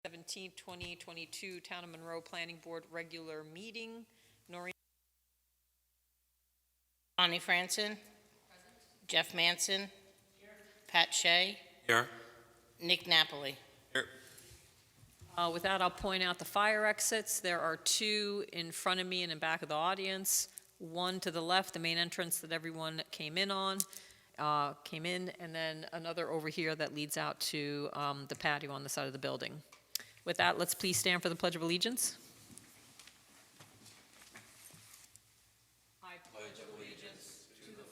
17th, 2022, Town of Monroe Planning Board regular meeting. Noreen? Bonnie Franson. Jeff Manson. Pat Shea. Here. Nick Napoli. Here. With that, I'll point out the fire exits. There are two in front of me and in back of the audience. One to the left, the main entrance that everyone came in, and then another over here that leads out to the patio on the side of the building. With that, let's please stand for the Pledge of Allegiance. I pledge allegiance to the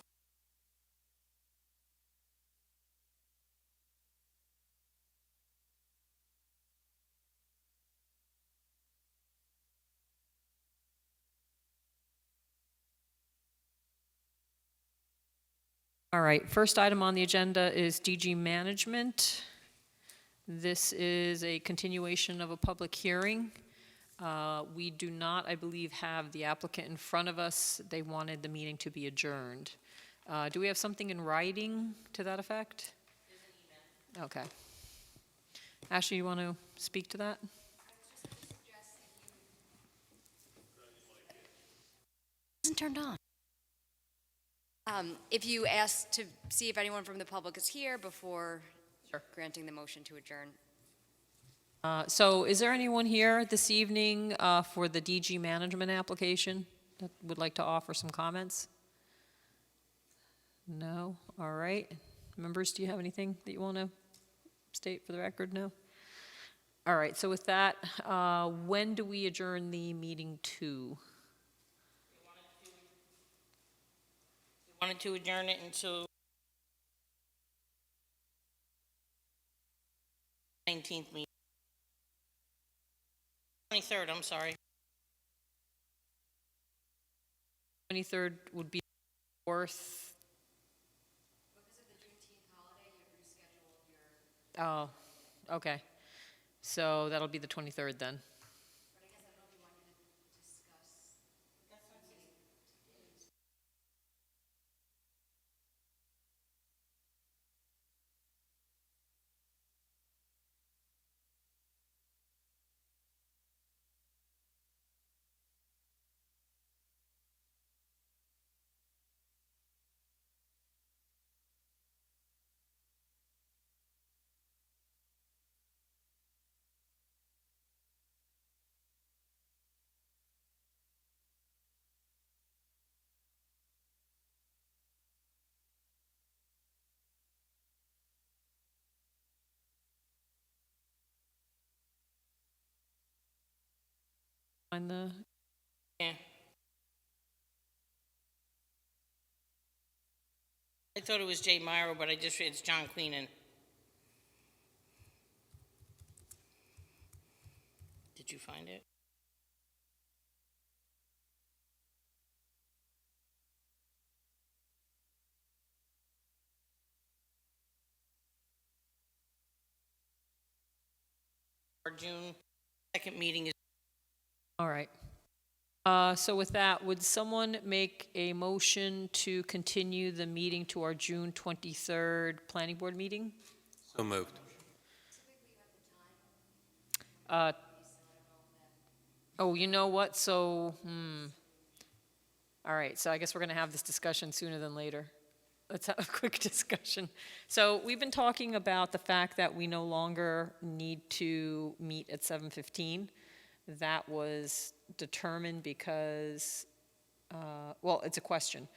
All right, first item on the agenda is DG Management. This is a continuation of a public hearing. We do not, I believe, have the applicant in front of us. They wanted the meeting to be adjourned. Do we have something in writing to that effect? There's an email. Okay. Ashley, you want to speak to that? Isn't turned on. If you ask to see if anyone from the public is here before granting the motion to adjourn. So is there anyone here this evening for the DG Management application that would like to offer some comments? No? All right. Members, do you have anything that you want to state for the record? No? All right. So with that, when do we adjourn the meeting to? We wanted to adjourn it until 19th meeting. 23rd, I'm sorry. 23rd would be 4th. Because of the Juneteenth holiday, you rescheduled your... Oh, okay. So that'll be the 23rd then. But I guess I don't know if you wanted to discuss... Find the Yeah. I thought it was Jay Myro, but it's John Queenan. Did you find it? Our June 2nd meeting is... All right. So with that, would someone make a motion to continue the meeting to our June 23rd Planning Board meeting? So moved. Oh, you know what? So, all right, so I guess we're going to have this discussion sooner than later. Let's have a quick discussion. So we've been talking about the fact that we no longer need to meet at 7:15. That was determined because, well, it's a question.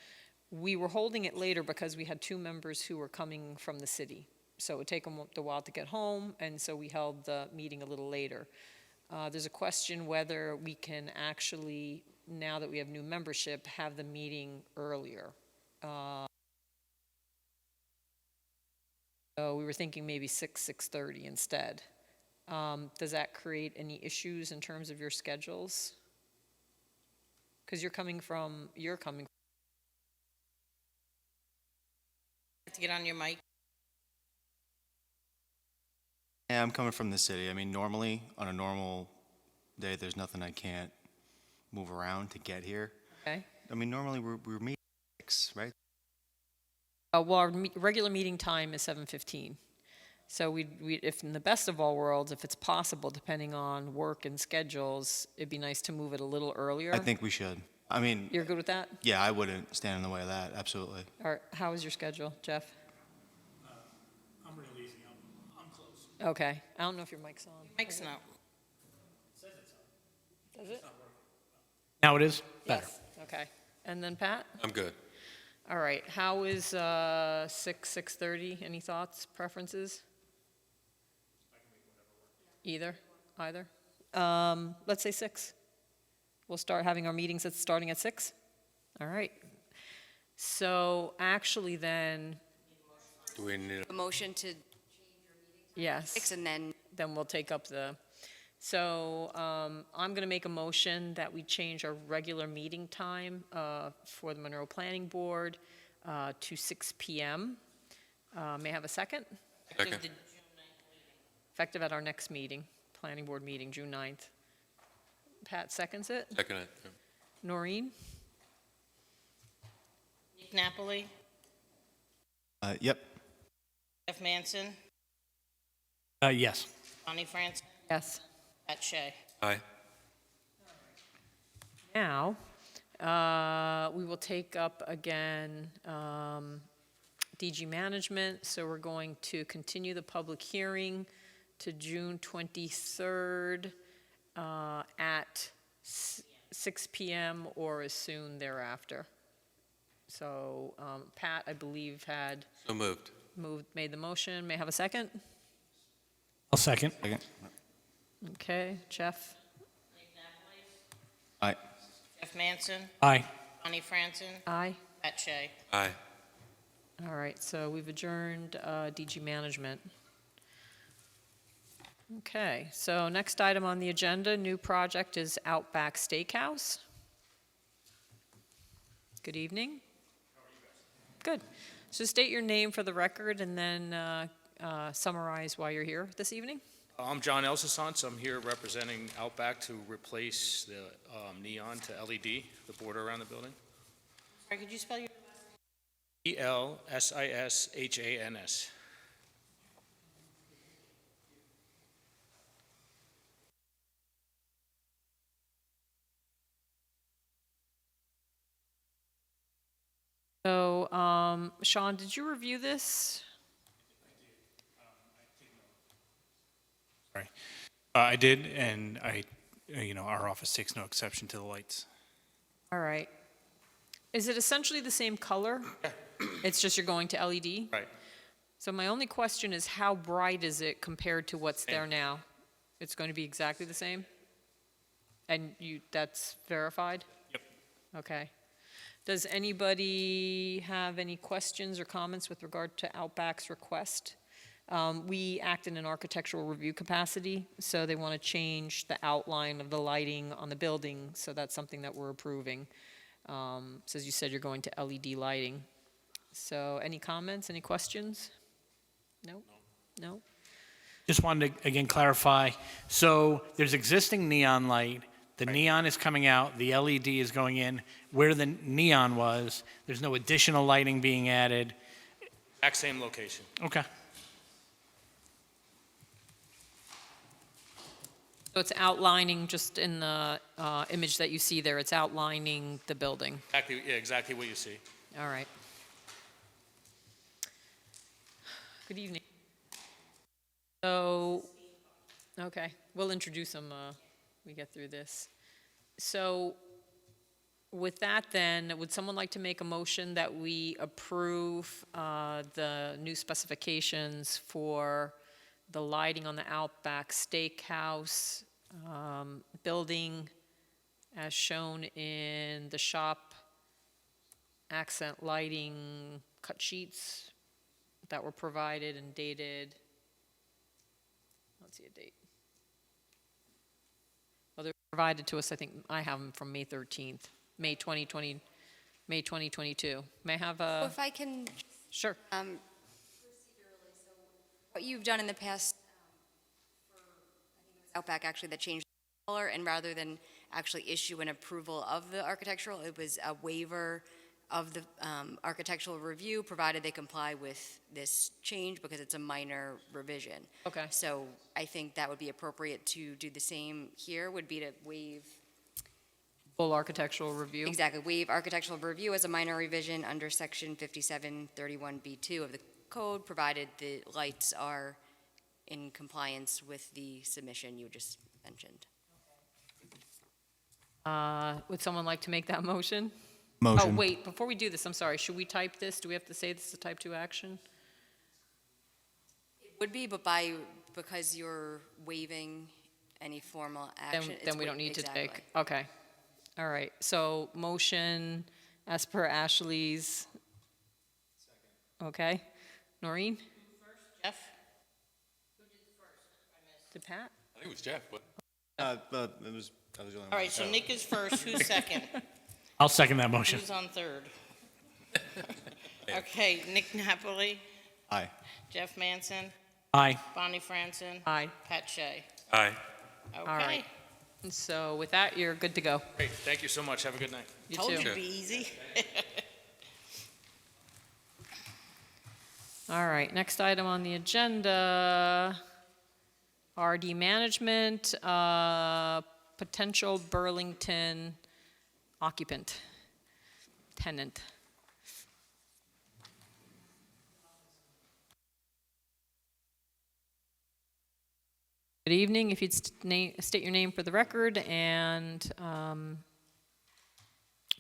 We were holding it later because we had two members who were coming from the city. So it would take them a while to get home, and so we held the meeting a little later. There's a question whether we can actually, now that we have new membership, have the meeting earlier. So we were thinking maybe 6:30 instead. Does that create any issues in terms of your schedules? Because you're coming. You have to get on your mic. Yeah, I'm coming from the city. I mean, normally, on a normal day, there's nothing I can't move around to get here. Okay. I mean, normally we're meeting at 6, right? Well, our regular meeting time is 7:15. So if in the best of all worlds, if it's possible, depending on work and schedules, it'd be nice to move it a little earlier. I think we should. I mean, You're good with that? yeah, I wouldn't stand in the way of that, absolutely. Or how is your schedule, Jeff? I'm really easy. I'm close. Okay, I don't know if your mic's on. Mike's not. Does it? Now it is? Better. Yes. Okay, and then Pat? I'm good. All right, how is 6:30? Any thoughts, preferences? Either? Let's say 6. We'll start having our meetings starting at 6? All right. So actually then, Do we need A motion to yes, 6 and then, then we'll take up so I'm going to make a motion that we change our regular meeting time for the Monroe Planning Board to 6 p.m. May I have a second? Second. Effective at our next meeting, Planning Board meeting, June 9th. Pat seconds it. Second it. Yeah. Noreen? Nick Napoli, Yep. Jeff Manson, Yes. Bonnie Francis, Yes. Pat Shea. Aye. Now, we will take up again DG Management. So we're going to continue the public hearing to June 23rd at 6 p.m. or as soon thereafter. So Pat, I believe, had So moved. made the motion. May I have a second? I'll second. Second. Okay, Jeff? Nick Napoli, Aye. Jeff Manson, Aye. Bonnie Francis, Aye. Pat Shea. Aye. All right, so we've adjourned DG Management. Okay, so next item on the agenda, new project is Outback Steakhouse. Good evening. Good. So state your name for the record and then summarize why you're here this evening. I'm John Elsasance. I'm here representing Outback to replace the neon to LED, the border around the building. Sorry, could you spell your? ELSISHANS. So, Sean, did you review this? Sorry. I did, and our office takes no exception to the lights. All right. Is it essentially the same color? It's just you're going to LED? Right. So my only question is, how bright is it compared to what's there now? It's going to be exactly the same? And that's verified? Yep. Okay. Does anybody have any questions or comments with regard to Outback's request? We act in an architectural review capacity, so they want to change the outline of the lighting on the building, so that's something that we're approving. So as you said, you're going to LED lighting. So any comments, any questions? No? No? Just wanted to, again, clarify. So there's existing neon light. The neon is coming out. The LED is going in. Where the neon was, there's no additional lighting being added. Exact same location. Okay. So it's outlining, just in the image that you see there, it's outlining the building. Exactly what you see. All right. Good evening. So, okay, we'll introduce them, we get through this. So, with that then, would someone like to make a motion that we approve the new specifications for the lighting on the Outback Steakhouse building as shown in the shop accent lighting cut sheets that were provided and dated, let's see a date. Well, they're provided to us, I think, I have them from May 13th, May 2022. May I have a, if I can, sure. what you've done in the past, for, I think it was Outback actually that changed the color, and rather than actually issue an approval of the architectural, it was a waiver of the architectural review, provided they comply with this change, because it's a minor revision. Okay. So I think that would be appropriate to do the same here, would be to waive, Full architectural review. exactly, waive architectural review as a minor revision under section 5731B2 of the code, provided the lights are in compliance with the submission you just mentioned. Would someone like to make that motion? Motion. Oh, wait, before we do this, I'm sorry, should we type this? Do we have to say this is a type 2 action? Would be, but because you're waiving any formal Then, action. then we don't need to take, okay. All right, so motion as per Ashley's. Okay. Noreen? Jeff? Did Pat? I think it was Jeff, but But I was the only one. All right, so Nick is first, who's second? I'll second that motion. Who's on third? Okay, Nick Napoli, Aye. Jeff Manson, Aye. Bonnie Franson, Aye. Pat Shea. aye. All Okay. right. And so with that, you're good to go. Great, thank you so much. Have a good night. You Told too. you it'd be easy. All right, next item on the agenda, RD management, potential Burlington occupant, tenant. Good evening, if you'd state your name for the record and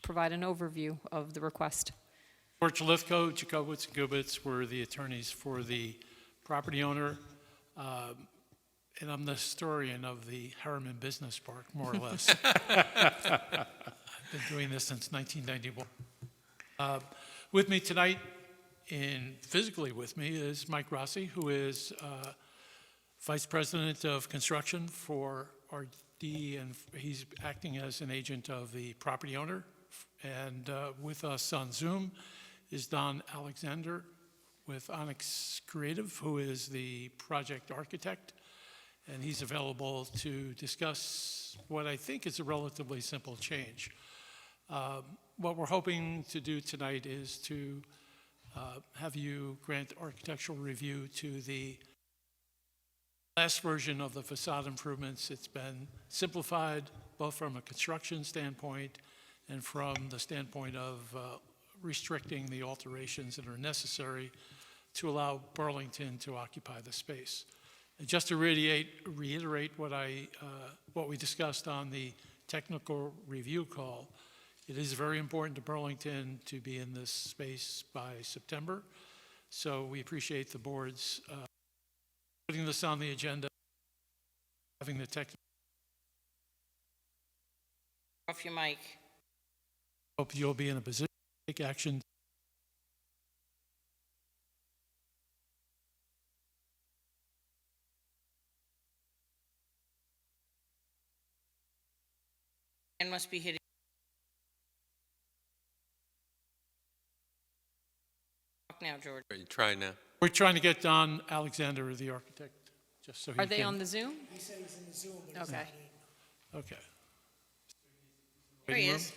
provide an overview of the request. George Lithgow, Jacobowitz and Gubitz were the attorneys for the property owner, and I'm the historian of the Harriman Business Park, more or less. I've been doing this since 1991. With me tonight, physically with me, is Mike Rossi, who is Vice President of Construction for RD, and he's acting as an agent of the property owner. And with us on Zoom is Don Alexander with Onyx Creative, who is the project architect, and he's available to discuss what I think is a relatively simple change. What we're hoping to do tonight is to have you grant architectural review to the last version of the facade improvements. It's been simplified both from a construction standpoint and from the standpoint of restricting the alterations that are necessary to allow Burlington to occupy the space. And just to reiterate what we discussed on the technical review call, it is very important to Burlington to be in this space by September. So we appreciate the board's putting this on the agenda, having the technical. Off your mic. Hope you'll be in a position to take action. And must be hitting. Talk now, George. Are you trying now? We're trying to get Don Alexander, the architect, just so he Are can. they on the Zoom? He said he's in the Zoom. Okay. Okay. There he Waiting room? is.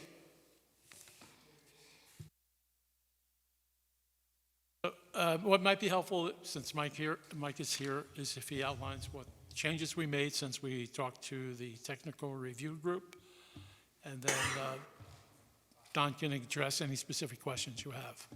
What might be helpful, since Mike is here, is if he outlines what changes we made since we talked to the technical review group, and then Don can address any specific questions you have.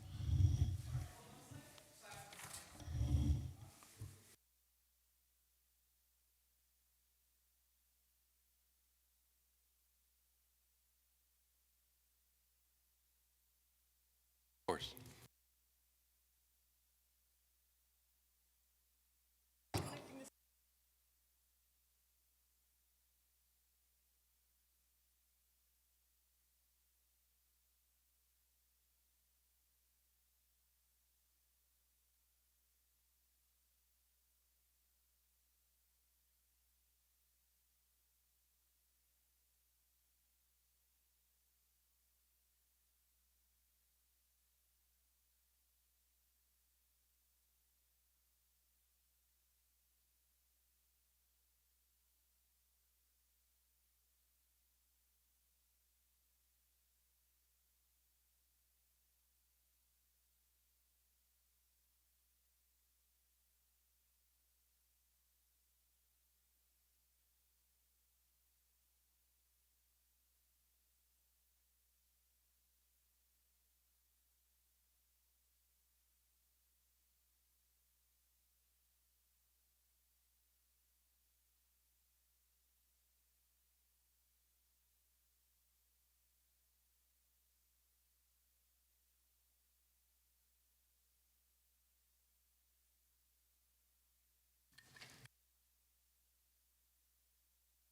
Of course.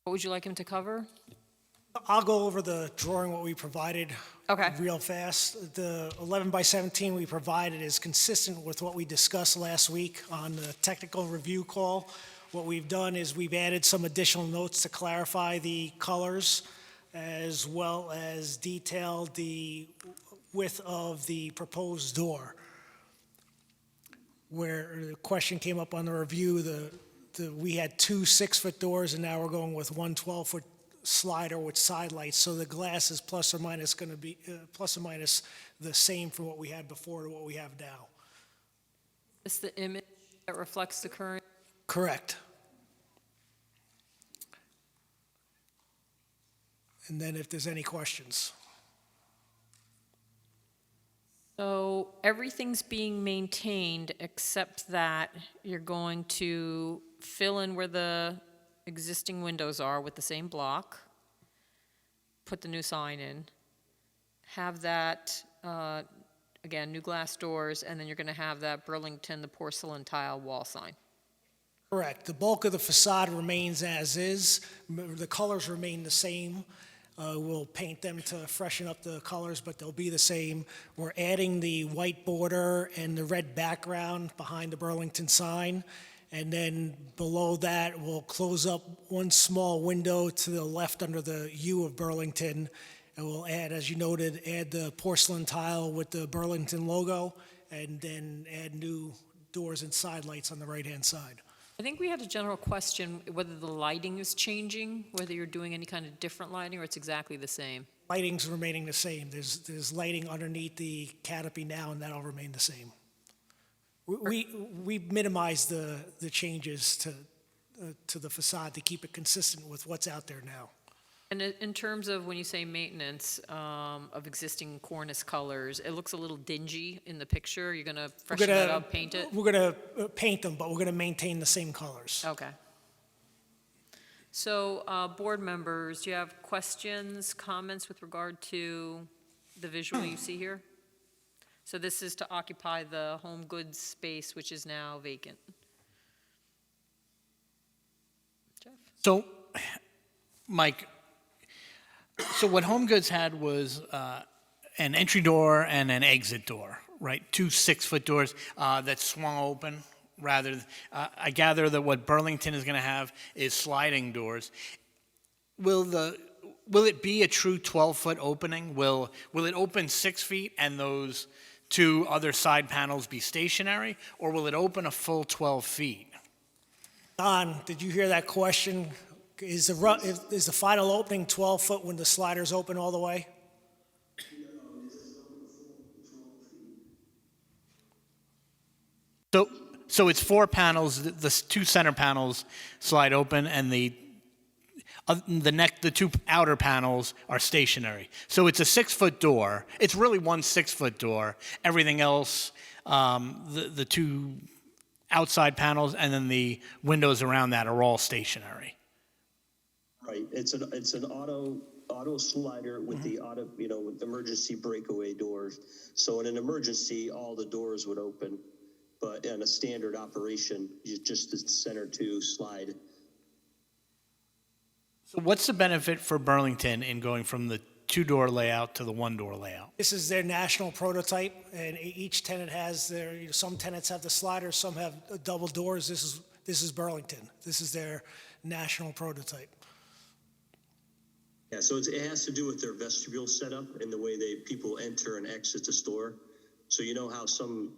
What would you like him to cover? I'll go over the drawing, what we provided. Okay. Real fast. The 11 by 17 we provided is consistent with what we discussed last week on the technical review call. What we've done is we've added some additional notes to clarify the colors, as well as detailed the width of the proposed door. Where the question came up on the review, we had two 6-foot doors, and now we're going with one 12-foot slider with side lights, so the glass is plus or minus going to be plus or minus the same from what we had before to what we have now. Is the image that reflects the current? Correct. And then if there's any questions. So everything's being maintained except that you're going to fill in where the existing windows are with the same block, put the new sign in, have that, again, new glass doors, and then you're going to have that Burlington, the porcelain tile wall sign. Correct. The bulk of the facade remains as is. The colors remain the same. We'll paint them to freshen up the colors, but they'll be the same. We're adding the white border and the red background behind the Burlington sign. And then below that, we'll close up one small window to the left under the U of Burlington. And we'll add, as you noted, add the porcelain tile with the Burlington logo, and then add new doors and side lights on the right-hand side. I think we had a general question whether the lighting is changing, whether you're doing any kind of different lighting, or it's exactly the same. Lighting's remaining the same. There's lighting underneath the canopy now, and that'll remain the same. We minimize the changes to the facade to keep it consistent with what's out there now. And in terms of when you say maintenance of existing cornice colors, it looks a little dingy in the picture. You're going to freshen that up, paint it? We're going to paint them, but we're going to maintain the same colors. Okay. So, board members, do you have questions, comments with regard to the visual you see here? So this is to occupy the home goods space, which is now vacant. Jeff? So, Mike, so what Home Goods had was an entry door and an exit door, right? Two 6-foot doors that swung open. Rather, I gather that what Burlington is going to have is sliding doors. Will it be a true 12-foot opening? Will it open 6 feet and those two other side panels be stationary, or will it open a full 12 feet? Don, did you hear that question? Is the final opening 12-foot when the sliders open all the way? So it's 4 panels, the 2 center panels slide open, and the 2 outer panels are stationary. So it's a 6-foot door. It's really one 6-foot door. Everything else, the 2 outside panels and then the windows around that are all stationary. Right. It's an auto slider with the auto, with emergency breakaway doors. So in an emergency, all the doors would open. But in a standard operation, just the center 2 slide. So what's the benefit for Burlington in going from the 2-door layout to the 1-door layout? This is their national prototype, and each tenant has their, some tenants have the sliders, some have double doors. This is Burlington. This is their national prototype. Yeah, so it has to do with their vestibule setup and the way people enter and exit the store. So you know how some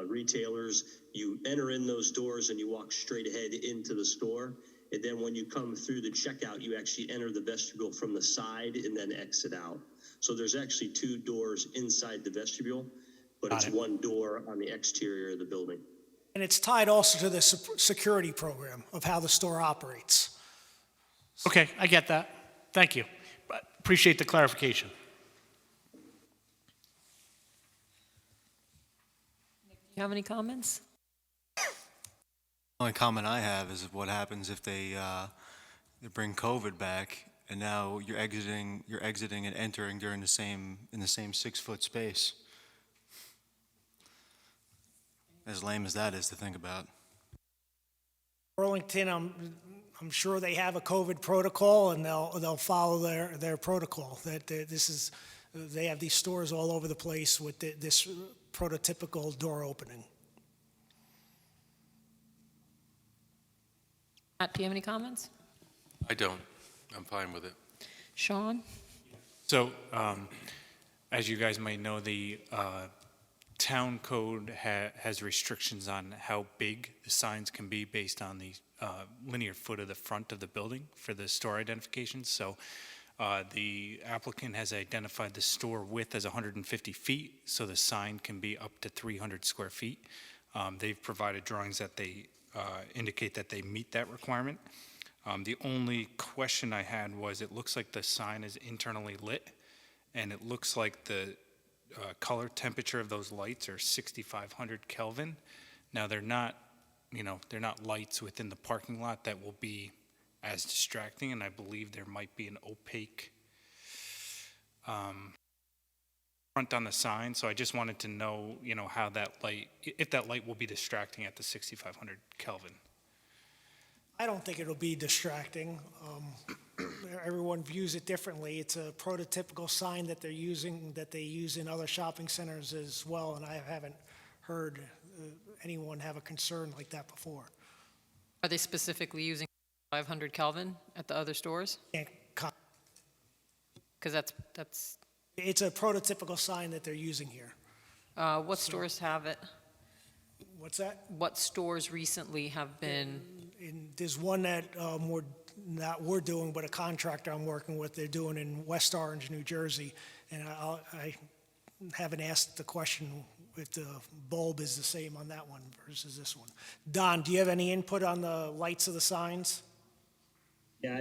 retailers, you enter in those doors and you walk straight ahead into the store. And then when you come through the checkout, you actually enter the vestibule from the side and then exit out. So there's actually 2 doors inside the vestibule, but it's 1 door on the exterior of the building. And it's tied also to the security program of how the store operates. Okay, I get that. Thank you. Appreciate the clarification. You have any comments? The only comment I have is what happens if they bring COVID back, and now you're exiting and entering in the same 6-foot space. As lame as that is to think about. Burlington, I'm sure they have a COVID protocol, and they'll follow their protocol. They have these stores all over the place with this prototypical door opening. Matt, do you have any comments? I don't. I'm fine with it. Sean? So, as you guys might know, the town code has restrictions on how big the signs can be based on the linear foot of the front of the building for the store identifications. So, the applicant has identified the store width as 150 feet, so the sign can be up to 300 square feet. They've provided drawings that they indicate that they meet that requirement. The only question I had was, it looks like the sign is internally lit, and it looks like the color temperature of those lights are 6,500 Kelvin. Now, they're not lights within the parking lot that will be as distracting, and I believe there might be an opaque front on the sign. So I just wanted to know, how that light, if that light will be distracting at the 6,500 Kelvin. I don't think it'll be distracting. Everyone views it differently. It's a prototypical sign that they use in other shopping centers as well, and I haven't heard anyone have a concern like that before. Are they specifically using 500 Kelvin at the other stores? Because that's It's a prototypical sign that they're using here. what stores have it? What's that? What stores recently have been? And there's one that we're doing, but a contractor I'm working with, they're doing in West Orange, New Jersey. And I haven't asked the question if the bulb is the same on that one versus this one. Don, do you have any input on the lights of the signs? Yeah,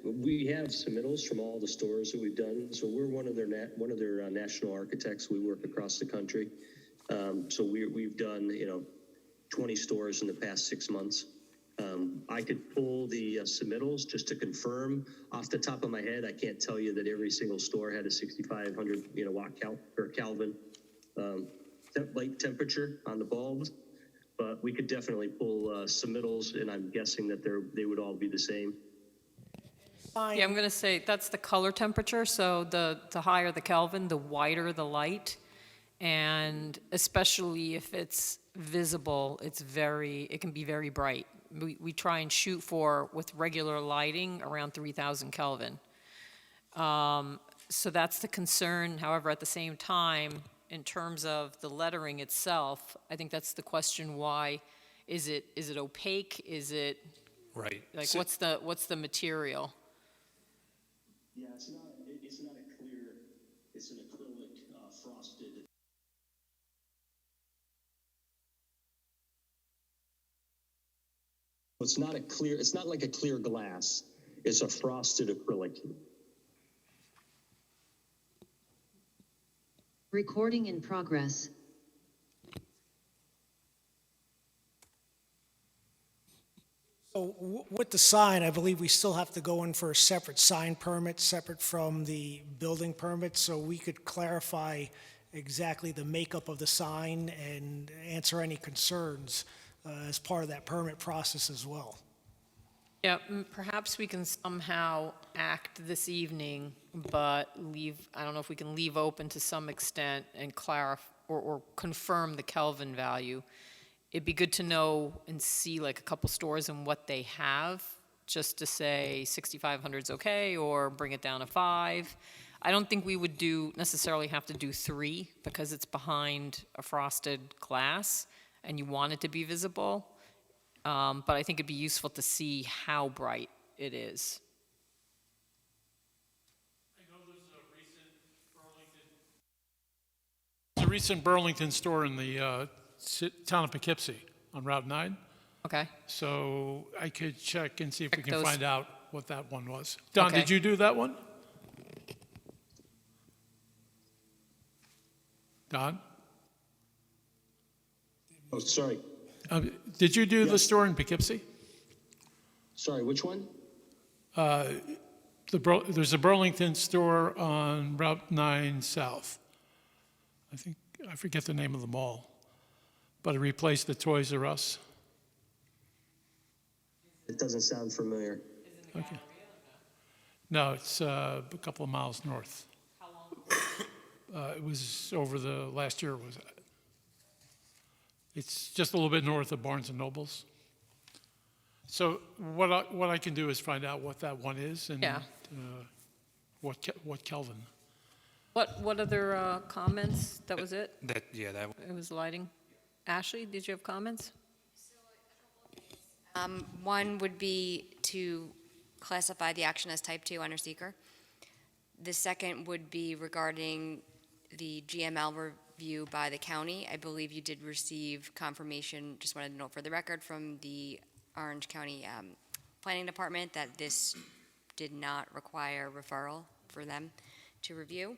we have submittals from all the stores that we've done. So we're one of their national architects. We work across the country. So we've done, 20 stores in the past 6 months. I could pull the submittals just to confirm. Off the top of my head, I can't tell you that every single store had a 6,500 watt Kelvin light temperature on the bulbs, but we could definitely pull submittals, and I'm guessing that they would all be the same. Yeah, I'm going to say that's the color temperature. So the higher the Kelvin, the whiter the light. And especially if it's visible, it can be very bright. We try and shoot for, with regular lighting, around 3,000 Kelvin. So that's the concern. However, at the same time, in terms of the lettering itself, I think that's the question: why is it opaque? Is it Right. like So- what's the material? Yeah, it's not a clear. It's an acrylic frosted. It's not like a clear glass. It's a frosted acrylic. Recording in progress. So with the sign, I believe we still have to go in for a separate sign permit, separate from the building permit, so we could clarify exactly the makeup of the sign and answer any concerns as part of that permit process as well. Yeah, perhaps we can somehow act this evening, but I don't know if we can leave open to some extent and clarify or confirm the Kelvin value. It'd be good to know and see like a couple stores and what they have, just to say 6,500 is okay, or bring it down to 5. I don't think we would necessarily have to do 3, because it's behind a frosted glass and you want it to be visible. But I think it'd be useful to see how bright it is. I know there's a recent Burlington store in the town of Poughkeepsie on Route 9. Okay. So I could check and see if we Check can those. find out what that one was. Don, Okay. did you do that one? Don? Oh, sorry. Did you do the store in Poughkeepsie? Sorry, which one? There's a Burlington store on Route 9 South. I forget the name of the mall, but it replaced the Toys R Us. It doesn't sound familiar. Okay. No, it's a couple of miles north. How long? It was over the last year. It's just a little bit north of Barnes and Nobles. So what I can do is find out what that one is and Yeah. what Kelvin. What other comments? That was it? That, yeah, that, It was lighting. Ashley, did you have comments? One would be to classify the action as type 2 under seeker. The second would be regarding the GML review by the county. I believe you did receive confirmation, just wanted to note for the record, from the Orange County Planning Department that this did not require referral for them to review.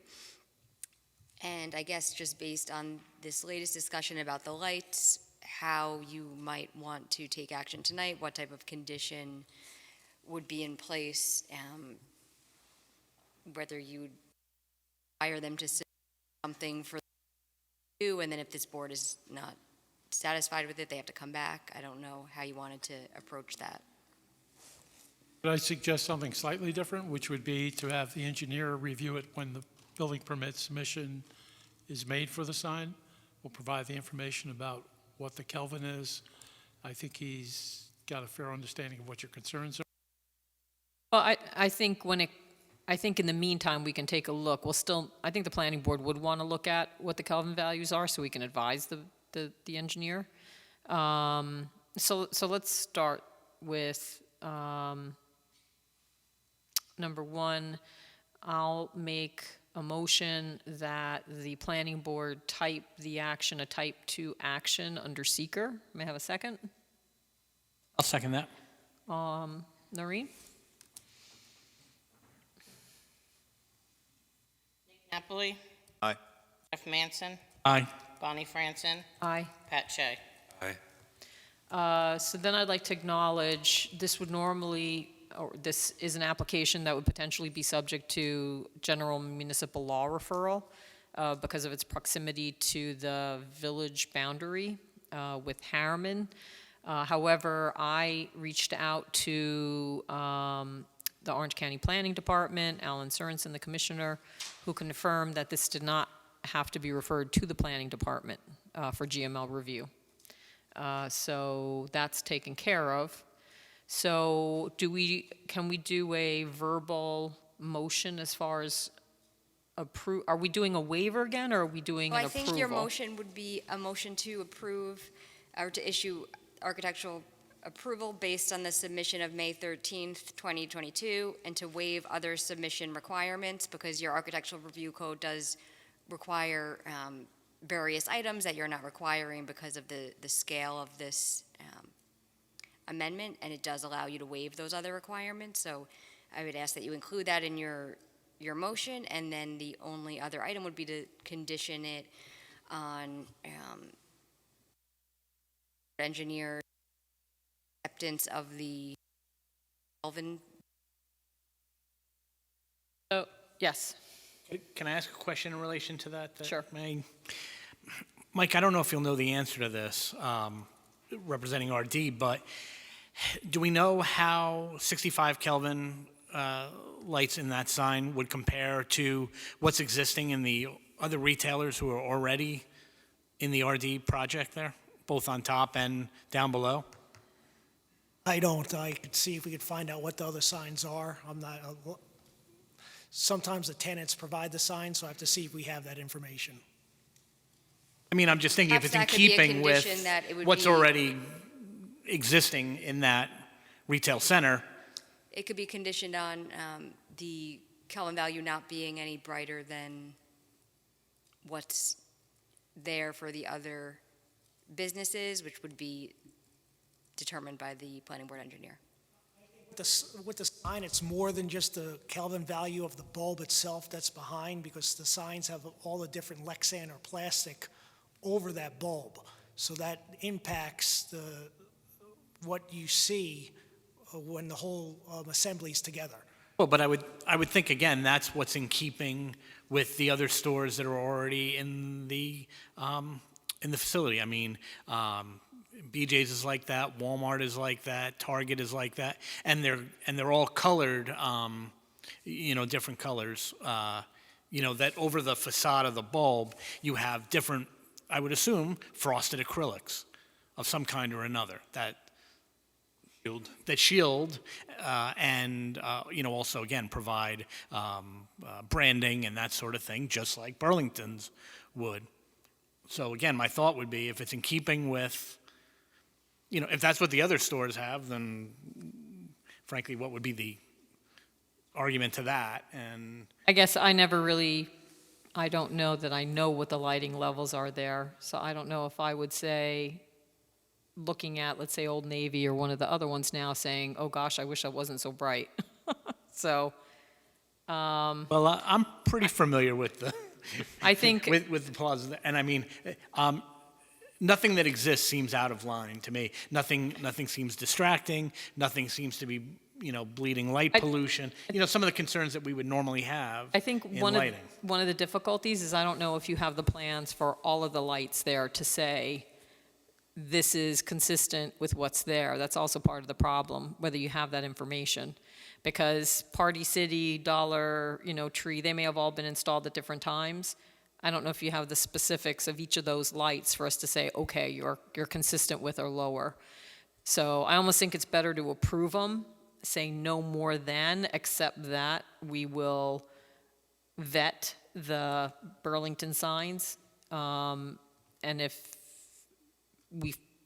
And I guess just based on this latest discussion about the lights, how you might want to take action tonight, what type of condition would be in place, whether you would hire them to submit something for you, and then if this board is not satisfied with it, they have to come back. I don't know how you wanted to approach that. Could I suggest something slightly different, which would be to have the engineer review it when the building permit submission is made for the sign? We'll provide the information about what the Kelvin is. I think he's got a fair understanding of what your concerns are. Well, I think I think in the meantime, we can take a look. I think the planning board would want to look at what the Kelvin values are so we can advise the engineer. So let's start with number one. I'll make a motion that the planning board type the action a type 2 action under seeker. May I have a second? I'll second that. Noreen? Napoli, Aye. Jeff Manson, Aye. Bonnie Franson, Aye. Pat Shea. Aye. So then I'd like to acknowledge this would normally, or this is an application that would potentially be subject to general municipal law referral because of its proximity to the village boundary with Harriman. However, I reached out to the Orange County Planning Department, Alan Sorensen, the commissioner, who confirmed that this did not have to be referred to the Planning Department for GML review. So that's taken care of. So can we do a verbal motion as far as approve? Are we doing a waiver again, or are we doing Well, an I approval? think your motion would be a motion to approve or to issue architectural approval based on the submission of May 13th, 2022, and to waive other submission requirements because your architectural review code does require various items that you're not requiring because of the scale of this amendment, and it does allow you to waive those other requirements. So I would ask that you include that in your motion, and then the only other item would be to condition it on engineer acceptance of the Kelvin. So, yes. Can I ask a question in relation to that? Sure. Mike, I don't know if you'll know the answer to this, representing RD, but do we know how 65 Kelvin lights in that sign would compare to what's existing in the other retailers who are already in the RD project there, both on top and down below? I don't. I could see if we could find out what the other signs are. I'm not, sometimes the tenants provide the signs, so I have to see if we have that information. I mean, I'm just thinking if it's in Perhaps that could be a keeping with condition that it would what's be- already existing in that retail center. It could be conditioned on the Kelvin value not being any brighter than what's there for the other businesses, which would be determined by the planning board engineer. With the sign, it's more than just the Kelvin value of the bulb itself that's behind, because the signs have all the different Lexan or plastic over that bulb. So that impacts what you see when the whole assembly's together. Well, but I would think, again, that's what's in keeping with the other stores that are already in the facility. I mean, BJ's is like that, Walmart is like that, Target is like that, and they're all colored, different colors. That over the facade of the bulb, you have different, I would assume, frosted acrylics of some kind or another that shield and also again provide branding and that sort of thing, just like Burlington's would. So again, my thought would be if it's in keeping with, if that's what the other stores have, then frankly, what would be the argument to that? And I guess I don't know that I know what the lighting levels are there, so I don't know if I would say, looking at, let's say, Old Navy or one of the other ones now, saying, oh gosh, I wish I wasn't so bright. So. Well, I'm pretty familiar with the, I think. with the plaza, and I mean, nothing that exists seems out of line to me. Nothing seems distracting. Nothing seems to be, bleeding light pollution. Some of the concerns that we would normally have. I think in one lighting. of the difficulties is I don't know if you have the plans for all of the lights there to say this is consistent with what's there. That's also part of the problem, whether you have that information. Because Party City, Dollar, Tree, they may have all been installed at different times. I don't know if you have the specifics of each of those lights for us to say, okay, you're consistent with or lower. So I almost think it's better to approve them, say no more than, except that we will vet the Burlington signs. And if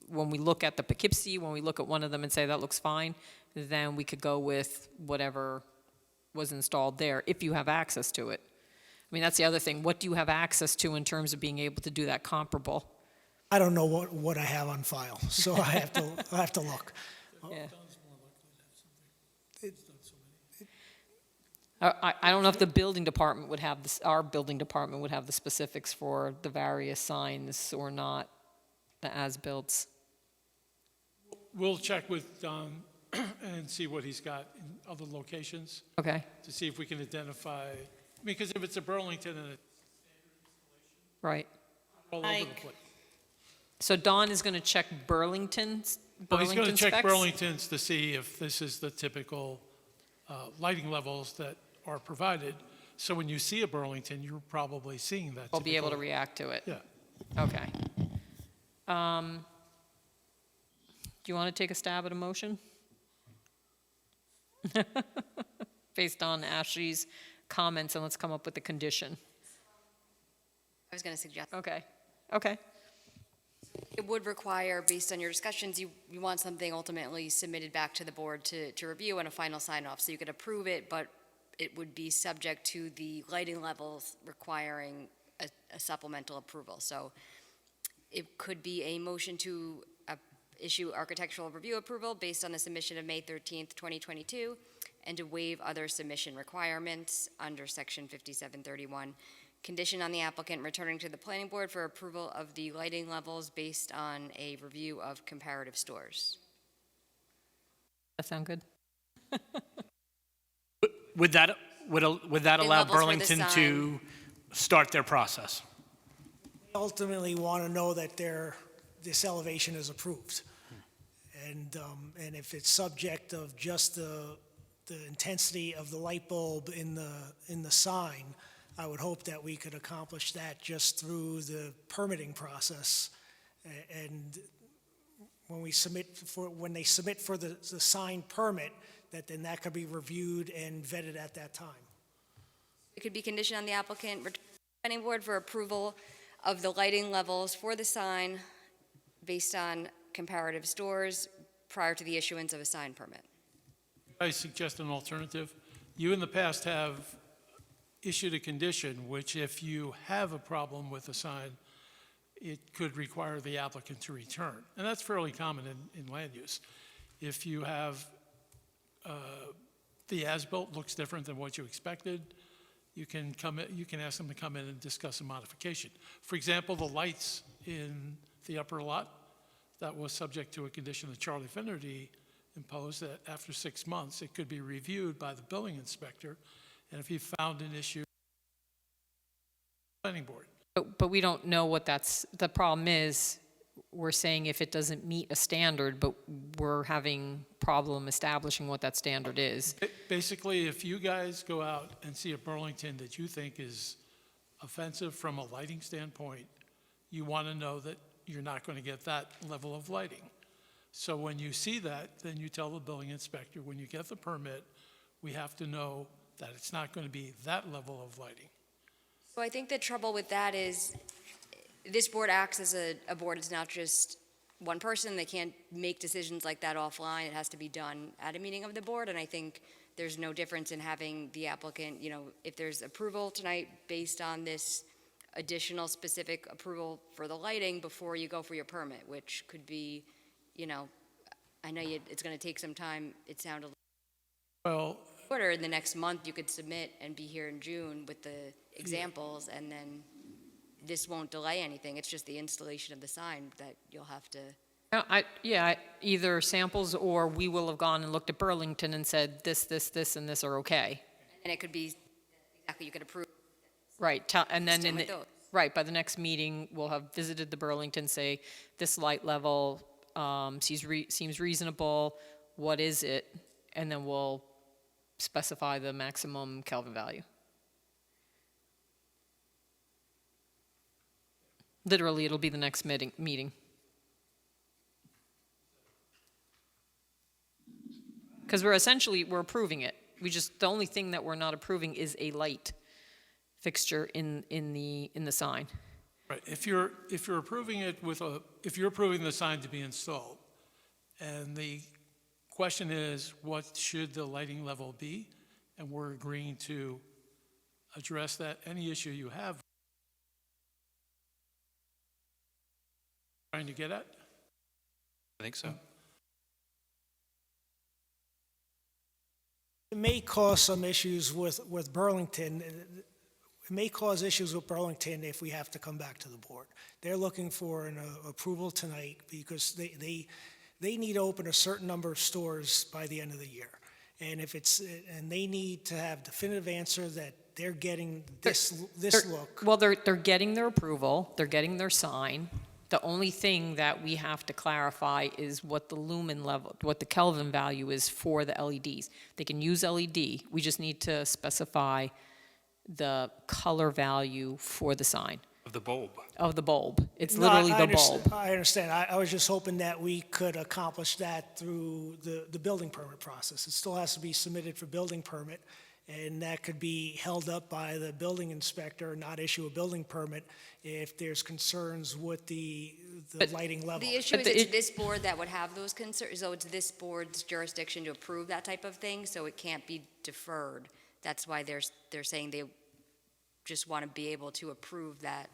when we look at the Poughkeepsie, when we look at one of them and say that looks fine, then we could go with whatever was installed there, if you have access to it. I mean, that's the other thing. What do you have access to in terms of being able to do that comparable? I don't know what I have on file, so I have to look. Yeah. I don't know if the building department would have this, our building department would have the specifics for the various signs or not, the as-builts. We'll check with Don and see what he's got in other locations Okay, to see if we can identify, because if it's a Burlington and it's right. all over the Mike. place. So Don is going to check Burlington's Well, he's going to check specs? Burlington's to see if this is the typical lighting levels that are provided. So when you see a Burlington, you're probably seeing that. I'll be able to typical- react to it. Yeah. Okay. Do you want to take a stab at a motion? Based on Ashley's comments, and let's come up with the condition. I was going to suggest, Okay. it would require, based on your discussions, you want something ultimately submitted back to the board to review and a final sign-off. So you could approve it, but it would be subject to the lighting levels requiring a supplemental approval. So it could be a motion to issue architectural review approval based on the submission of May 13th, 2022, and to waive other submission requirements under Section 5731. Condition on the applicant returning to the planning board for approval of the lighting levels based on a review of comparative stores. That sound good? Would that allow levels for the Burlington to start their process? Ultimately want to know that this elevation is approved. And if it's subject of just the intensity of the light bulb in the sign, I would hope that we could accomplish that just through the permitting process. And when they submit for the sign permit, then that could be reviewed and vetted at that time. It could be conditioned on the applicant returning to the planning board for approval of the lighting levels for the sign based on comparative stores prior to the issuance of a sign permit. I suggest an alternative. You in the past have issued a condition which, if you have a problem with a sign, it could require the applicant to return. And that's fairly common in land use. If you have the as-built looks different than what you expected, you can ask them to come in and discuss a modification. For example, the lights in the upper lot, that was subject to a condition that Charlie Finnerty imposed that after 6 months, it could be reviewed by the building inspector, and if he found an issue, planning board. But we don't know what the problem is. we're saying if it doesn't meet a standard, but we're having problem establishing what that standard is. Basically, if you guys go out and see a Burlington that you think is offensive from a lighting standpoint, you want to know that you're not going to get that level of lighting. So when you see that, then you tell the building inspector, when you get the permit, we have to know that it's not going to be that level of lighting. So I think the trouble with that is this board acts as a board. It's not just one person. They can't make decisions like that offline. It has to be done at a meeting of the board. And I think there's no difference in having the applicant, if there's approval tonight based on this additional specific approval for the lighting before you go for your permit, which could be, I know it's going to take some time. It sounded Well, order in the next month you could submit and be here in June with the examples, and then this won't delay anything. It's just the installation of the sign that you'll have to. Either samples, or we will have gone and looked at Burlington and said this, and this are okay. And it could be exactly, you could approve. Right, and then Consistent with those. right, by the next meeting, we'll have visited the Burlington, say, this light level seems reasonable, what is it? And then we'll specify the maximum Kelvin value. Literally, it'll be the next meeting. Because we're approving it. The only thing that we're not approving is a light fixture in the sign. right, if you're approving it if you're approving the sign to be installed, and the question is, what should the lighting level be? And we're agreeing to address that, any issue you have. Trying to get at? I think so. It may cause some issues with Burlington. It may cause issues with Burlington if we have to come back to the board. They're looking for an approval tonight because they need to open a certain number of stores by the end of the year. And and they need to have definitive answer that they're getting this look. Well, they're getting their approval, they're getting their sign. The only thing that we have to clarify is what the lumen level, what the Kelvin value is for the LEDs. They can use LED, we just need to specify the color value for the sign. Of the bulb. Of the bulb. It's No, literally I the bulb. I understand. I was just hoping that we could accomplish that through the building permit process. It still has to be submitted for building permit, and that could be held up by the building inspector, not issue a building permit if there's concerns with the lighting level. The issue is it's this board that would have those concerns, so it's this board's jurisdiction to approve that type of thing, so it can't be deferred. That's why they're saying they just want to be able to approve that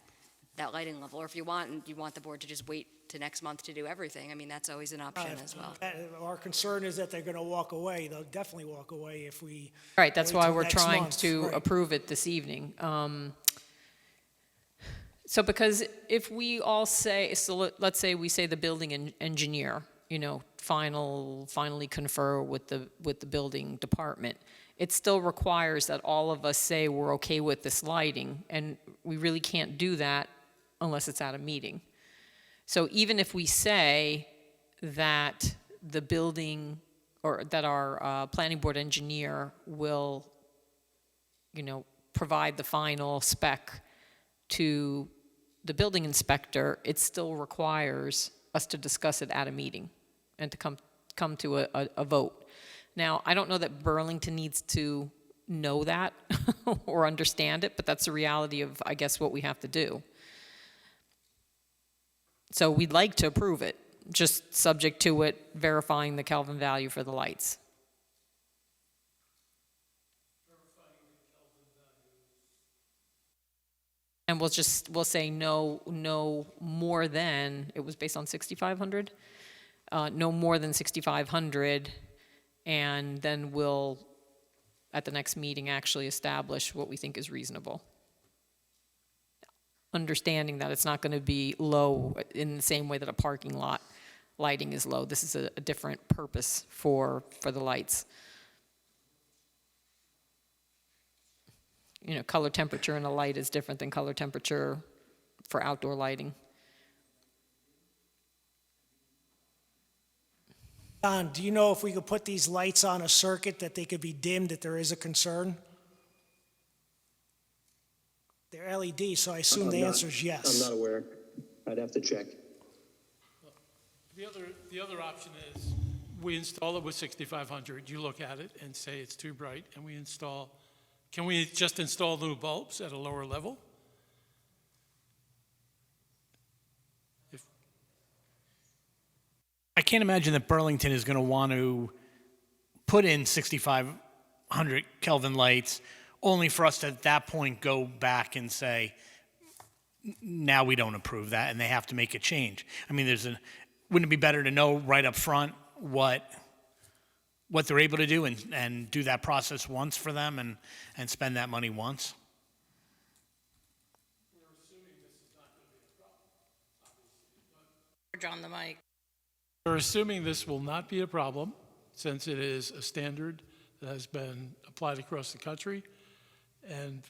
lighting level. Or if you want the board to just wait to next month to do everything, I mean, that's always an option as well. Our concern is that they're going to walk away. They'll definitely walk away if we. Right, that's wait why till we're next trying month. to Right. approve it this evening. So because if we all say, so let's say we say the building engineer, finally confer with the building department, it still requires that all of us say we're okay with this lighting, and we really can't do that unless it's at a meeting. So even if we say that the building, or that our planning board engineer will, provide the final spec to the building inspector, it still requires us to discuss it at a meeting and to come to a vote. Now, I don't know that Burlington needs to know that or understand it, but that's the reality of, I guess, what we have to do. So we'd like to approve it, just subject to it verifying the Kelvin value for the lights. And we'll say no more than, it was based on 6,500? No more than 6,500, and then we'll, at the next meeting, actually establish what we think is reasonable. Understanding that it's not going to be low in the same way that a parking lot lighting is low. This is a different purpose for the lights. Color temperature in a light is different than color temperature for outdoor lighting. Don, do you know if we could put these lights on a circuit that they could be dimmed if there is a concern? They're LED, so I assume the answer is yes. I'm not aware. I'd have to check. The other option is, we install it with 6500, you look at it and say it's too bright, and can we just install new bulbs at a lower level? I can't imagine that Burlington is going to want to put in 6,500 Kelvin lights only for us to at that point go back and say, now we don't approve that, and they have to make a change. I mean, wouldn't it be better to know right up front what they're able to do and do that process once for them and spend that money once? George on the mic. We're assuming this will not be a problem, since it is a standard that has been applied across the country. And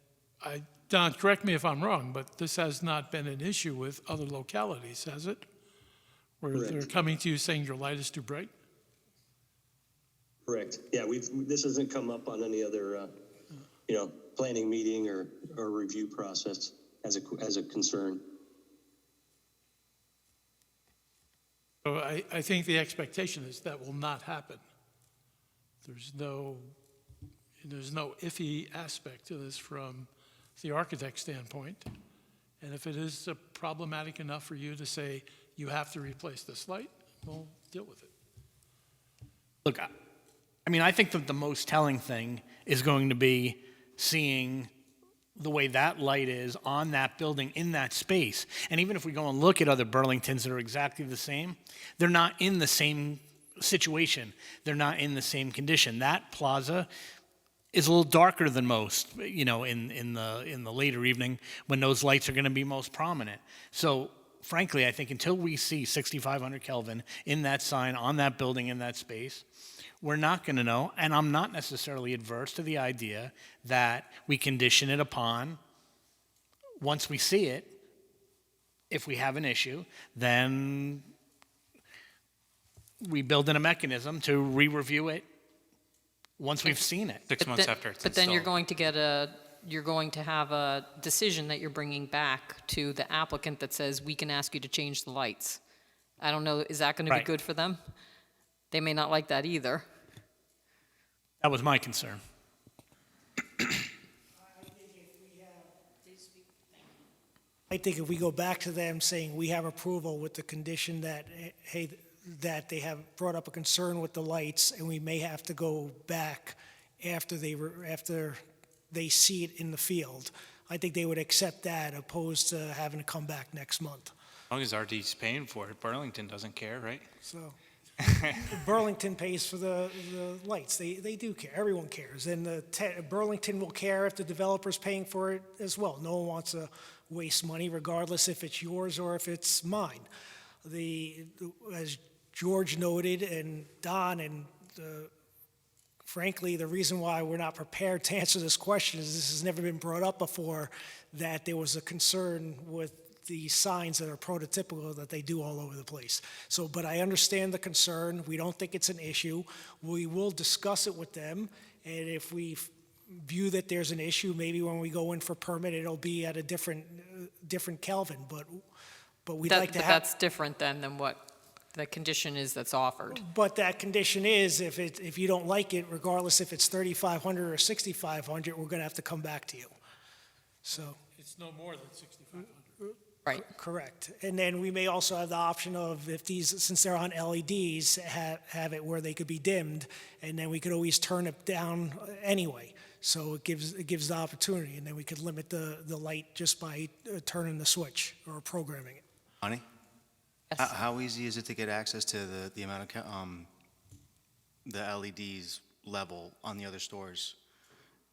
Don, correct me if I'm wrong, but this has not been an issue with other localities, has it? Where Correct. they're coming to you saying your light is too bright? Correct. Yeah, this hasn't come up on any other, planning meeting or review process as a concern. So I think the expectation is that will not happen. There's no iffy aspect to this from the architect's standpoint. And if it is problematic enough for you to say you have to replace this light, we'll deal with it. Look, I think that the most telling thing is going to be seeing the way that light is on that building in that space. And even if we go and look at other Burlingtons that are exactly the same, they're not in the same situation. They're not in the same condition. That plaza is a little darker than most, in the later evening when those lights are going to be most prominent. So frankly, I think until we see 6,500 Kelvin in that sign on that building in that space, we're not going to know, and I'm not necessarily adverse to the idea that we condition it upon, once we see it, if we have an issue, then we build in a mechanism to re-review it once we've seen it. 6 months after it's But then you're installed. going to have a decision that you're bringing back to the applicant that says, we can ask you to change the lights. I don't know, is that going to be Right. good for them? They may not like that either. That was my concern. I think if we go back to them saying we have approval with the condition that, hey, that they have brought up a concern with the lights, and we may have to go back after they see it in the field, I think they would accept that opposed to having to come back next month. As long as RD's paying for it, Burlington doesn't care, right? So Burlington pays for the lights. They do care. Everyone cares. And Burlington will care if the developer's paying for it as well. No one wants to waste money, regardless if it's yours or if it's mine. As George noted, and Don, and frankly, the reason why we're not prepared to answer this question is this has never been brought up before, that there was a concern with the signs that are prototypical that they do all over the place. So, but I understand the concern. We don't think it's an issue. We will discuss it with them, and if we view that there's an issue, maybe when we go in for permit, it'll be at a different Kelvin, but we'd like to have. That's different than what the condition is that's offered. But that condition is, if you don't like it, regardless if it's 3,500 or 6,500, we're gonna have to come back to you. So. It's no more than 6,500. Right. Correct. And then we may also have the option of, if these, since they're on LEDs, have it where they could be dimmed, and then we could always turn it down anyway. So it gives the opportunity, and then we could limit the light just by turning the switch or programming it. Honey? Yes. How easy is it to get access to the amount of, the LEDs level on the other stores?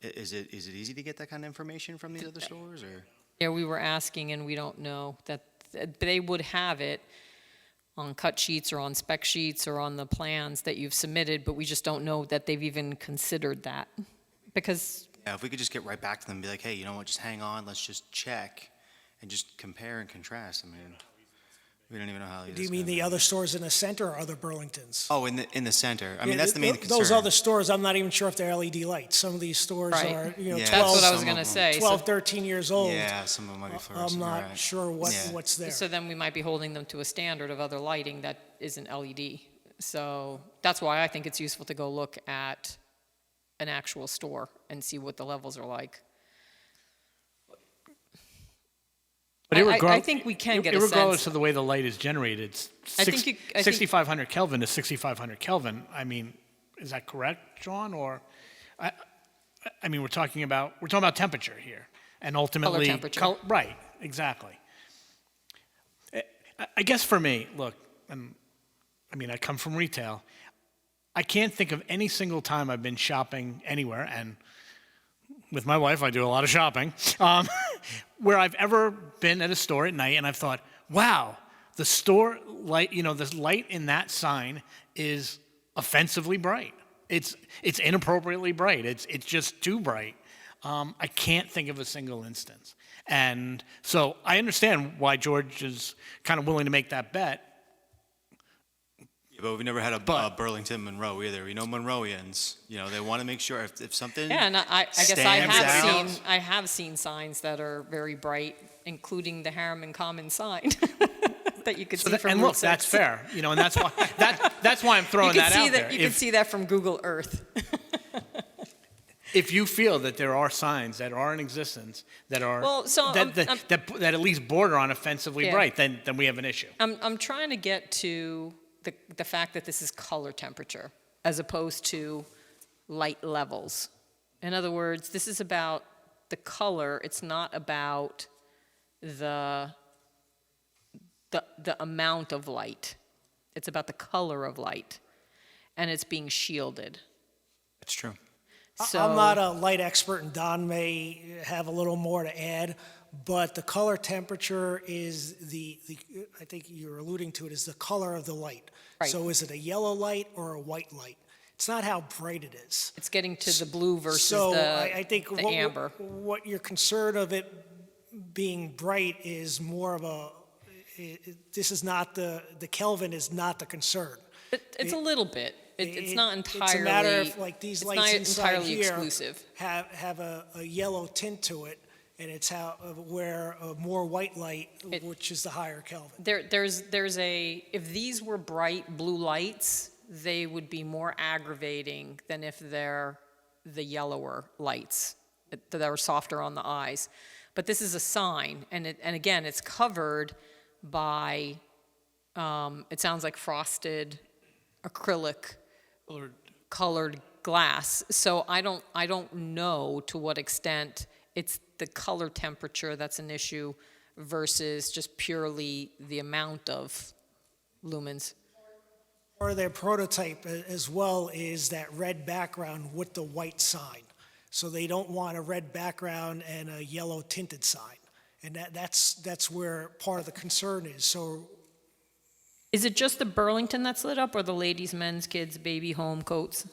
Is it easy to get that kind of information from these other stores, or? Yeah, we were asking, and we don't know that they would have it on cut sheets or on spec sheets or on the plans that you've submitted, but we just don't know that they've even considered that. Because Yeah, if we could just get right back to them and be like, hey, you know what, just hang on, let's just check and just compare and contrast. I mean, We don't even know how Do you mean the other stores in the center or other Burlingtons? Oh, in the center. I mean, Yeah, that's the main concern. Those other stores, I'm not even sure if they're LED lights. Some of these stores Right. are, Yeah, That's 12, what I was some going to of say. 12, 13 years old. Yeah, some of them might be fluorescent. I'm you're not right. sure Yeah. what's there. So then we might be holding them to a standard of other lighting that isn't LED. So that's why I think it's useful to go look at an actual store and see what the levels are like. But I think we can get a regardless sense. of the way the light is generated, I think 6,500 Kelvin is 6,500 Kelvin. I mean, is that correct, John? Or, I mean, we're talking about temperature here, and ultimately, temperature. right? Exactly. I guess for me, look, and I mean, I come from retail. I can't think of any single time I've been shopping anywhere, and with my wife, I do a lot of shopping, where I've ever been at a store at night and I've thought, wow, the store light, the light in that sign is offensively bright. It's inappropriately bright. It's just too bright. I can't think of a single instance. And so I understand why George is kind of willing to make that bet. Yeah, but we've never had a Burlington Monroe either. We know Monroeans, they want to make sure if something Yeah, and I guess stands out. I have seen signs that are very bright, including the Harriman Common sign that you could see from And Route look, that's 6. fair, and that's why that's why I'm throwing that out there. You can see that from Google Earth. If you feel that there are signs that are in existence that are Well, so that at least border on offensively Yeah. bright, then we have an issue. I'm trying to get to the fact that this is color temperature as opposed to light levels. In other words, this is about the color. It's not about the amount of light. It's about the color of light, and it's being shielded. It's true. So, I'm not a light expert, and Don may have a little more to add, but the color temperature is I think you're alluding to it, is the color of the light. Right. So is it a yellow light or a white light? It's not how bright it is. It's getting to the blue versus So the I think the amber. what your concern of it being bright is more of this is not the Kelvin is not the concern. It's a little bit. It's not entirely. It's a matter of like these it's lights not inside entirely here exclusive. have a yellow tint to it, and it's where a more white light, which is the higher Kelvin. There's if these were bright blue lights, they would be more aggravating than if they're the yellower lights that are softer on the eyes. But this is a sign, and again, it's covered by, it sounds like frosted acrylic colored glass. So I don't know to what extent it's the color temperature that's an issue versus just purely the amount of lumens. Or their prototype as well is that red background with the white sign. So they don't want a red background and a yellow tinted sign. And that's where part of the concern is. So Is it just the Burlington that's lit up, or the ladies, men's, kids, baby, home coats? Is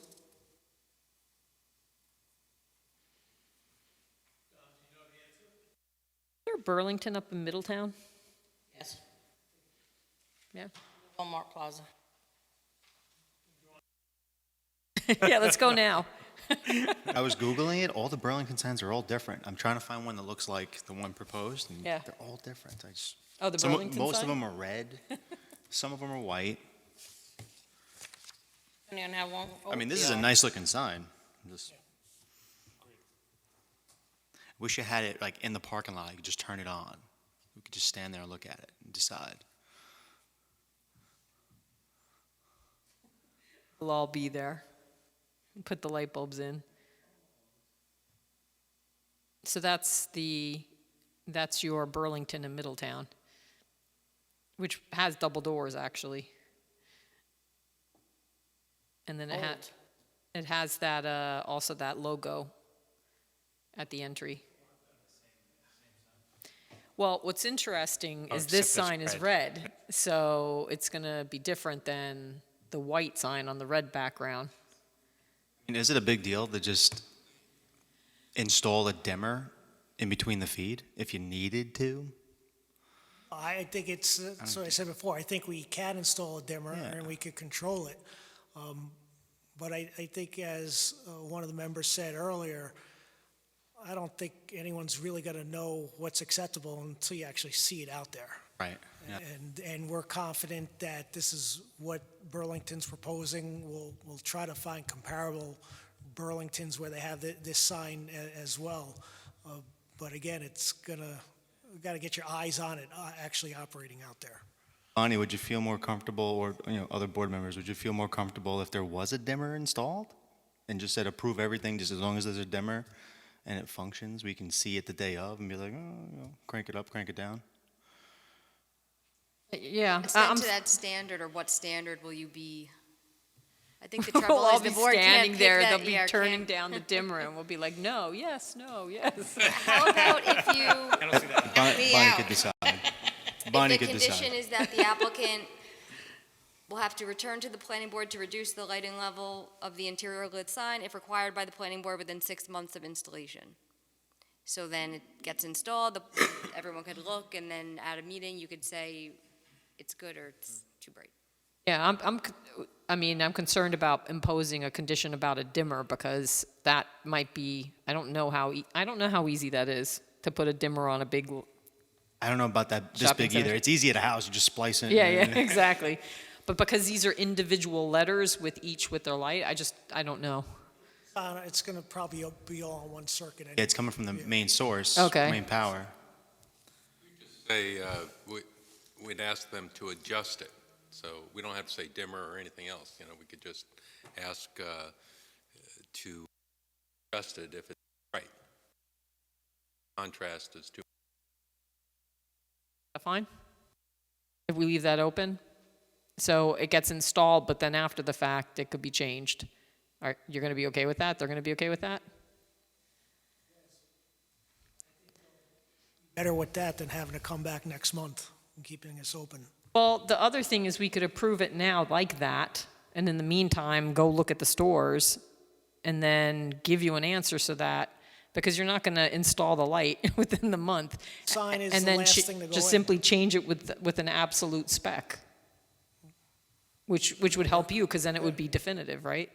there a Burlington up in Middletown? Yes, Yeah. Walmart Plaza. Yeah, let's go now. I was Googling it. All the Burlington signs are all different. I'm trying to find one that looks like the one proposed, and Yeah. they're all different. Oh, the Burlington most sign? of them are red. Some of them are white. Depending on how long. I mean, this is a nice looking sign. Wish you had it like in the parking lot. You could just turn it on. We could just stand there and look at it and decide. We'll all be there. Put the light bulbs in. So that's your Burlington in Middletown, which has double doors actually. And then it has that also that logo at the entry. Well, what's interesting is this except sign it's is red, so it's going to be different than the white sign on the red background. And is it a big deal to just install a dimmer in between the feed if you needed to? I think it's, that's what I said before, I think we can install a dimmer Yeah. and we could control it. But I think as one of the members said earlier, I don't think anyone's really gonna know what's acceptable until you actually see it out there. Right. Yeah. And we're confident that this is what Burlington's proposing. We'll try to find comparable Burlingtons where they have this sign as well. But again, we gotta get your eyes on it, actually operating out there. Bonnie, would you feel more comfortable, or, other board members, would you feel more comfortable if there was a dimmer installed? And just said approve everything, just as long as there's a dimmer and it functions, we can see it the day of and be like, crank it up, crank it down? Yeah. Extend to that standard, or what standard will you be? I think the We'll trouble all is the be board can't standing pick there, that. they'll be yeah, turning can't- down the dimmer, and we'll be like, no, yes, no, yes. How about if you, Bonnie could decide. Bonnie if the could condition decide. is that the applicant will have to return to the planning board to reduce the lighting level of the interior lit sign if required by the planning board within 6 months of installation. So then it gets installed, everyone could look, and then at a meeting, you could say it's good or it's too bright. Yeah, I'm concerned about imposing a condition about a dimmer, because that might be, I don't know how easy that is, to put a dimmer on a big, I don't know about that this Shopping big center. either. It's easy at a house, you just splice it. yeah, and- exactly. But because these are individual letters with their light, I don't know. It's gonna probably be all on one circuit. Yeah, it's coming from the main source, Okay. main power. Say, we'd ask them to adjust it, so we don't have to say dimmer or anything else, we could just ask to adjust it if it's right. Contrast is too. Fine? If we leave that open? So it gets installed, but then after the fact, it could be changed. You're going to be okay with that? They're going to be okay with that? Better with that than having to come back next month and keeping us open. Well, the other thing is we could approve it now like that, and in the meantime, go look at the stores, and then give you an answer so that, because you're not going to install the light within the month. Sign is and the then last thing to go just in. simply change it with an absolute spec, which would help you, because then it would be definitive, right?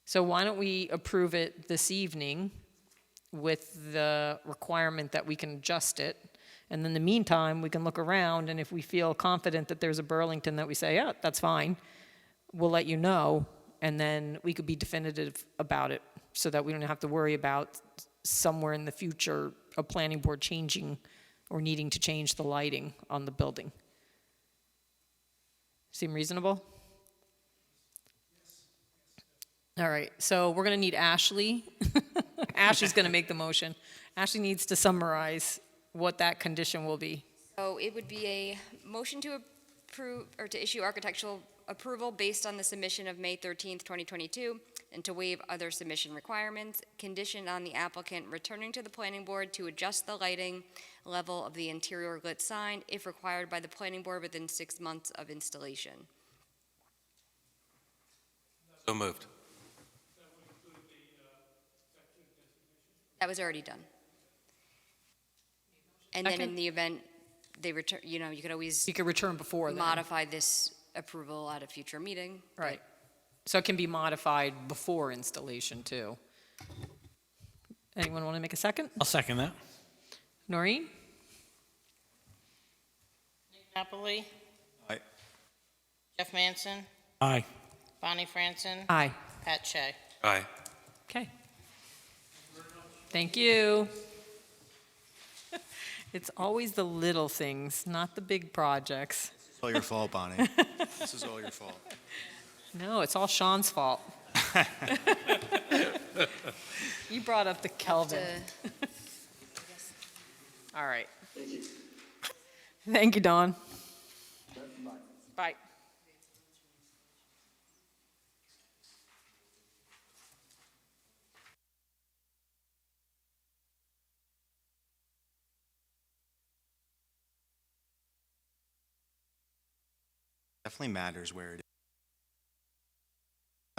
So why don't we approve it this evening with the requirement that we can adjust it, and in the meantime, we can look around, and if we feel confident that there's a Burlington that we say, yeah, that's fine, we'll let you know, and then we could be definitive about it, so that we don't have to worry about somewhere in the future a planning board changing or needing to change the lighting on the building. Seem reasonable? All right, so we're going to need Ashley. Ashley's going to make the motion. Ashley needs to summarize what that condition will be. So it would be a motion to approve, or to issue architectural approval based on the submission of May 13th, 2022, and to waive other submission requirements, conditioned on the applicant returning to the planning board to adjust the lighting level of the interior lit sign if required by the planning board within 6 months of installation. So moved. That was already done. And then in Second. the event they return, you could always You can return before then. modify this approval at a future meeting. but Right. So it can be modified before installation, too. Anyone want to make a second? I'll second that. Noreen? Nick Napoli, Aye. Jeff Manson, Aye. Bonnie Franson, Aye. Pat Shea. Aye. Okay. Thank you. It's always the little things, not the big projects. It's all your fault, Bonnie. This is all your fault. No, it's all Sean's fault. You brought up the Kelvin. All right. Thank you, Dawn. Bye. Definitely matters where it is.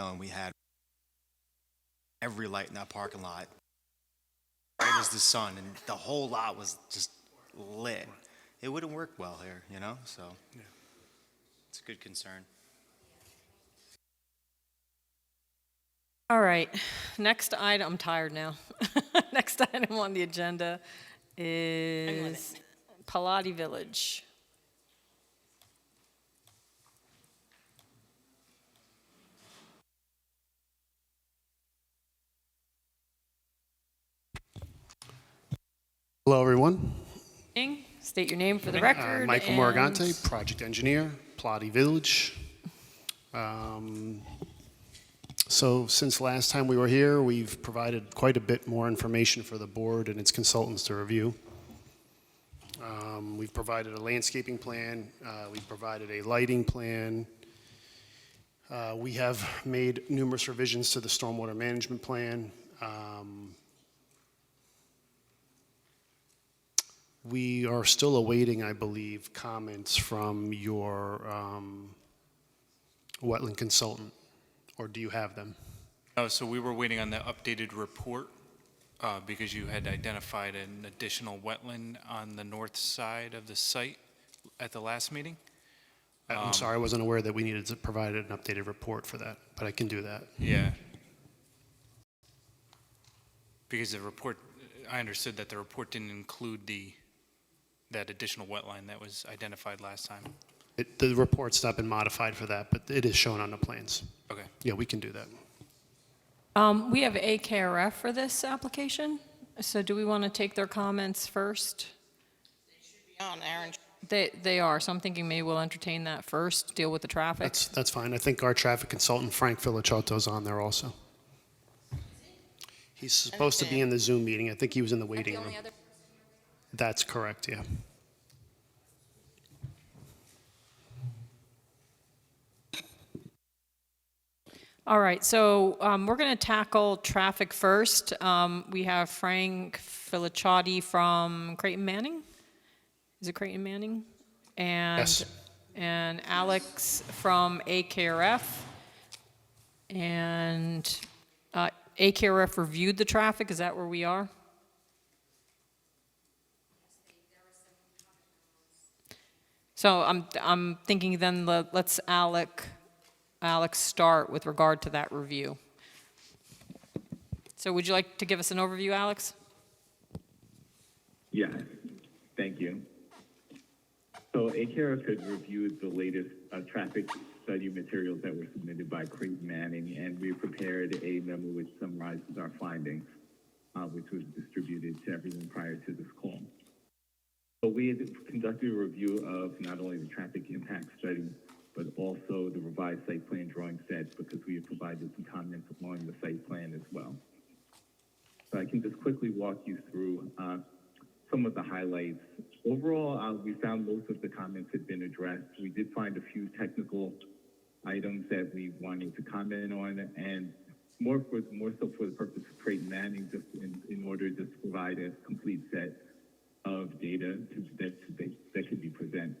And we had every light in that parking lot, bright as the sun, and the whole lot was just lit, it wouldn't work well here, you know? So it's a good concern. All right, next item, I'm tired now. Next item on the agenda is Palati Village. Hello, everyone. State your name for the record. Michael and- Morgante, project engineer, Plotty Village. So since last time we were here, we've provided quite a bit more information for the board and its consultants to review. We've provided a landscaping plan. We've provided a lighting plan. We have made numerous revisions to the stormwater management plan. We are still awaiting, I believe, comments from your wetland consultant, or do you have them? Oh, so we were waiting on the updated report because you had identified an additional wetland on the north side of the site at the last meeting? I'm sorry, I wasn't aware that we needed to provide an updated report for that, but I can do that. Yeah. Because the report, I understood that the report didn't include that additional wetland that was identified last time. The report's not been modified for that, but it is shown on the plans. Okay. Yeah, we can do that. We have AKRF for this application, so do we want to take their comments first? On Aaron. They are, so I'm thinking maybe we'll entertain that first, deal with the traffic. That's fine. I think our traffic consultant, Frank Filiciotto's on there also. He's supposed to be in the Zoom meeting. I think he was in the waiting room. That's correct, yeah. All right, so we're going to tackle traffic first. We have Frank Filiciotti from Creighton Manning. Is it Creighton Manning? And, Yes. And Alex from AKRF. And AKRF reviewed the traffic. Is that where we are? So I'm thinking then let's Alex start with regard to that review. So would you like to give us an overview, Alex? Yes, thank you. So AKRF has reviewed the latest traffic study materials that were submitted by Creighton Manning, and we prepared a memo which summarizes our findings, which was distributed to everyone prior to this call. So we had conducted a review of not only the traffic impact study, but also the revised site plan drawing sets, because we have provided some comments along the site plan as well. So I can just quickly walk you through some of the highlights. Overall, we found most of the comments had been addressed. We did find a few technical items that we wanted to comment on, and more so for the purpose of Creighton Manning, just in order to just provide a complete set of data that could be presented.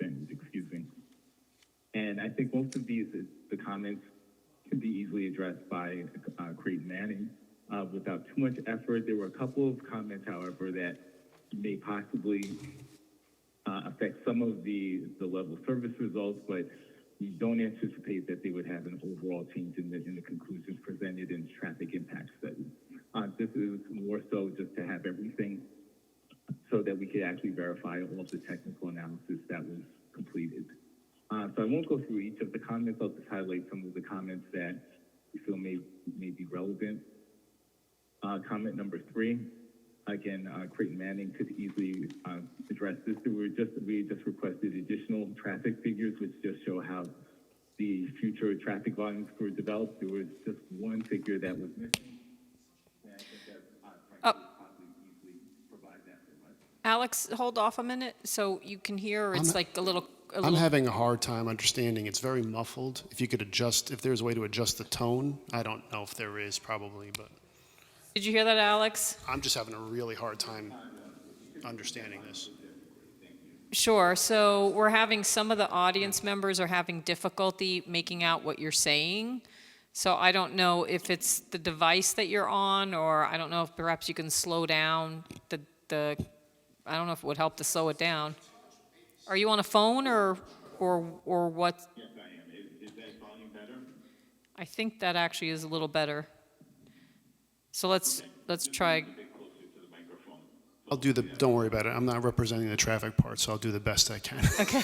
Excuse me. And I think most of the comments can be easily addressed by Creighton Manning without too much effort. There were a couple of comments, however, that may possibly affect some of the level service results, but we don't anticipate that they would have an overall change in the conclusions presented in the traffic impact study. This is more so just to have everything so that we could actually verify all of the technical analysis that was completed. So I won't go through each of the comments. I'll just highlight some of the comments that we feel may be relevant. Comment number 3, again, Creighton Manning could easily address this. We just requested additional traffic figures, which just show how the future traffic volumes were developed. There was just one figure that was missing. Alex, hold off a minute so you can hear. It's like a little. I'm having a hard time understanding. It's very muffled. If you could adjust, if there's a way to adjust the tone, I don't know if there is probably, but. Did you hear that, Alex? I'm just having a really hard time understanding this. Sure. So we're having some of the audience members are having difficulty making out what you're saying. So I don't know if it's the device that you're on, or I don't know if perhaps you can slow down the I don't know if it would help to slow it down. Are you on a phone or what? Yes, I am. Is that volume better? I think that actually is a little better. So let's try. A bit closer to the microphone. I'll do don't worry about it. I'm not representing the traffic part, so I'll do the best I can. Okay.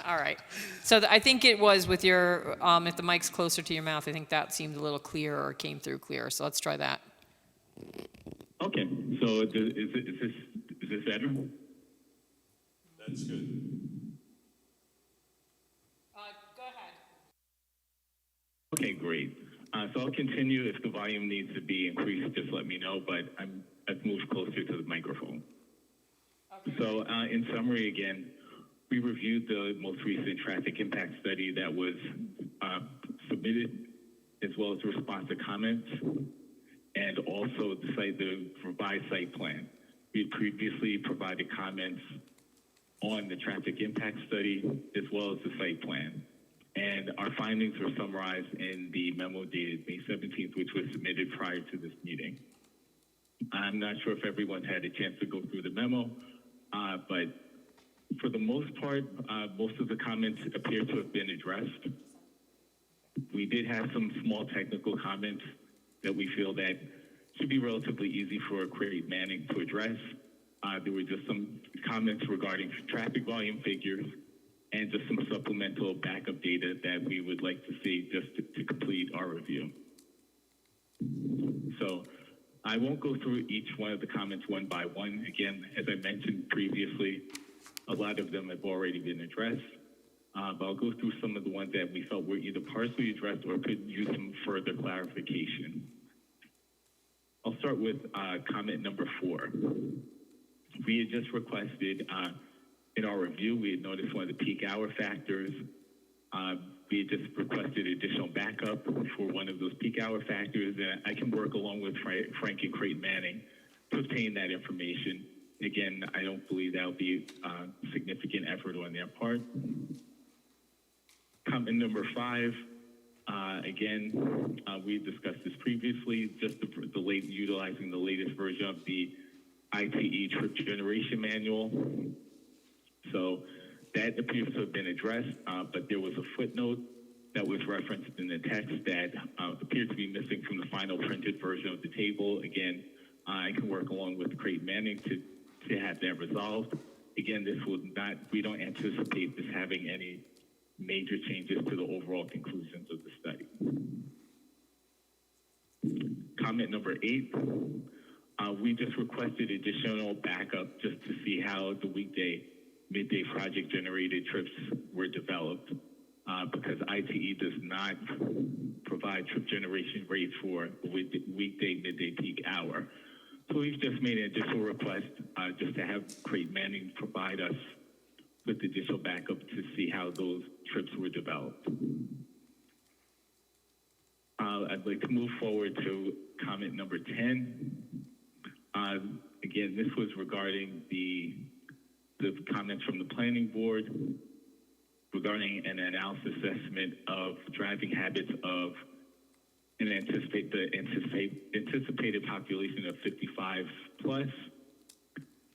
All right. So I think it was with your, if the mic's closer to your mouth, I think that seemed a little clearer or came through clearer. So let's try that. Okay, so is this better? That's good. Go ahead. Okay, great. So I'll continue. If the volume needs to be increased, just let me know, but I've moved closer to the microphone. Okay. So in summary, again, we reviewed the most recent traffic impact study that was submitted, as well as the response to comments, and also the revised site plan. We had previously provided comments on the traffic impact study, as well as the site plan. And our findings were summarized in the memo dated May 17th, which was submitted prior to this meeting. I'm not sure if everyone had a chance to go through the memo, but for the most part, most of the comments appear to have been addressed. We did have some small technical comments that we feel that should be relatively easy for Craig Manning to address. There were just some comments regarding traffic volume figures and just some supplemental backup data that we would like to see just to complete our review. So I won't go through each one of the comments one by one. Again, as I mentioned previously, a lot of them have already been addressed. But I'll go through some of the ones that we felt were either partially addressed or could use some further clarification. I'll start with comment number 4. We had just requested, in our review, we had noticed one of the peak hour factors. We had just requested additional backup for one of those peak hour factors, and I can work along with Frank and Creighton Manning to obtain that information. Again, I don't believe that will be a significant effort on their part. Comment number 5, again, we discussed this previously, just utilizing the latest version of the ITE trip generation manual. So that appears to have been addressed, but there was a footnote that was referenced in the text that appeared to be missing from the final printed version of the table. Again, I can work along with Creighton Manning to have that resolved. Again, we don't anticipate this having any major changes to the overall conclusions of the study. Comment number 8, we just requested additional backup just to see how the midday project generated trips were developed, because ITE does not provide trip generation rates for weekday midday peak hour. So we've just made an additional request just to have Creighton Manning provide us with additional backup to see how those trips were developed. I'd like to move forward to comment number 10. Again, this was regarding the comments from the planning board regarding an analysis assessment of driving habits of an anticipated population of 55 plus,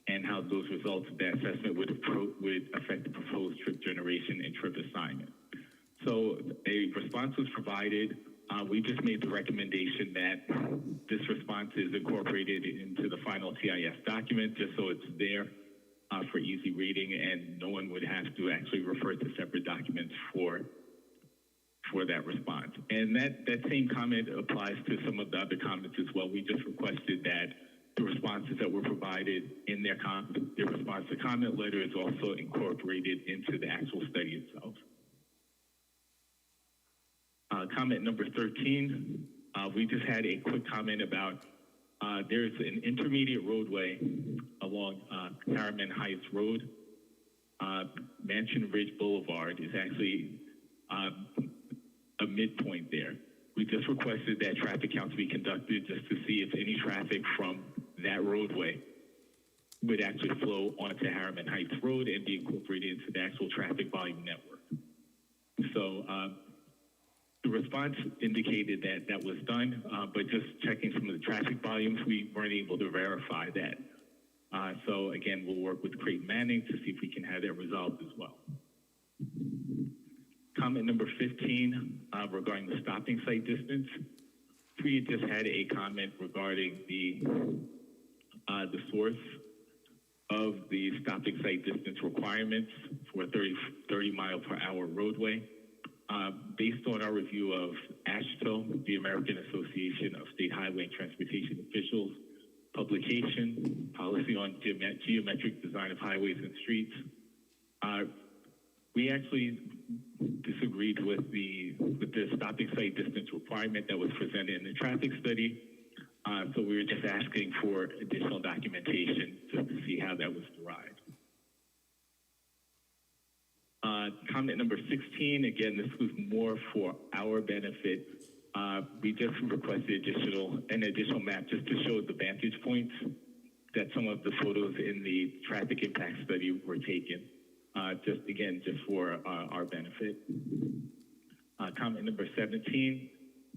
and how those results of that assessment would affect the proposed trip generation and trip assignment. So a response was provided. We just made the recommendation that this response is incorporated into the final TIS document, just so it's there for easy reading, and no one would have to actually refer to separate documents for that response. And that same comment applies to some of the other comments as well. We just requested that the responses that were provided in their response to comment letter is also incorporated into the actual study itself. Comment number 13, we just had a quick comment about there's an intermediate roadway along Harriman Heights Road. Mansion Ridge Boulevard is actually a midpoint there. We just requested that traffic counts be conducted just to see if any traffic from that roadway would actually flow onto Harriman Heights Road and be incorporated into the actual traffic volume network. So the response indicated that that was done, but just checking some of the traffic volumes, we weren't able to verify that So again, we'll work with Creighton Manning to see if we can have that resolved as well. Comment number 15 regarding the stopping site distance. We just had a comment regarding the source of the stopping site distance requirements for a 30 mile per hour roadway. Based on our review of AASHTO, the American Association of State Highway and Transportation Officials, publication, Policy on Geometric Design of Highways and Streets, we actually disagreed with the stopping site distance requirement that was presented in the traffic study. So we were just asking for additional documentation to see how that was derived. Comment number 16, again, this was more for our benefit. We just requested an additional map just to show the vantage points that some of the photos in the traffic impact study were taken. Just for our benefit. Comment number 17,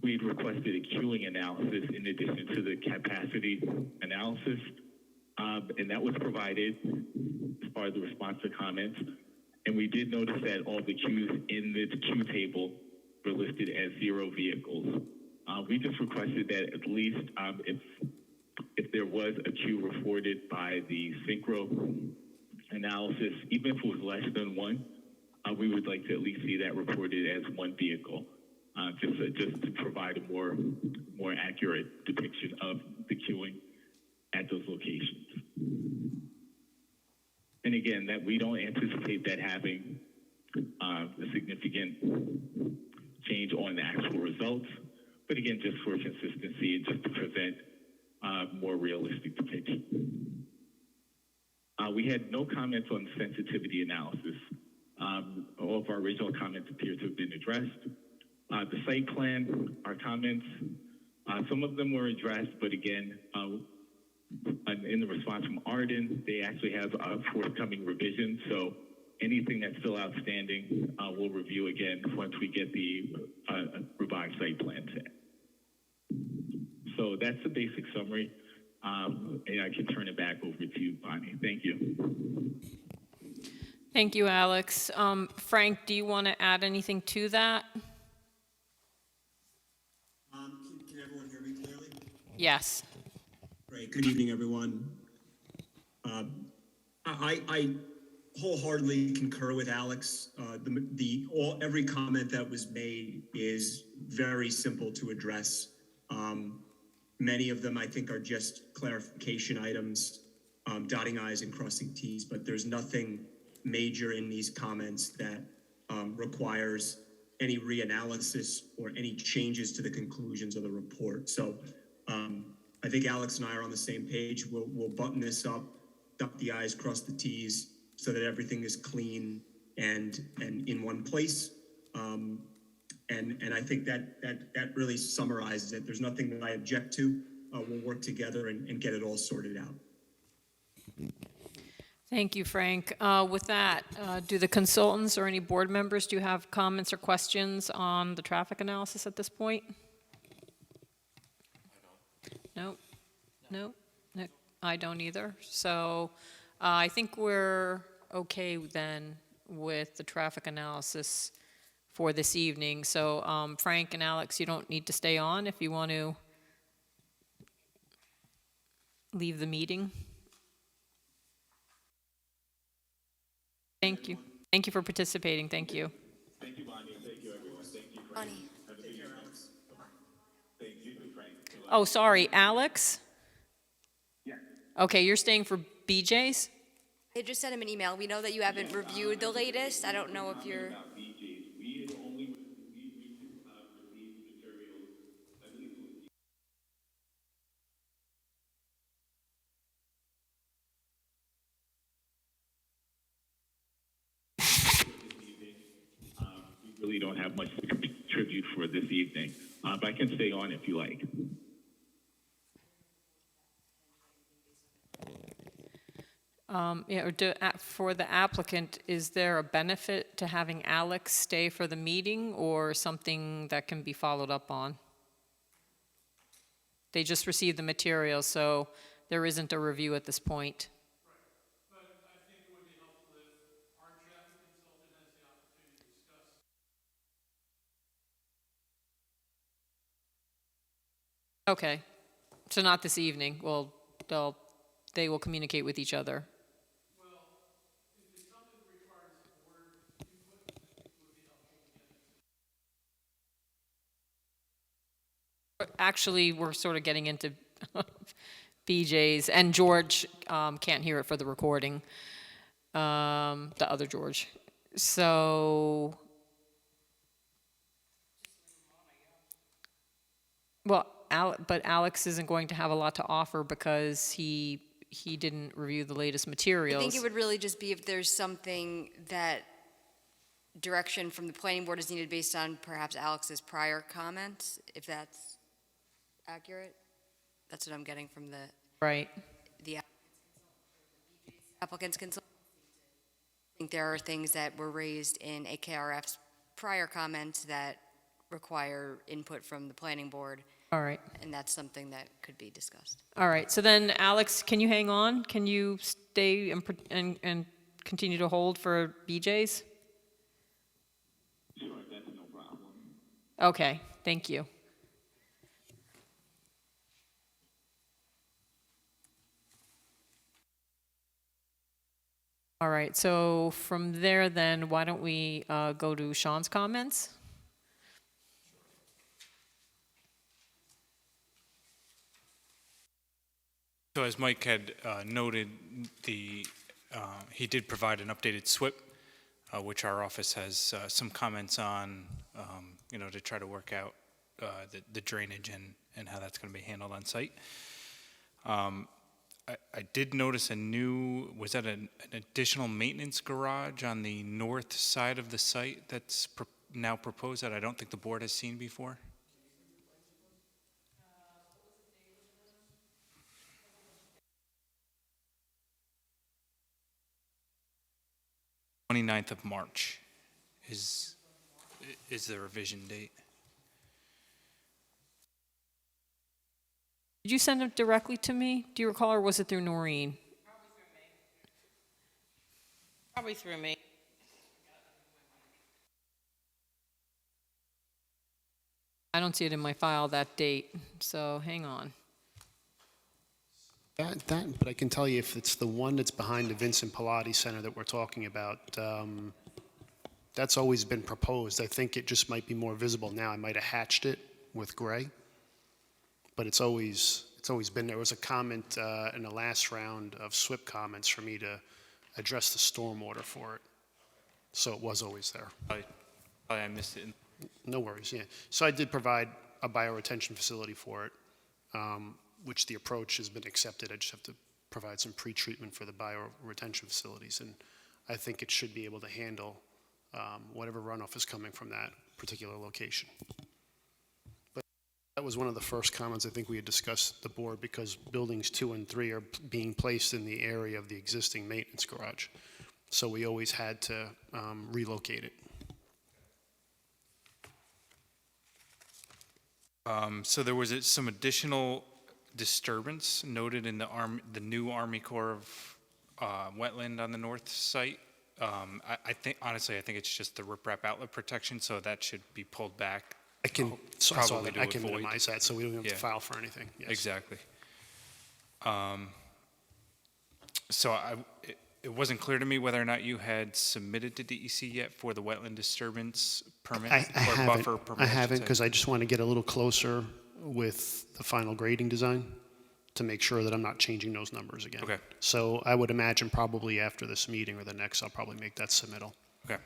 we'd requested a queuing analysis in addition to the capacity analysis, and that was provided as part of the response to comments. And we did notice that all the queues in the queue table were listed as 0 vehicles. We just requested that at least if there was a queue reported by the synchro analysis, even if it was less than 1, we would like to at least see that reported as 1 vehicle, just to provide a more accurate depiction of the queuing at those locations. And again, that we don't anticipate that having a significant change on the actual results, but again, just for consistency and just to present more realistic depiction. We had no comments on the sensitivity analysis. All of our original comments appear to have been addressed. The site plan, our comments, some of them were addressed, but again, in the response from Arden, they actually have forthcoming revisions. So anything that's still outstanding, we'll review again once we get the revised site plan set. So that's the basic summary. And I can turn it back over to you, Bonnie. Thank you. Thank you, Alex. Frank, do you want to add anything to that? Can everyone hear me clearly? Yes. Great. Good evening, everyone. I wholeheartely concur with Alex. Every comment that was made is very simple to address. Many of them, I think, are just clarification items, dotting I's and crossing T's, but there's nothing major in these comments that requires any reanalysis or any changes to the conclusions of the report. So I think Alex and I are on the same page. We'll button this up, dot the I's, cross the T's, so that everything is clean and in one place. And I think that really summarizes it. There's nothing that I object to. We'll work together and get it all sorted out. Thank you, Frank. With that, do the consultants or any board members, do you have comments or questions on the traffic analysis at this point? No? No? No, I don't either. So I think we're okay then with the traffic analysis for this evening. So Frank and Alex, you don't need to stay on if you want to leave the meeting. Thank you. Thank you for participating. Thank you. Thank you, Bonnie. Thank you, everyone. Thank you, Frank. Bonnie. Have a good evening. Thank you, Frank. Oh, sorry, Alex? Yeah. Okay, you're staying for BJ's? They just sent him an email. We know that you haven't reviewed the latest. I don't know if you're... We had only received materials, I believe it was we really don't have much to contribute for this evening, but I can stay on if you like. For the applicant, is there a benefit to having Alex stay for the meeting or something that can be followed up on? They just received the material, so there isn't a review at this point. Okay, so not this evening, well, they will communicate with each other. Actually, we're sort of getting into BJ's, and George can't hear it for the recording, the other George. So, well, but Alex isn't going to have a lot to offer because he didn't review the latest I materials. think it would really just be if there's something that direction from the planning board is needed based on perhaps Alex's prior comments, if that's accurate. That's what I'm getting from Right. the applicant's consultant. I think there are things that were raised in AKRF's prior comments that require input from the planning board, All right. and that's something that could be discussed. All right. So then, Alex, can you hang on? Can you stay and continue to hold for BJ's? Sure, that's no problem. Okay. Thank you. All right. So from there, then, why don't we go to Sean's comments? So as Mike had noted, he did provide an updated SWIP, which our office has some comments on, to try to work out the drainage and how that's going to be handled on site. I did notice was that an additional maintenance garage on the north side of the site that's now proposed that I don't think the board has seen before? 29th of March is the revision date. Did you send it directly to me? Do you recall, or was it through Noreen? Probably through me. I don't see it in my file, that date, so hang on. But I can tell you if it's the one that's behind the Vincent Pilati Center that we're talking about, that's always been proposed. I think it just might be more visible now. I might have hatched it with gray, but it's always been there. Was a comment in the last round of SWIP comments for me to address the stormwater for it. So it was always there. I missed it. No worries, yeah. So I did provide a bioretention facility for it, which the approach has been accepted. I just have to provide some pre-treatment for the bioretention facilities, and I think it should be able to handle whatever runoff is coming from that particular location. But that was one of the first comments I think we had discussed the board, because buildings 2 and 3 are being placed in the area of the existing maintenance garage. So we always had to relocate it. So there was some additional disturbance noted in the new Army Corps of wetland on the north site. I think it's just the riprap outlet protection, so that should be pulled back. I can probably to avoid. minimize that, so we don't have to file for anything. Yes. Exactly. So it wasn't clear to me whether or not you had submitted to DEC yet for the wetland disturbance permit or buffer permit. I haven't, because I just want to get a little closer with the final grading design to make sure that I'm not changing those numbers again. Okay. So I would imagine probably after this meeting or the next, I'll probably make that submittal. Okay.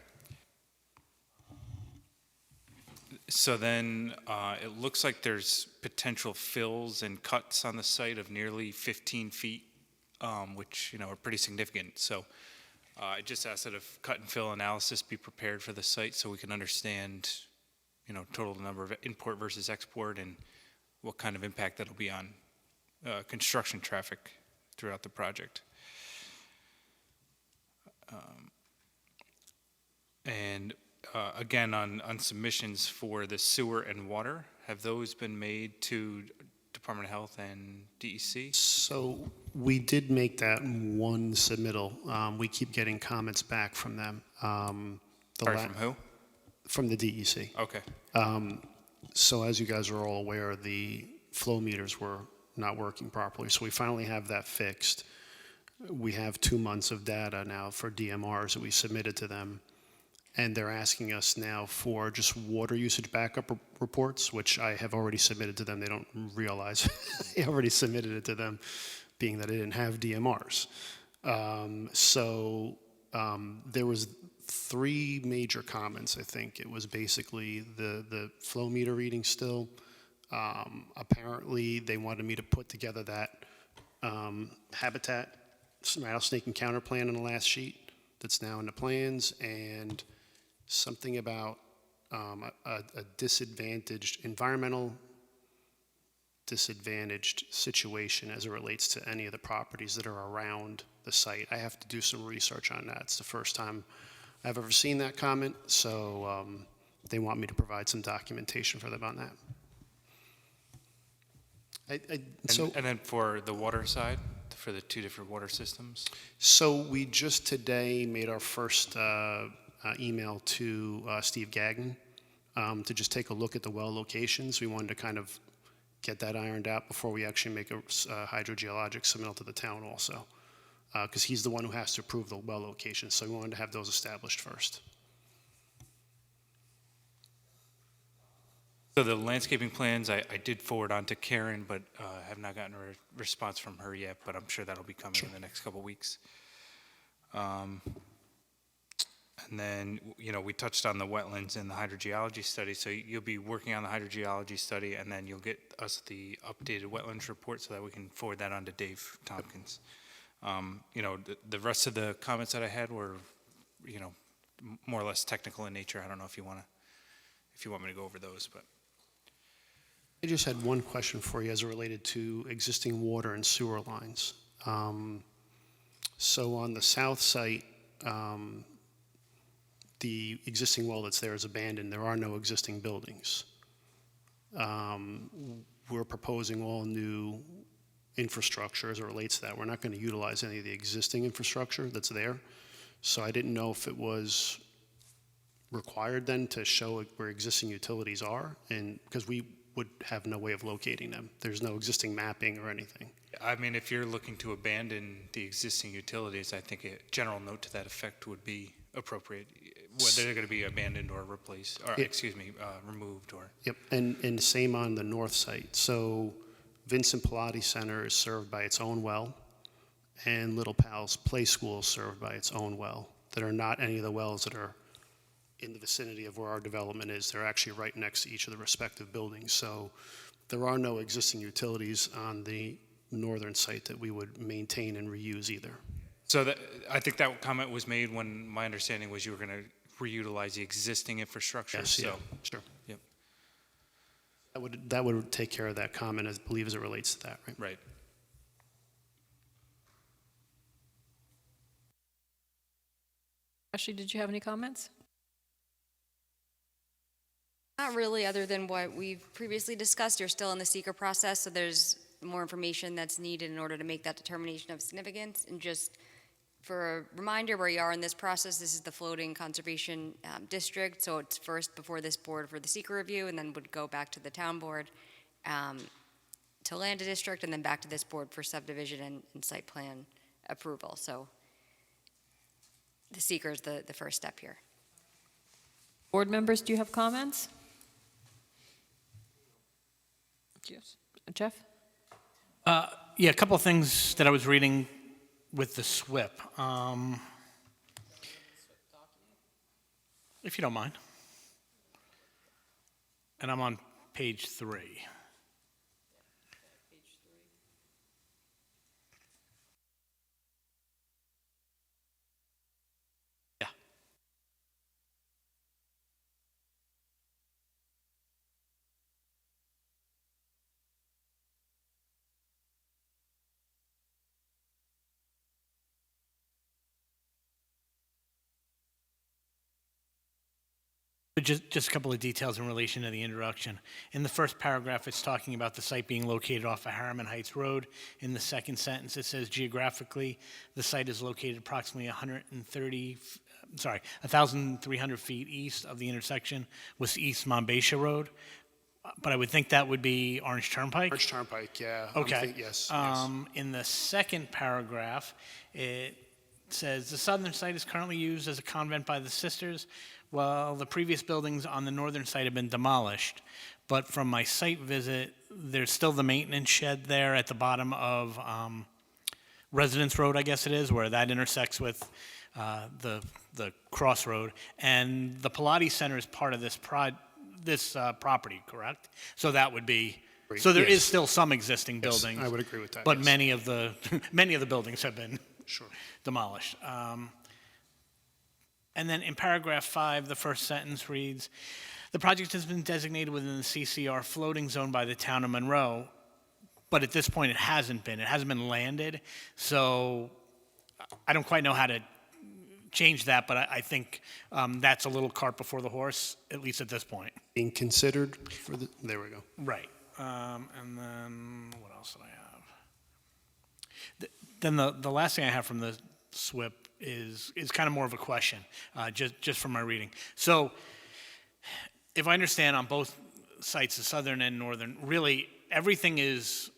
So then it looks like there's potential fills and cuts on the site of nearly 15 feet, which, are pretty significant. So I just asked that a cut and fill analysis be prepared for the site so we can understand, total number of import versus export and what kind of impact that'll be on construction traffic throughout the project. Again, on submissions for the sewer and water, have those been made to Department of Health and DEC? So we did make that one submittal. We keep getting comments back from them. From who? From the DEC. Okay. So as you guys are all aware, the flow meters were not working properly. So we finally have that fixed. We have 2 months of data now for DMRs that we submitted to them. And they're asking us now for just water usage backup reports, which I have already submitted to them. They don't realize I already submitted it to them, being that I didn't have DMRs. There was 3 major comments, I think. It was basically the flow meter reading still. Apparently, they wanted me to put together that habitat rattlesnake encounter plan on the last sheet that's now in the plans, and something about a environmental disadvantaged situation as it relates to any of the properties that are around the site. I have to do some research on that. It's the first time I've ever seen that comment, so they want me to provide some documentation for them on that. And then for the water side, for the 2 different water systems? So we just today made our first email to Steve Gagnon to just take a look at the well locations. We wanted to kind of get that ironed out before we actually make a hydrogeologic submittal to the town also, because he's the one who has to approve the well locations. So we wanted to have those established first. So the landscaping plans, I did forward on to Karen, but have not gotten a response from her yet, but I'm sure that'll be coming in the next couple weeks. And then, we touched on the wetlands and the hydrogeology study, so you'll be working on the hydrogeology study, and then you'll get us the updated wetlands report so that we can forward that on to Dave Tompkins. The rest of the comments that I had were, more or less technical in nature. I don't know if you want me to go over those, but. I just had one question for you as it related to existing water and sewer lines. So on the south site, the existing well that's there is abandoned. There are no existing buildings. We're proposing all new infrastructure as it relates to that. We're not going to utilize any of the existing infrastructure that's there. So I didn't know if it was required then to show where existing utilities are, and because we would have no way of locating them. There's no existing mapping or anything. I mean, if you're looking to abandon the existing utilities, I think a general note to that effect would be appropriate, whether they're going to be abandoned or replaced, or removed or. Yep, and same on the north site. So Vincent Pilati Center is served by its own well, and Little Pal's Play School is served by its own well. That are not any of the wells that are in the vicinity of where our development is. They're actually right next to each of the respective buildings. So there are no existing utilities on the northern site that we would maintain and reuse either. So I think that comment was made when my understanding was you were going to reutilize the existing infrastructure. Yes, so, yeah, sure. Yep. That would take care of that comment, I believe, as it relates to that, right? Right. Ashley, did you have any comments? Not really, other than what we've previously discussed. You're still in the seeker process, so there's more information that's needed in order to make that determination of significance. And just for a reminder where you are in this process, this is the floating conservation district, so it's first before this board for the seeker review, and then would go back to the town board to land a district, and then back to this board for subdivision and site plan approval. So the seeker is the first step here. Board members, do you have comments? Yes. Jeff? Yeah, a couple of things that I was reading with the SWIP. If you don't mind. And I'm on page 3. Yeah. Just a couple of details in relation to the introduction. In the first paragraph, it's talking about the site being located off of Harriman Heights Road. In the second sentence, it says geographically, the site is located approximately 1,300 feet east of the intersection with East Monbassia Road. but I would think that would be Orange Turnpike? Orange Turnpike, yeah. Okay. Yes. In the second paragraph, it says, "The southern site is currently used as a convent by the sisters, while the previous buildings on the northern site have been demolished. But from my site visit, there's still the maintenance shed there at the bottom of Residence Road, I guess it is, where that intersects with the crossroad. And the Pilates Center is part of this property, correct? So that would be, so there is Yes. still some existing Yes, buildings. I would agree with that, But yes. many of the buildings have been Sure. demolished. And then in paragraph 5, the first sentence reads, "The project has been designated within the CCR floating zone by the town of Monroe," but at this point it hasn't been. It hasn't been landed, so I don't quite know how to change that, but I think that's a little cart before the horse, at least at this point. Being considered for the, there we go. Right. And then what else did I have? Then the last thing I have from the SWIP is kind of more of a question, just from my reading. So if I understand, on both sites, the southern and northern, really everything is,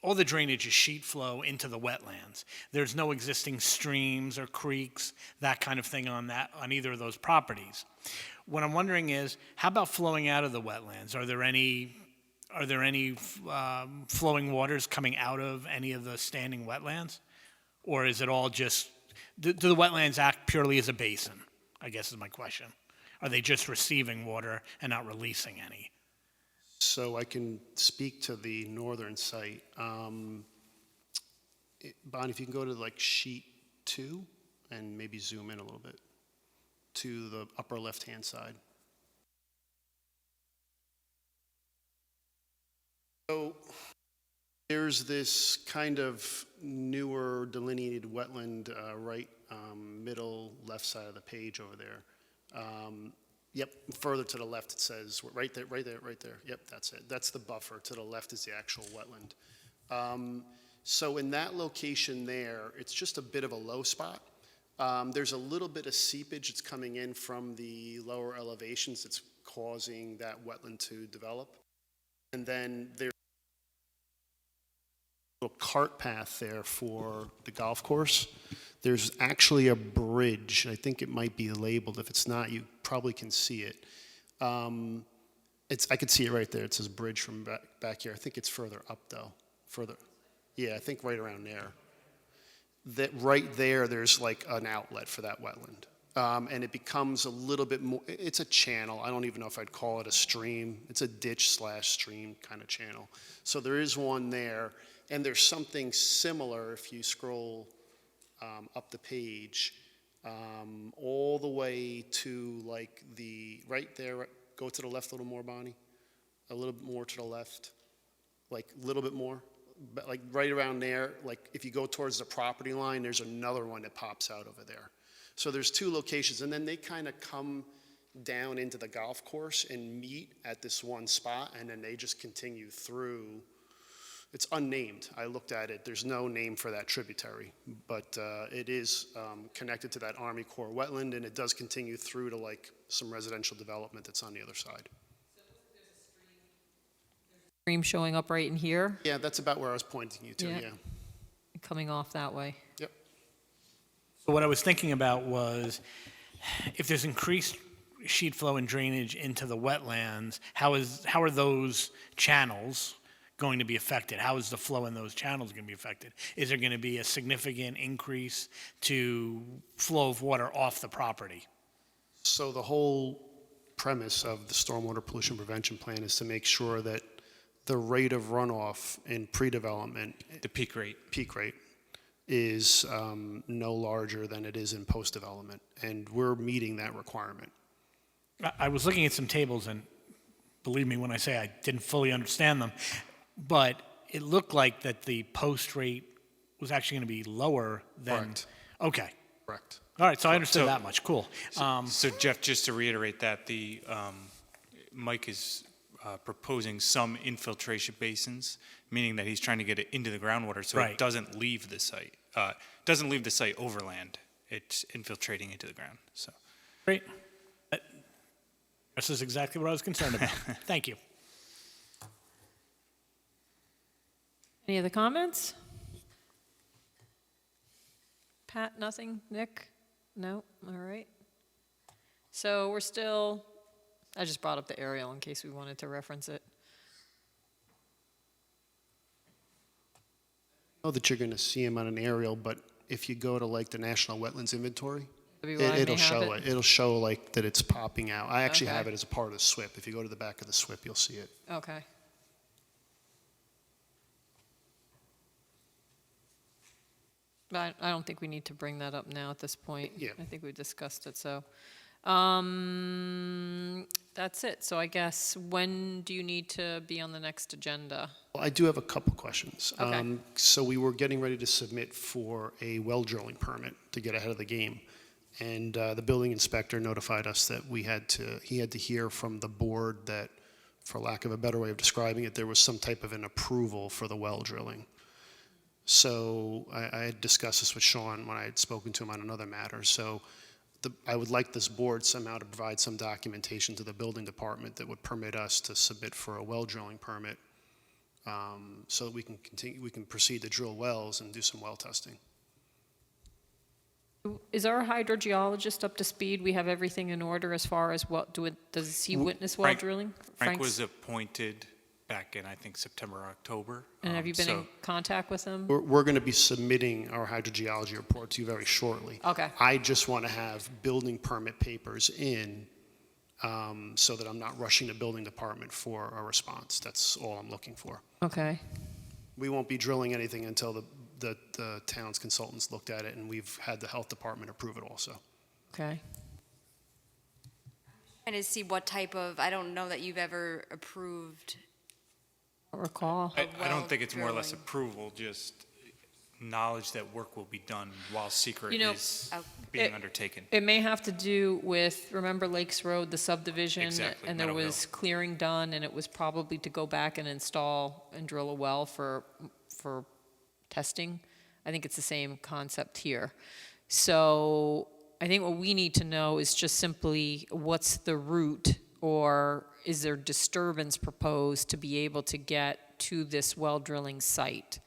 all the drainage is sheet flow into the wetlands. There's no existing streams or creeks, that kind of thing on either of those properties. What I'm wondering is, how about flowing out of the wetlands? Are there any flowing waters coming out of any of the standing wetlands? Or is it all just, do the wetlands act purely as a basin, I guess is my question. Are they just receiving water and not releasing any? So I can speak to the northern site. Bonnie, if you can go to like sheet 2 and maybe zoom in a little bit to the upper left-hand side. So there's this kind of newer delineated wetland right middle left side of the page over there. Yep, further to the left it says, right there, right there, right there. Yep, that's it. That's the buffer. To the left is the actual wetland. So in that location there, it's just a bit of a low spot. There's a little bit of seepage that's coming in from the lower elevations that's causing that wetland to develop. And then there's a little cart path there for the golf course. There's actually a bridge. I think it might be labeled. If it's not, you probably can see it. I could see it right there. It says bridge from back here. I think it's further up though. Further. Yeah, I think right around there. That right there, there's like an outlet for that wetland. And it becomes a little bit more, it's a channel. I don't even know if I'd call it a stream. It's a ditch/stream kind of channel. So there is one there. And there's something similar if you scroll up the page, all the way to like right there, go to the left a little more, Bonnie, a little bit more to the left, like a little bit more, but like right around there, like if you go towards the property line, there's another one that pops out over there. So there's 2 locations, and then they kind of come down into the golf course and meet at this one spot, and then they just continue through. It's unnamed. I looked at it. There's no name for that tributary, but it is connected to that Army Corps wetland, and it does continue through to like some residential development that's on the other side. Stream showing up right in here, Yeah, that's about where I was pointing you to, Yeah. yeah. coming off that way. Yep. So what I was thinking about was, if there's increased sheet flow and drainage into the wetlands, how are those channels going to be affected? How is the flow in those channels going to be affected? Is there going to be a significant increase to flow of water off the property? So the whole premise of the stormwater pollution prevention plan is to make sure that the rate of runoff in pre-development, The peak rate. is no larger than it is in post-development, and we're meeting that requirement. I was looking at some tables, and believe me when I say I didn't fully understand them, but it looked like that the post rate was actually going to be lower than. Correct. Okay. Correct. All right, so I understood So- that much. Cool. So Jeff, just to reiterate that, Mike is proposing some infiltration basins, meaning that he's trying to get it into the groundwater so Right. it doesn't leave the site. Doesn't leave the site overland. It's infiltrating into the ground. So Great. This is exactly what I was concerned about. Thank you. Any other comments? Pat, nothing? Nick? No? All right. So we're still, I just brought up the aerial in case we wanted to reference it. I know that you're going to see them on an aerial, but if you go to like the National Wetlands Inventory, WI may it'll have show it. it. It'll show like that it's popping out. I actually Okay. have it as a part of the SWIP. If you go to the back of the SWIP, you'll see it. Okay. But I don't think we need to bring that up now at this point. Yeah. I think we discussed it, so. That's it. So I guess, when do you need to be on the next agenda? Well, I do have a couple questions. Okay. So we were getting ready to submit for a well drilling permit to get ahead of the game. And the building inspector notified us that he had to hear from the board that, for lack of a better way of describing it, there was some type of an approval for the well drilling. So I had discussed this with Sean when I had spoken to him on another matter. So I would like this board somehow to provide some documentation to the building department that would permit us to submit for a well drilling permit, so that we can proceed to drill wells and do some well testing. Is our hydrogeologist up to speed? We have everything in order as far as does he witness well drilling? Frank Frank's- was appointed back in, I think, September, or October. And have you been in So contact with him? We're going to be submitting our hydrogeology report to you very shortly. Okay. I just want to have building permit papers in, so that I'm not rushing the building department for a response. That's all I'm looking for. Okay. We won't be drilling anything until the town's consultants looked at it, and we've had the health department approve it also. Okay. Trying to see what type of, I don't know that you've ever approved. Don't recall. I don't think it's more or less drilling. approval, just knowledge that work will be done while secret You know, is Oh. being undertaken. It may have to do with, remember Lakes Road, the subdivision? Exactly, And there Meadow Hill. was clearing done, and it was probably to go back and install and drill a well for testing. I think it's the same concept here. So I think what we need to know is just simply, what's the route, or is there disturbance proposed to be able to get to this well drilling site?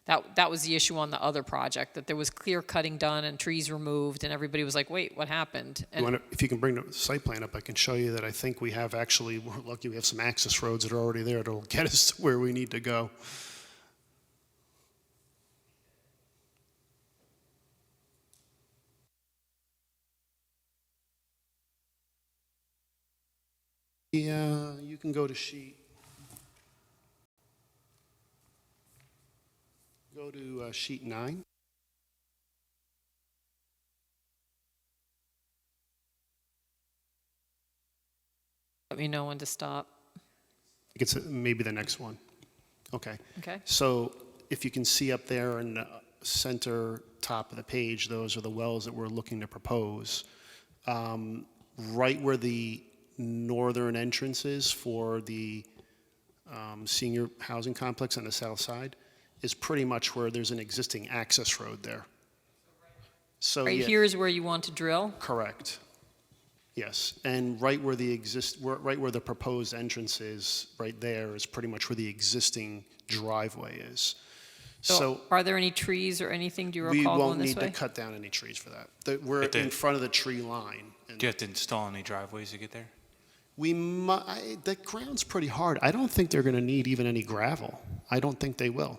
That was the issue on the other project, that there was clear cutting done and trees removed, and everybody was like, wait, what happened? And If you can bring the site plan up, I can show you that I think we have actually, we're lucky we have some access roads that are already there that'll get us to where we need to go. Yeah, you can go to sheet. Go to sheet 9. let me know when to stop. I think it's maybe the next one. Okay. Okay. So if you can see up there in the center top of the page, those are the wells that we're looking to propose. Right where the northern entrance is for the senior housing complex on the south side is pretty much where there's an existing access road there. So Right yeah, here is where you want to drill? correct. Yes, and right where the proposed entrance is, right there is pretty much where the existing driveway is. So Are there any trees or anything, do you we recall won't going this need to way? cut down any trees for that. We're But the- in front of the tree line. And Do you have to install any driveways to get there? the ground's pretty hard. I don't think they're going to need even any gravel. I don't think they will.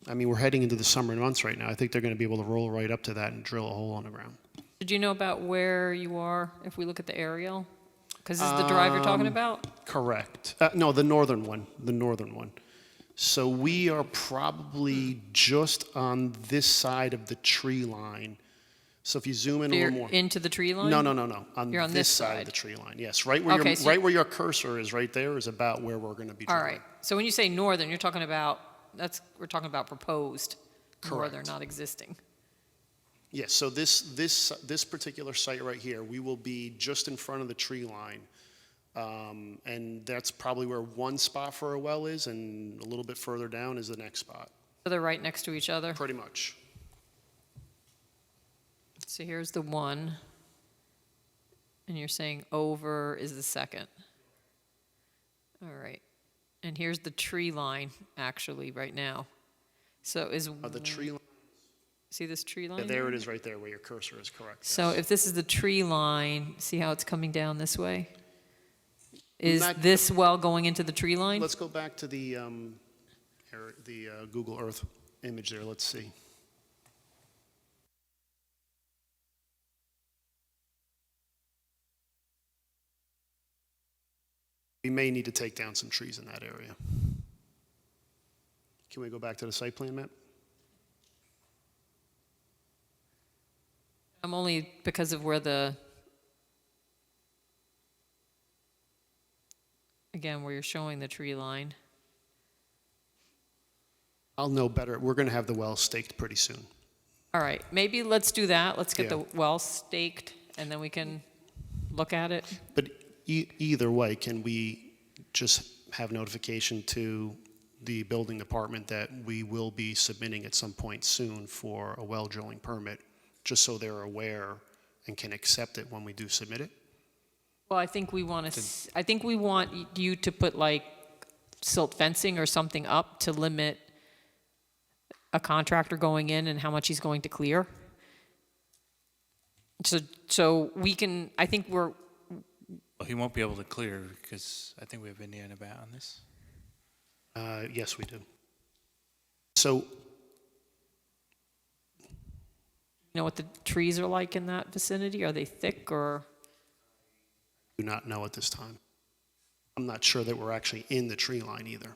I mean, we're heading into the summer months right now. I think they're going to be able to roll right up to that and drill a hole on the ground. Did you know about where you are, if we look at the aerial? Because this is the drive you're talking about? Correct. No, the northern one. The northern one. So we are probably just on this side of the tree line. So if you zoom in a You're little more. into the tree line? No. You're on this this side of side. the tree line. Yes, right where Okay, your so right where your cursor is, right there is about where we're going to be All drilling. right. So when you say northern, you're talking about, we're talking about proposed northern, Correct. not existing. Yes. So this particular site right here, we will be just in front of the tree line, and that's probably where one spot for a well is, and a little bit further down is the next spot. So they're right next to each other? Pretty much. So here's the one, and you're saying over is the second. All right. And here's the tree line, actually, right now. So is, The tree line, see this tree line? yeah, there here? it is right there where your cursor is, correct. So yes. if this is the tree line, see how it's coming down this way? Is Not- this well going into the tree line? Let's go back to the Google Earth image there, let's see. We may need to take down some trees in that area. Can we go back to the site plan map? I'm only because of where again, where you're showing the tree line. I'll know better. We're going to have the well staked pretty soon. All right, maybe let's do that. Let's get Yeah. the well staked, and then we can look at it. But either way, can we just have notification to the building department that we will be submitting at some point soon for a well drilling permit, just so they're aware and can accept it when we do submit it? Well, I think we want to, I think we want you to put like silt fencing or something up to limit a contractor going in and how much he's going to clear. So we can, I think we're, Well, he won't be able to clear because I think we have Indiana bat on this. Yes, we do. So you know what the trees are like in that vicinity? Are they thick or? do not know at this time. I'm not sure that we're actually in the tree line either.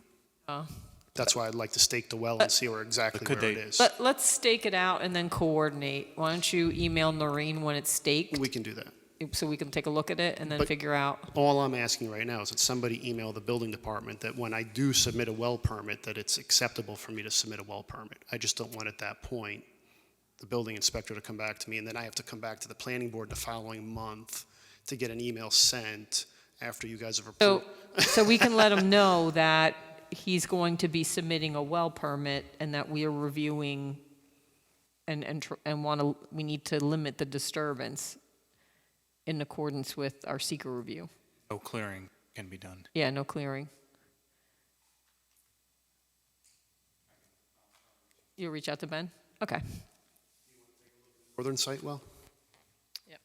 That's why I'd like to stake the well and see where exactly Could where it they- is. Let's stake it out and then coordinate. Why don't you email Noreen when it's staked? We can do that. So we can take a look at it and then But- figure out. All I'm asking right now is that somebody email the building department that when I do submit a well permit, that it's acceptable for me to submit a well permit. I just don't want at that point, the building inspector to come back to me, and then I have to come back to the planning board the following month to get an email sent after you guys have approved. So we can let him know that he's going to be submitting a well permit and that we are reviewing and we need to limit the disturbance in accordance with our seeker review. No clearing can be done. Yeah, no clearing. You'll reach out to Ben? Okay. Northern site well? Yep.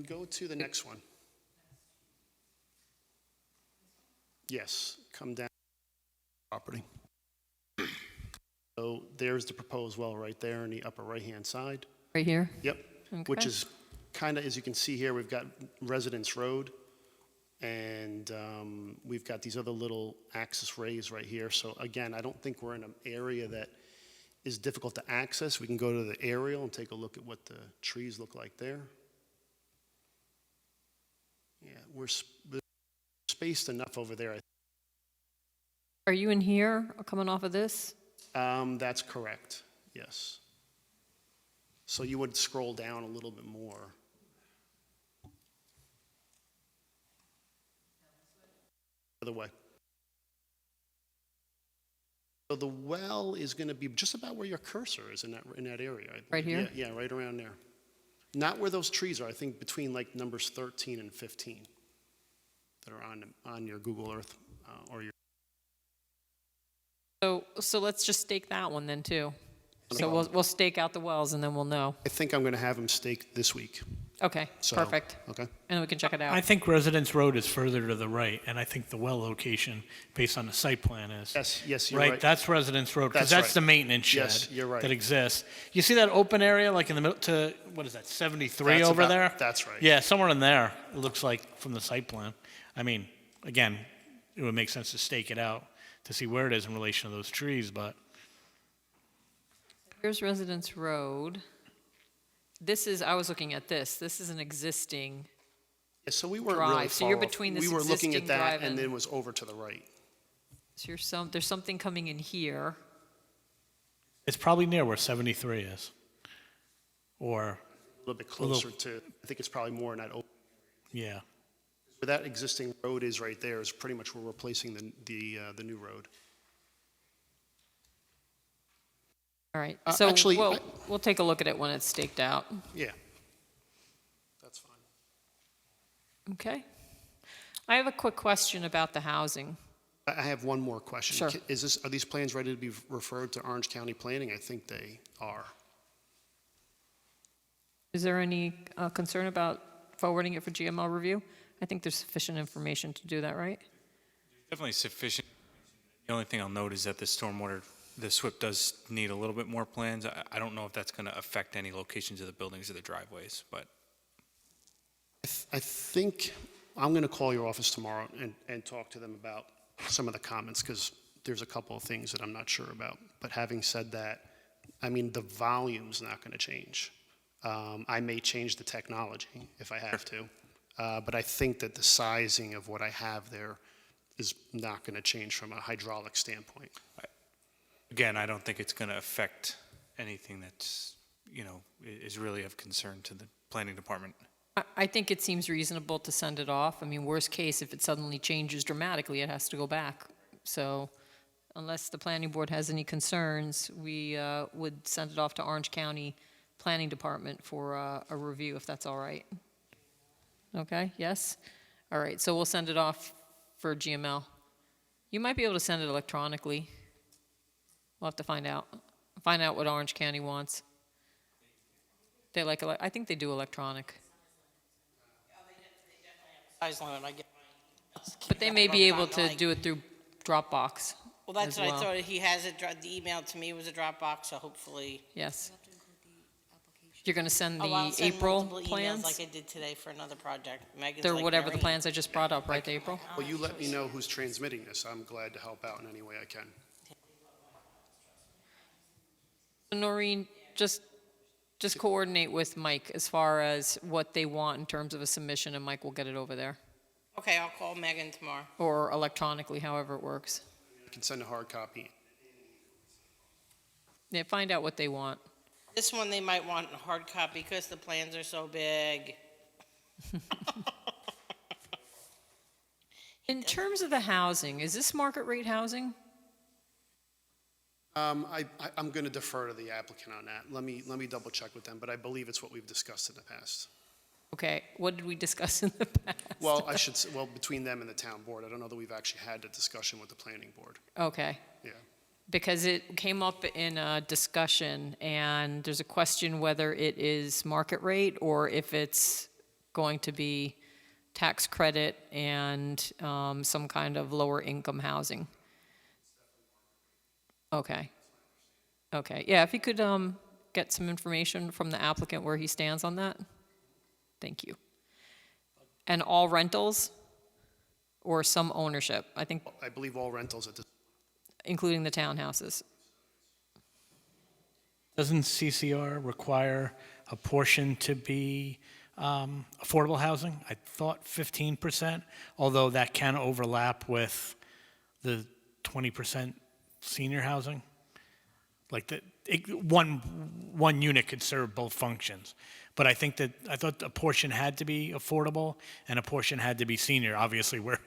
Go to the next one. Yes, come down property. So there's the proposed well right there in the upper right-hand side. Right here? Yep, which Okay. is kind of, as you can see here, we've got Residence Road, and we've got these other little access rays right here. So again, I don't think we're in an area that is difficult to access. We can go to the aerial and take a look at what the trees look like there. Yeah, we're spaced enough over there. Are you in here or coming off of this? That's correct, yes. So you would scroll down a little bit more. Other way. So the well is going to be just about where your cursor is in that area. I Right believe. here? Yeah, right around there. Not where those trees are. I think between like numbers 13 and 15 that are on your Google Earth or your. So let's just stake that one then too. So we'll stake out the wells and then we'll know. I think I'm going to have them staked this week. Okay, So, perfect. Okay. And we can check it I out. think Residence Road is further to the right, and I think the well location, based on the site plan, is. Yes, you're right. That's Residence Road, because That's that's the right. maintenance shed. Yes, you're right. That exists. You see that open area, like in the middle, to, what is that, 73 That's over about- there? that's right. Yeah, somewhere in there, it looks like, from the site plan. I mean, again, it would make sense to stake it out to see where it is in relation to those trees, but. Here's Residence Road. This is, I was looking at this. This is an existing, Yeah, so we weren't drive. really So you're far off. between this We were looking existing at that drive and and- then was over to the right. so there's something coming in here. It's probably near where 73 is. Or, A little bit closer to, I think it's probably more in that open. yeah. Where that existing road is right there is pretty much where we're placing the new road. All right, Actually, we'll take a look at it when it's staked out. Yeah. That's fine. Okay. I have a quick question about the housing. I have one more question. Sure. Are these plans ready to be referred to Orange County Planning? I think they are. Is there any concern about forwarding it for GML review? I think there's sufficient information to do that, right? Definitely sufficient. The only thing I'll note is that the stormwater, the SWIP does need a little bit more plans. I don't know if that's going to affect any locations of the buildings or the driveways, but. I think I'm going to call your office tomorrow and talk to them about some of the comments, because there's a couple of things that I'm not sure about. But having said that, I mean, the volume's not going to change. I may change the technology if I have to, but I think that the sizing of what I have there is not going to change from a hydraulic standpoint. Again, I don't think it's going to affect anything that's, is really of concern to the planning department. I think it seems reasonable to send it off. I mean, worst case, if it suddenly changes dramatically, it has to go back. So unless the planning board has any concerns, we would send it off to Orange County Planning Department for a review, if that's all right. Okay, yes? All right, so we'll send it off for GML. You might be able to send it electronically. We'll have to find out. Find out what Orange County wants. They like, I think they do electronic. Size limit, I get. But they may be able to do it through Dropbox. Well, that's as what I well. thought. He has it, the email to me was a Dropbox, so hopefully. Yes. You're going to send Oh, I'll the send April multiple emails plans? like I did today for another project. Megan's They're like whatever the Mary. plans I just brought up, right, April? Well, you let me know who's transmitting this. I'm glad to help out in any way I can. Noreen, just coordinate with Mike as far as what they want in terms of a submission, and Mike will get it over there. Okay, I'll call Megan tomorrow. Or electronically, however it works. You can send a hard copy. Yeah, find out what they want. This one they might want a hard copy because the plans are so big. In terms of the housing, is this market rate housing? I'm going to defer to the applicant on that. Let me double check with them, but I believe it's what we've discussed in the past. Okay, what did we discuss in the past? Well, I should say, between them and the town board. I don't know that we've actually had a discussion with the planning board. Okay. Yeah. Because it came up in a discussion, and there's a question whether it is market rate or if it's going to be tax credit and some kind of lower income housing. Okay. Okay, yeah, if you could get some information from the applicant where he stands on that. Thank you. And all rentals or some ownership? I believe all rentals at this. Including the townhouses. Doesn't CCR require a portion to be affordable housing? I thought 15%, although that can overlap with the 20% senior housing. Like one unit could serve both functions. But I thought a portion had to be affordable and a portion had to be senior. Obviously, we're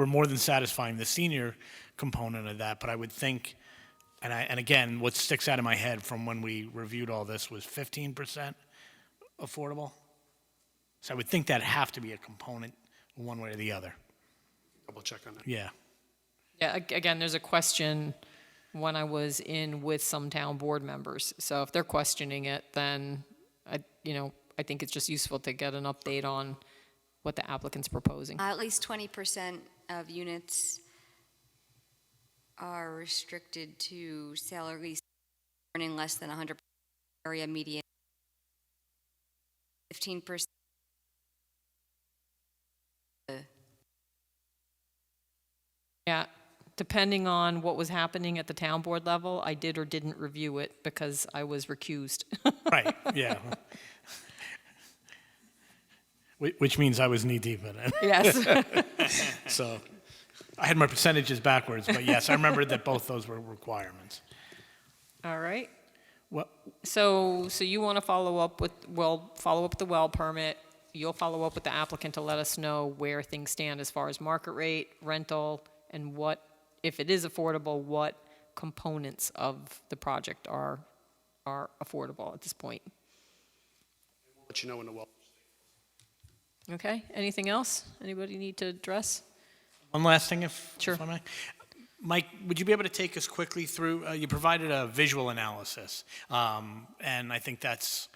more than satisfying the senior component of that. But I would think, and again, what sticks out of my head from when we reviewed all this was 15% affordable. So I would think that'd have to be a component one way or the other. Double check on that. Yeah. Yeah, again, there's a question when I was in with some town board members. So if they're questioning it, then I think it's just useful to get an update on what the applicant's proposing. At least 20% of units are restricted to sale or lease earning less than 100% area median. 15%. Yeah, depending on what was happening at the town board level, I did or didn't review it because I was recused. Right, yeah. Which means I was knee-deep in it. Yes. So I had my percentages backwards, but yes, I remember that both those were requirements. All right. What? So you want to follow up with the well permit. You'll follow up with the applicant to let us know where things stand as far as market rate, rental, and what, if it is affordable, what components of the project are affordable at this point. We'll let you know when the well. Okay, anything else? Anybody need to address? One last thing, if Sure. I may. Mike, would you be able to take us quickly through, you provided a visual analysis, and I think that's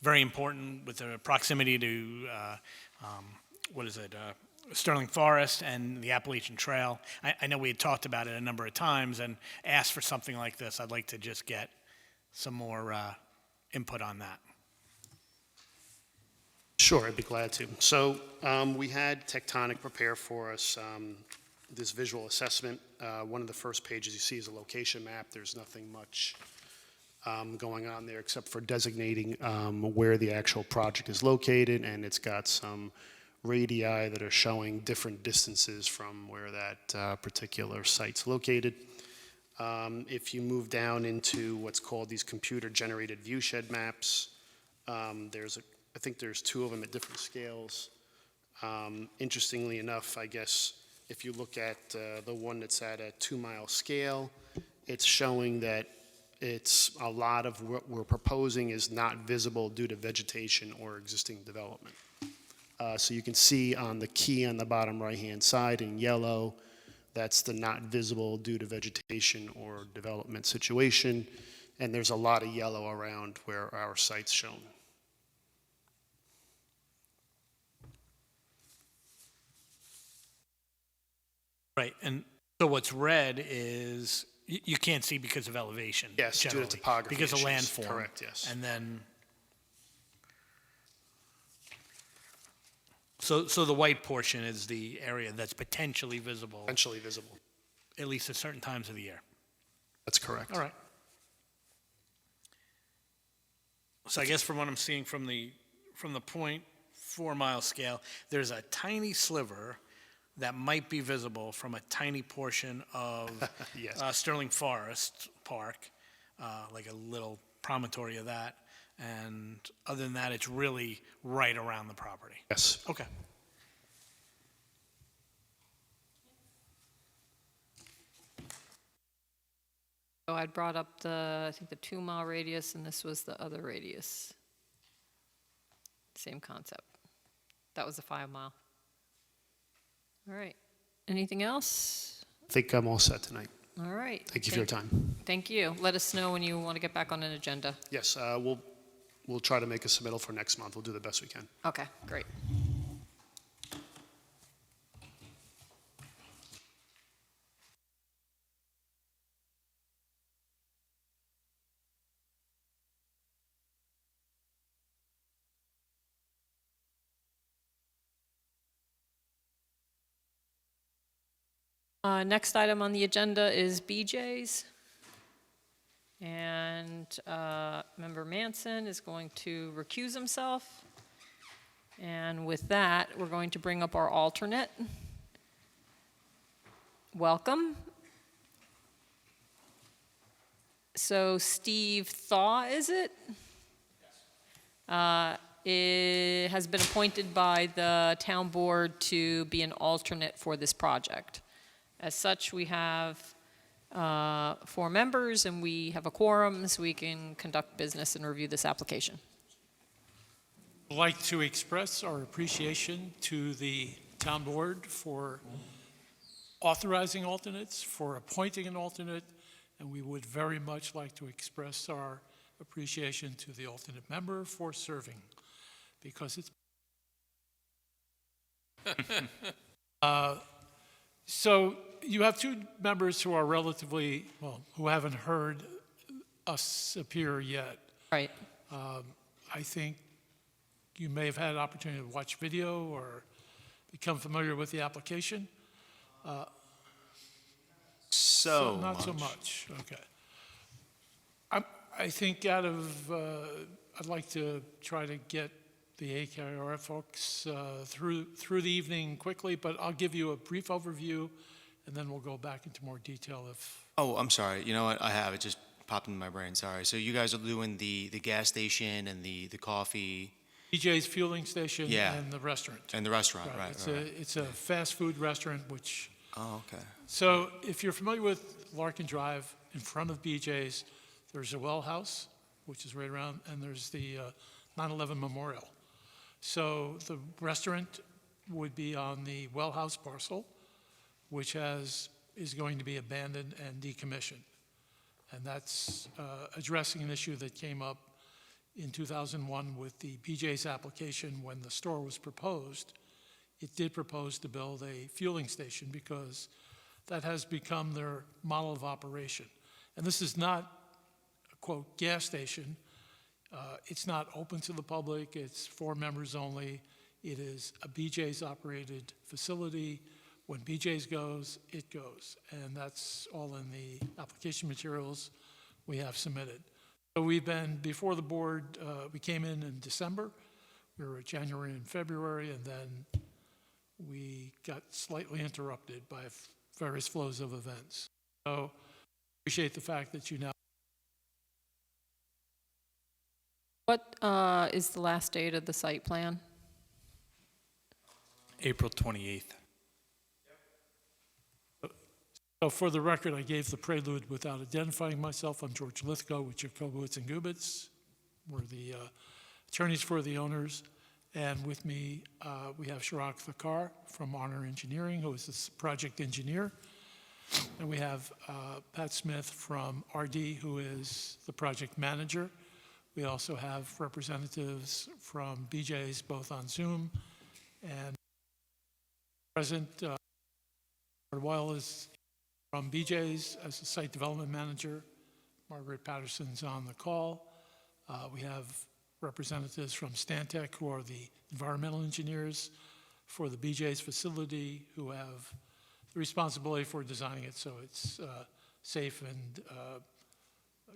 very important with the proximity to, Sterling Forest and the Appalachian Trail. I know we had talked about it a number of times and asked for something like this. I'd like to just get some more input on that. Sure, I'd be glad to. So we had Tectonic prepare for us this visual assessment. One of the first pages you see is a location map. There's nothing much going on there except for designating where the actual project is located, and it's got some radii that are showing different distances from where that particular site's located. If you move down into what's called these computer-generated viewshed maps, I think there's two of them at different scales. Interestingly enough, I guess, if you look at the one that's at a 2-mile scale, it's showing that it's a lot of what we're proposing is not visible due to vegetation or existing development. So you can see on the key on the bottom right-hand side in yellow, that's the not visible due to vegetation or development situation. And there's a lot of yellow around where our site's shown. Right, and so what's red is, you can't see because of elevation. Yes, due to generally, topography because of issues. landform. Correct, yes. And then, so the white portion is the area that's potentially visible, Potentially visible. at least at certain times of the year. That's correct. All right. So I guess from what I'm seeing from the 0.4 mile scale, there's a tiny sliver that might be visible from a tiny portion of Yes. Sterling Forest Park, like a little promontory of that. And other than that, it's really right around the property. Yes. Okay. So I brought up I think the 2-mile radius, and this was the other radius. Same concept. That was the 5-mile. All right. Anything else? I think I'm all set tonight. All right. Thank you for your time. Thank you. Let us know when you want to get back on an agenda. Yes, we'll try to make a submittal for next month. We'll do the best we can. Okay, great. Next item on the agenda is BJ's. And Member Manson is going to recuse himself. And with that, we're going to bring up our alternate. Welcome. So Steve Thaw, is it? It has been appointed by the town board to be an alternate for this project. As such, we have 4 members, and we have a quorum, so we can conduct business and review this application. I'd like to express our appreciation to the town board for authorizing alternates, for appointing an alternate, and we would very much like to express our appreciation to the alternate member for serving, because it's so you have 2 members who are relatively, well, who haven't heard us appear yet. Right. I think you may have had an opportunity to watch video or become familiar with the application. Not so much. Okay. I think I'd like to try to get the AKRF folks through the evening quickly, but I'll give you a brief overview, and then we'll go back into more detail if... Oh, I'm sorry. You know what? I have. It just popped into my brain. Sorry. So you guys are doing the gas station and the coffee... BJ's fueling station and the restaurant. And the restaurant, right. It's a fast food restaurant, which... Oh, okay. So if you're familiar with Larkin Drive, in front of BJ's, there's a well house, which is right around, and there's the 9/11 Memorial. So the restaurant would be on the well house parcel, which is going to be abandoned and decommissioned. And that's addressing an issue that came up in 2001 with the BJ's application when the store was proposed. It did propose to build a fueling station because that has become their model of operation. And this is not a, quote, gas station. It's not open to the public. It's for members only. It is a BJ's operated facility. When BJ's goes, it goes. And that's all in the application materials we have submitted. So we've been before the board, we came in December. We were at January and February, and then we got slightly interrupted by various flows of events. So appreciate the fact that you now. What is the last date of the site plan? April 28th. So for the record, I gave the prelude without identifying myself. I'm George Lithgow with Jacobowitz and Gubitz. We're the attorneys for the owners. And with me, we have Shirak Thakar from Honor Engineering, who is the project engineer. And we have Pat Smith from RD, who is the project manager. We also have representatives from BJ's, both on Zoom and present. Weil is from BJ's as the site development manager. Margaret Patterson's on the call. We have representatives from Stantec, who are the environmental engineers for the BJ's facility, who have the responsibility for designing it so it's safe and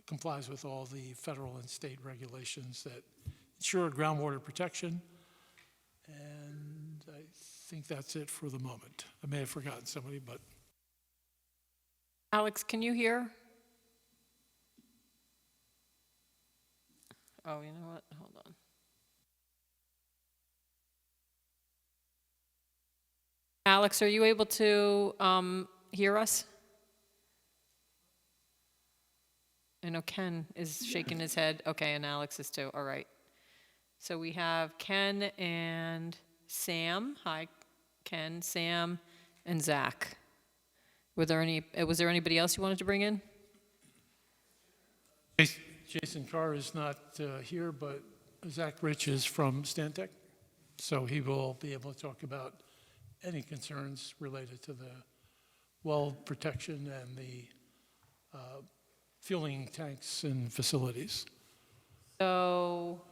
complies with all the federal and state regulations that ensure groundwater protection. And I think that's it for the moment. I may have forgotten somebody, but. Alex, can you hear? Oh, you know what? Hold on. Alex, are you able to hear us? I know Ken is shaking his head. Okay, and Alex is too. All right. So we have Ken and Sam. Hi, Ken, Sam, and Zach. Was there anybody else you wanted to bring in? Jason Carr is not here, but Zach Rich is from Stantec, so he will be able to talk about any concerns related to the well protection and the fueling tanks and facilities. So,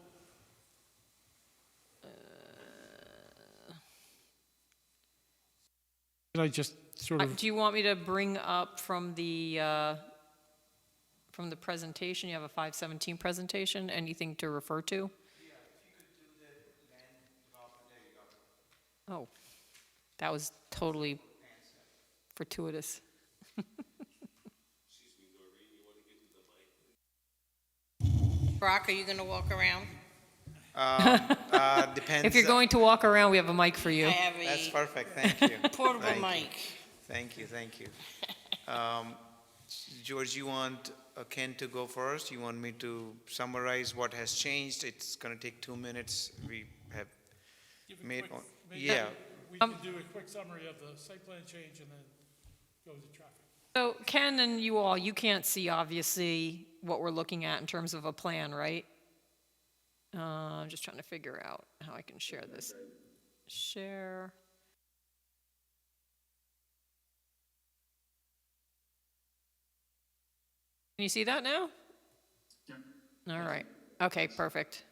Can I just sort of? do you want me to bring up from the presentation? You have a 517 presentation. Anything to refer to? Yeah, if you could do the land development, there you go. Oh, that was totally fortuitous. Brock, are you gonna walk around? Depends. If you're going to walk around, we have a mic for you. I have That's a perfect, thank you. portable Thank you. mic. Thank you, thank you. George, you want Ken to go first? You want me to summarize what has changed? It's gonna take 2 minutes. We have made, yeah. We can do a quick summary of the site plan change and then go to traffic. So Ken and you all, you can't see obviously what we're looking at in terms of a plan, right? I'm just trying to figure out how I can share this. Share. Can you see that now? Yeah. All right. Okay, perfect.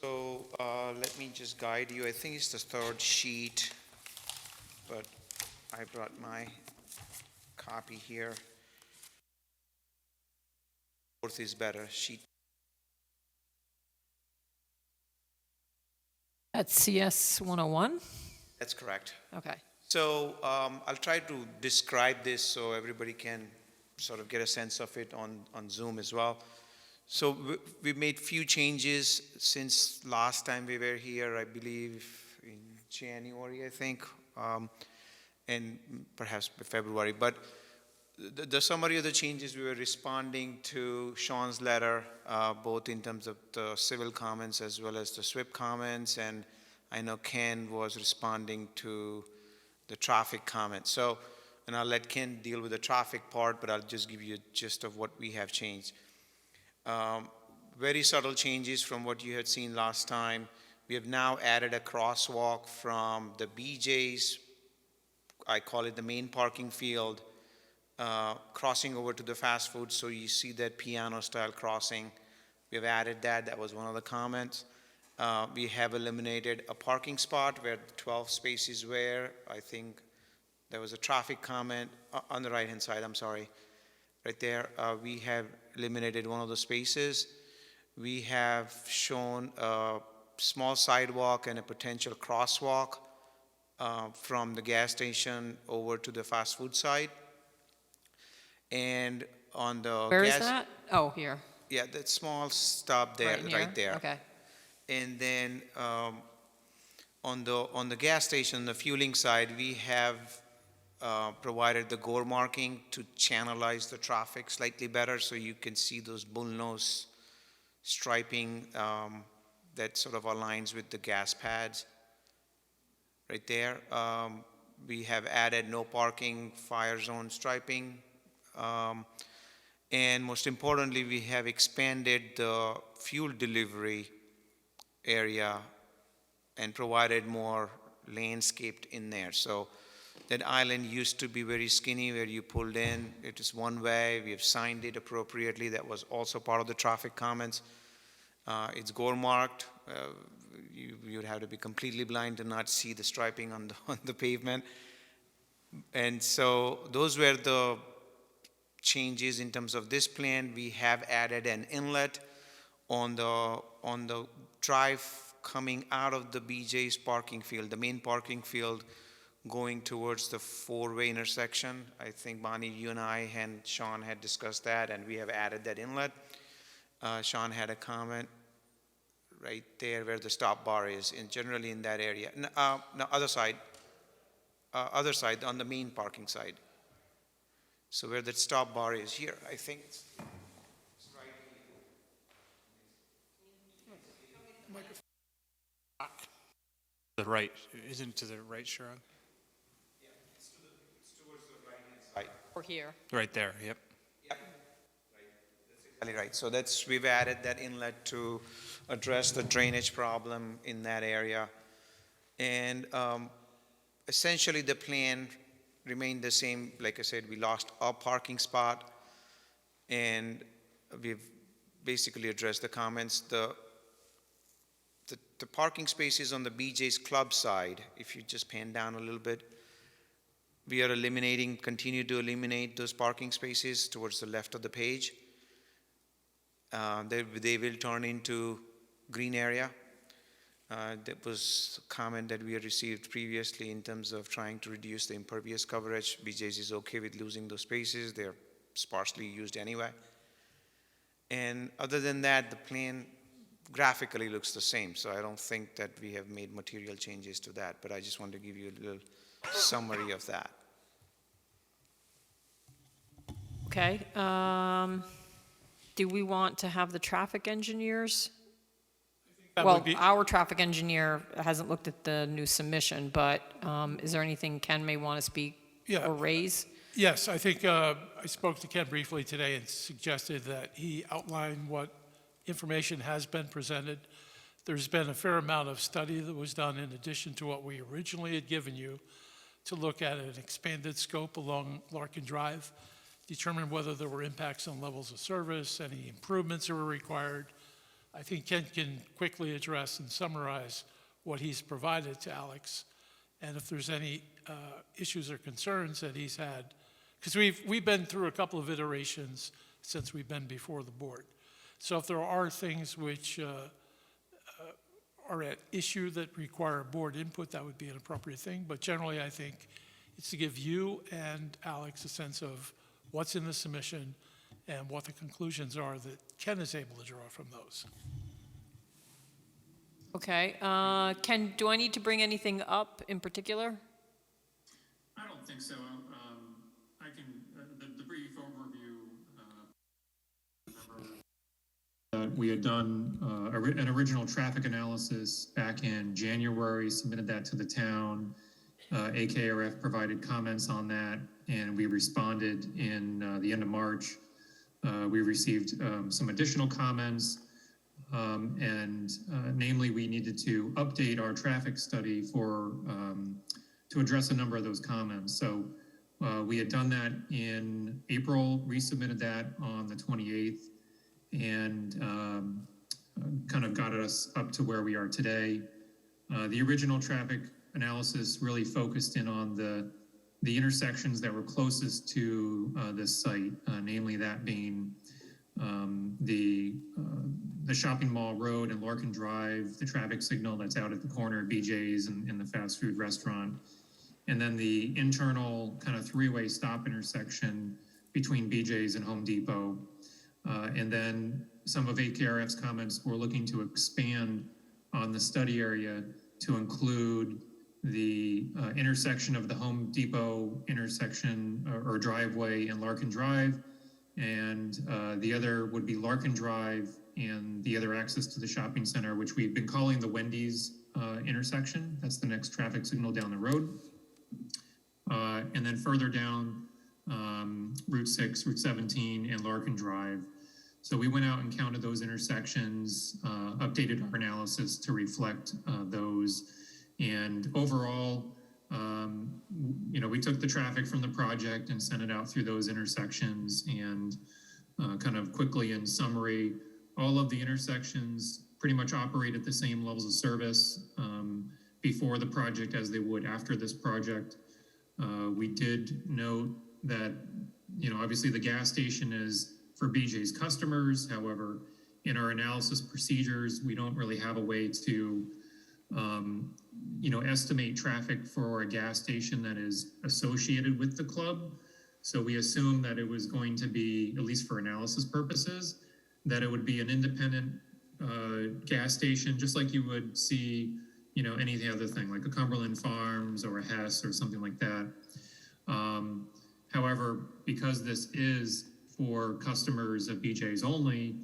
So let me just guide you. I think it's the third sheet, but I brought my copy here. Fourth is better. Sheet. That's CS 101? That's correct. Okay. So I'll try to describe this so everybody can sort of get a sense of it on Zoom as well. So we made few changes since last time we were here, I believe in January, I think, and perhaps February. But the summary of the changes, we were responding to Sean's letter, both in terms of the civil comments as well as the SWIP comments, and I know Ken was responding to the traffic comment. So, and I'll let Ken deal with the traffic part, but I'll just give you a gist of what we have changed. Very subtle changes from what you had seen last time. We have now added a crosswalk from the BJ's, I call it the main parking field, crossing over to the fast food, so you see that piano-style crossing. We have added that. That was one of the comments. We have eliminated a parking spot where 12 spaces were. I think there was a traffic comment on the right-hand side, I'm sorry. Right there, we have eliminated one of the spaces. We have shown a small sidewalk and a potential crosswalk from the gas station over to the fast food side. And on the Where is that? Oh, here. Yeah, that small stop there, Right in here? right there. Okay. And then on the gas station, the fueling side, we have provided the gore marking to channelize the traffic slightly better, so you can see those bullnose striping that sort of aligns with the gas pads right there. We have added no parking, fire zone striping. And most importantly, we have expanded the fuel delivery area and provided more landscaped in there. So that island used to be very skinny where you pulled in. It is one way. We have signed it appropriately. That was also part of the traffic comments. It's gore marked. You'd have to be completely blind to not see the striping on the pavement. And so those were the changes in terms of this plan. We have added an inlet on the drive coming out of the BJ's parking field, the main parking field going towards the four-way intersection. I think Bonnie, you and I and Sean had discussed that, and we have added that inlet. Sean had a comment right there where the stop bar is, and generally in that area. No, other side on the main parking side. So where that stop bar is here, I think it's right here. The right, isn't it to the right, Sharon? Yeah, it's towards the right-hand side. Or here. Right there, yep. Yep. Right. That's exactly right. So we've added that inlet to address the drainage problem in that area. And essentially the plan remained the same. Like I said, we lost our parking spot, and we've basically addressed the comments. The parking spaces on the BJ's Club side, if you just pan down a little bit, we are continue to eliminate those parking spaces towards the left of the page. They will turn into green area. That was a comment that we had received previously in terms of trying to reduce the impervious coverage. BJ's is okay with losing those spaces. They're sparsely used anyway. And other than that, the plan graphically looks the same, so I don't think that we have made material changes to that, but I just wanted to give you a little summary of that. Okay. Do we want to have the traffic engineers? Well, our traffic engineer hasn't looked at the new submission, but is there anything Ken may want to speak or raise? Yes, I think I spoke to Ken briefly today and suggested that he outline what information has been presented. There's been a fair amount of study that was done in addition to what we originally had given you to look at an expanded scope along Larkin Drive, determine whether there were impacts on levels of service, any improvements that were required. I think Ken can quickly address and summarize what he's provided to Alex, and if there's any issues or concerns that he's had, because we've been through a couple of iterations since we've been before the board. So if there are things which are at issue that require board input, that would be an appropriate thing. But generally, I think it's to give you and Alex a sense of what's in the submission and what the conclusions are that Ken is able to draw from those. Okay. Ken, do I need to bring anything up in particular? I don't think so. I can, the brief overview we had done an original traffic analysis back in January, submitted that to the town. AKRF provided comments on that, and we responded in the end of March. We received some additional comments, and namely, we needed to update our traffic study to address a number of those comments. So we had done that in April, resubmitted that on the 28th, and kind of got us up to where we are today. The original traffic analysis really focused in on the intersections that were closest to this site, namely that being the shopping mall road and Larkin Drive, the traffic signal that's out at the corner of BJ's and the fast food restaurant, and then the internal kind of three-way stop intersection between BJ's and Home Depot. And then some of AKRF's comments were looking to expand on the study area to include the intersection of the Home Depot intersection or driveway and Larkin Drive, and the other would be Larkin Drive and the other access to the shopping center, which we've been calling the Wendy's intersection. That's the next traffic signal down the road. And then further down Route 6, Route 17, and Larkin Drive. So we went out and counted those intersections, updated our analysis to reflect those. And overall, we took the traffic from the project and sent it out through those intersections. And kind of quickly in summary, all of the intersections pretty much operate at the same levels of service before the project as they would after this project. We did note that, obviously the gas station is for BJ's customers. However, in our analysis procedures, we don't really have a way to, estimate traffic for a gas station that is associated with the club. So we assumed that it was going to be, at least for analysis purposes, that it would be an independent gas station, just like you would see, any other thing, like a Cumberland Farms or a Hess or something like that. However, because this is for customers of BJ's only,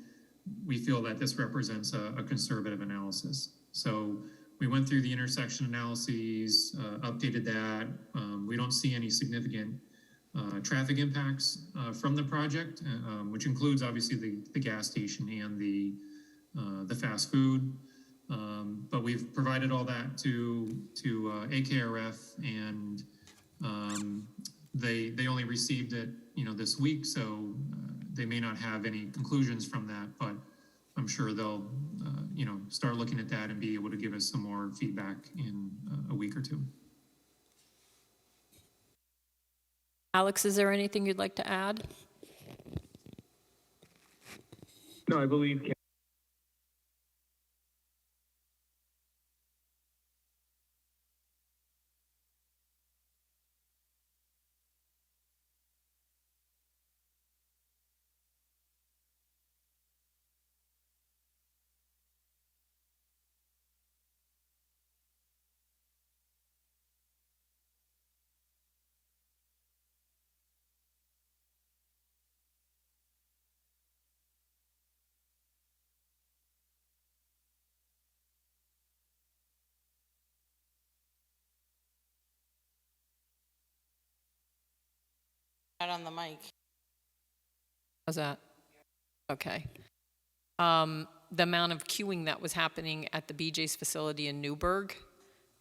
we feel that this represents a conservative analysis. So we went through the intersection analyses, updated that. We don't see any significant traffic impacts from the project, which includes obviously the gas station and the fast food. But we've provided all that to AKRF, and they only received it, this week, so they may not have any conclusions from that, but I'm sure they'll, start looking at that and be able to give us some more feedback in a week or two. Alex, is there anything you'd like to add? No, I believe Not on the mic. How's that? Okay. The amount of queuing that was happening at the BJ's facility in Newburgh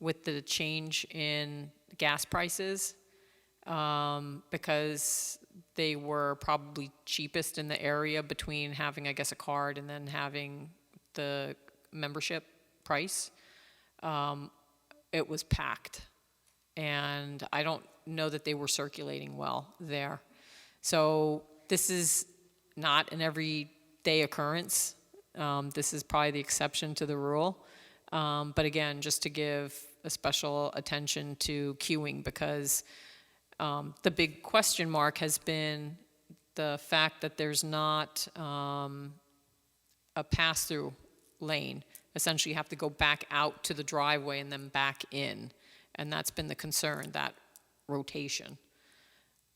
with the change in gas prices, because they were probably cheapest in the area between having, I guess, a card and then having the membership price. It was packed. And I don't know that they were circulating well there. So this is not an everyday occurrence. This is probably the exception to the rule. But again, just to give a special attention to queuing, because the big question mark has been the fact that there's not a pass-through lane. Essentially, you have to go back out to the driveway and then back in. And that's been the concern, that rotation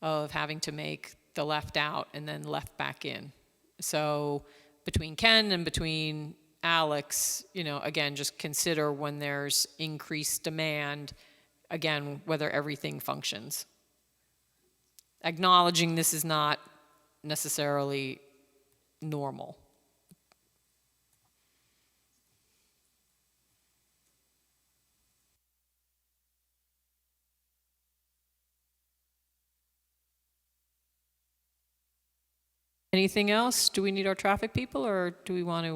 of having to make the left out and then left back in. So between Ken and between Alex, you know, again, just consider when there's increased demand, again, whether everything functions. Acknowledging this is not necessarily normal. Anything else? Do we need our traffic people, or do we want to,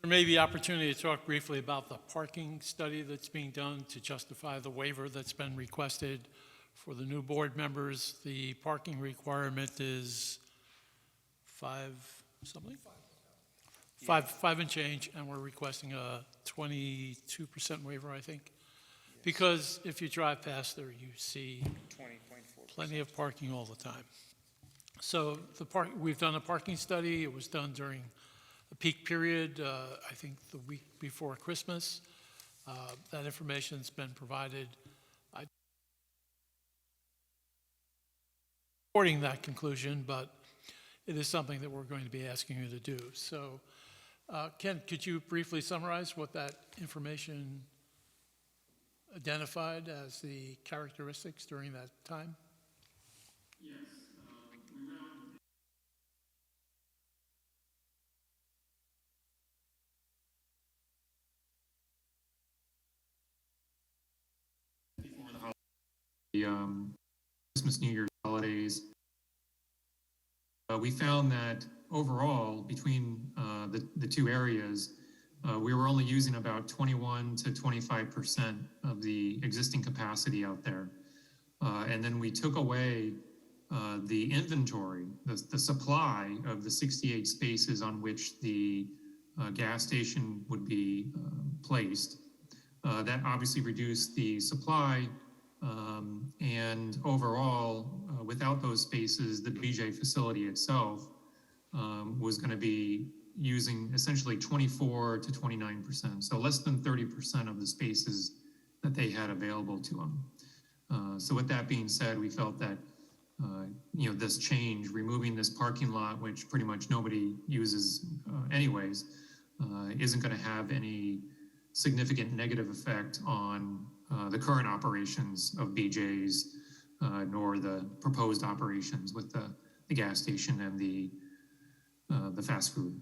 There may be opportunity to talk briefly about the parking study that's being done to justify the waiver that's been requested for the new board members. The parking requirement is five and change, and we're requesting a 22% waiver, I think. Because if you drive past there, you see plenty of parking all the time. So we've done a parking study. It was done during a peak period, I think the week before Christmas. That information's been provided. I'm supporting that conclusion, but it is something that we're going to be asking you to do. So, Ken, could you briefly summarize what that information identified as the characteristics during that time? Yes. The Christmas, New Year's holidays, we found that overall, between the two areas, we were only using about 21 to 25% of the existing capacity out there. And then we took away the inventory, the supply of the 68 spaces on which the gas station would be placed. That obviously reduced the supply. And overall, without those spaces, the BJ facility itself was going to be using essentially 24 to 29%, so less than 30% of the spaces that they had available to them. So with that being said, we felt that this change, removing this parking lot, which pretty much nobody uses anyways, isn't going to have any significant negative effect on the current operations of BJ's, nor the proposed operations with the gas station and the fast food.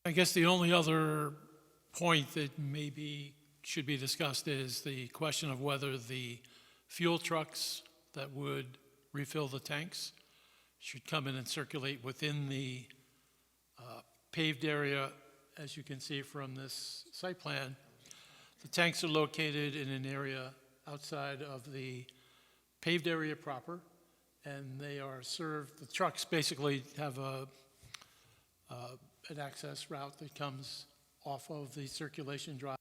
I guess the only other point that maybe should be discussed is the question of whether the fuel trucks that would refill the tanks should come in and circulate within the paved area. As you can see from this site plan, the tanks are located in an area outside of the paved area proper, and they are served, the trucks basically have an access route that comes off of the circulation drive.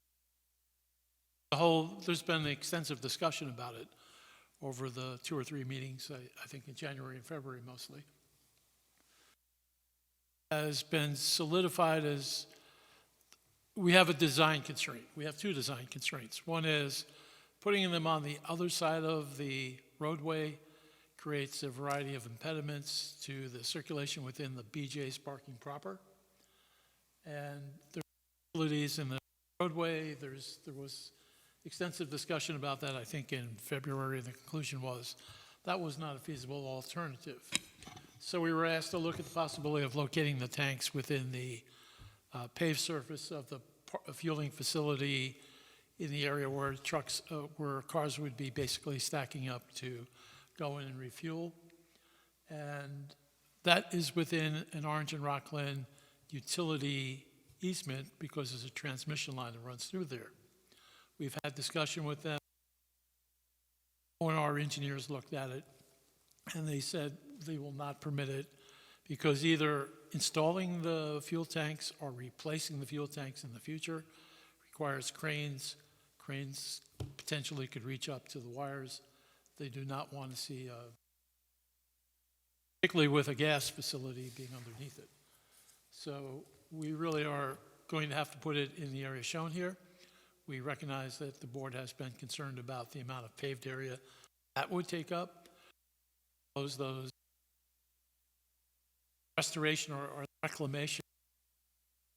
There's been extensive discussion about it over the 2 or 3 meetings, I think in January and February mostly. Has been solidified as we have a design constraint. We have 2 design constraints. One is putting them on the other side of the roadway creates a variety of impediments to the circulation within the BJ's parking proper. And there are facilities in the roadway. There was extensive discussion about that, I think, in February. The conclusion was that was not a feasible alternative. So we were asked to look at the possibility of locating the tanks within the paved surface of the fueling facility in the area where where cars would be basically stacking up to go in and refuel. And that is within an Orange and Rockland utility easement because there's a transmission line that runs through there. We've had discussion with them when our engineers looked at it, and they said they will not permit it because either installing the fuel tanks or replacing the fuel tanks in the future requires cranes. Cranes potentially could reach up to the wires. They do not want to see, particularly with a gas facility being underneath it. So we really are going to have to put it in the area shown here. We recognize that the board has been concerned about the amount of paved area that would take up. those restoration or reclamation,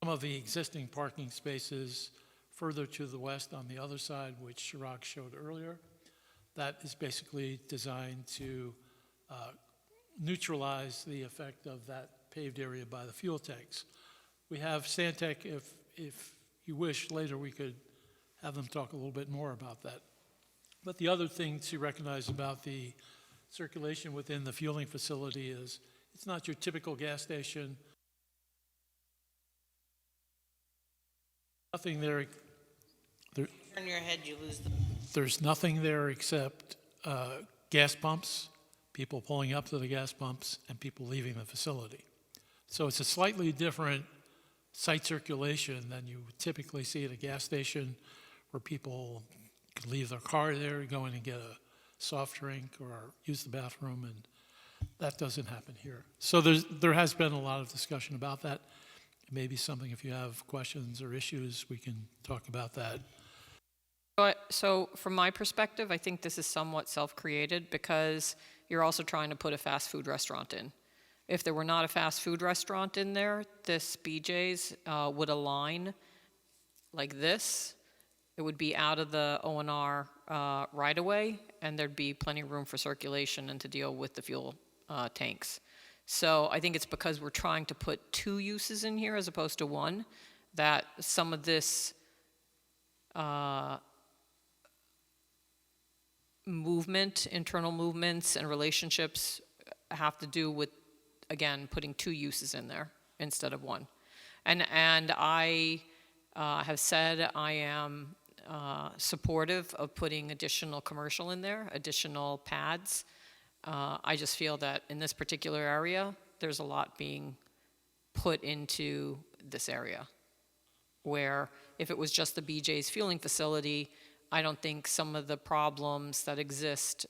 some of the existing parking spaces further to the west on the other side, which Chirac showed earlier. That is basically designed to neutralize the effect of that paved area by the fuel tanks. We have Stantec, if you wish, later we could have them talk a little bit more about that. But the other thing to recognize about the circulation within the fueling facility is it's not your typical gas station. Nothing there. Turn your head, you lose the. There's nothing there except gas pumps, people pulling up to the gas pumps, and people leaving the facility. So it's a slightly different site circulation than you would typically see at a gas station, where people can leave their car there, go in and get a soft drink or use the bathroom, and that doesn't happen here. So there has been a lot of discussion about that. Maybe something, if you have questions or issues, we can talk about that. So from my perspective, I think this is somewhat self-created because you're also trying to put a fast food restaurant in. If there were not a fast food restaurant in there, this BJ's would align like this. It would be out of the O&R right away, and there'd be plenty of room for circulation and to deal with the fuel tanks. So I think it's because we're trying to put two uses in here as opposed to one, that some of this movement, internal movements and relationships have to do with, again, putting two uses in there instead of one. And I have said I am supportive of putting additional commercial in there, additional pads. I just feel that in this particular area, there's a lot being put into this area, where if it was just the BJ's fueling facility, I don't think some of the problems that exist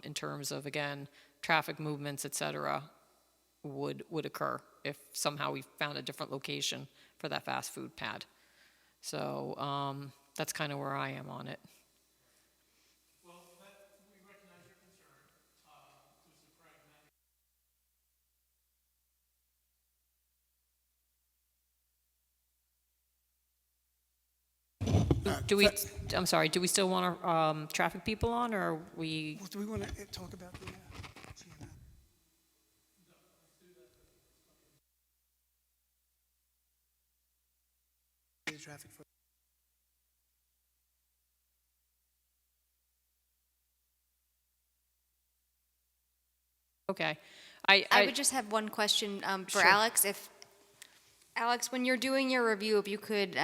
in terms of, again, traffic movements, et cetera, would occur if somehow we found a different location for that fast food pad. So that's kind of where I am on it. Well, we recognize your concern. There's a pragmatic. Do we? I'm sorry. Do we still want our traffic people on, or are we? Well, do we want to talk about the traffic for? Okay. I would just have one question for Sure. Alex. Alex, when you're doing your review, if you could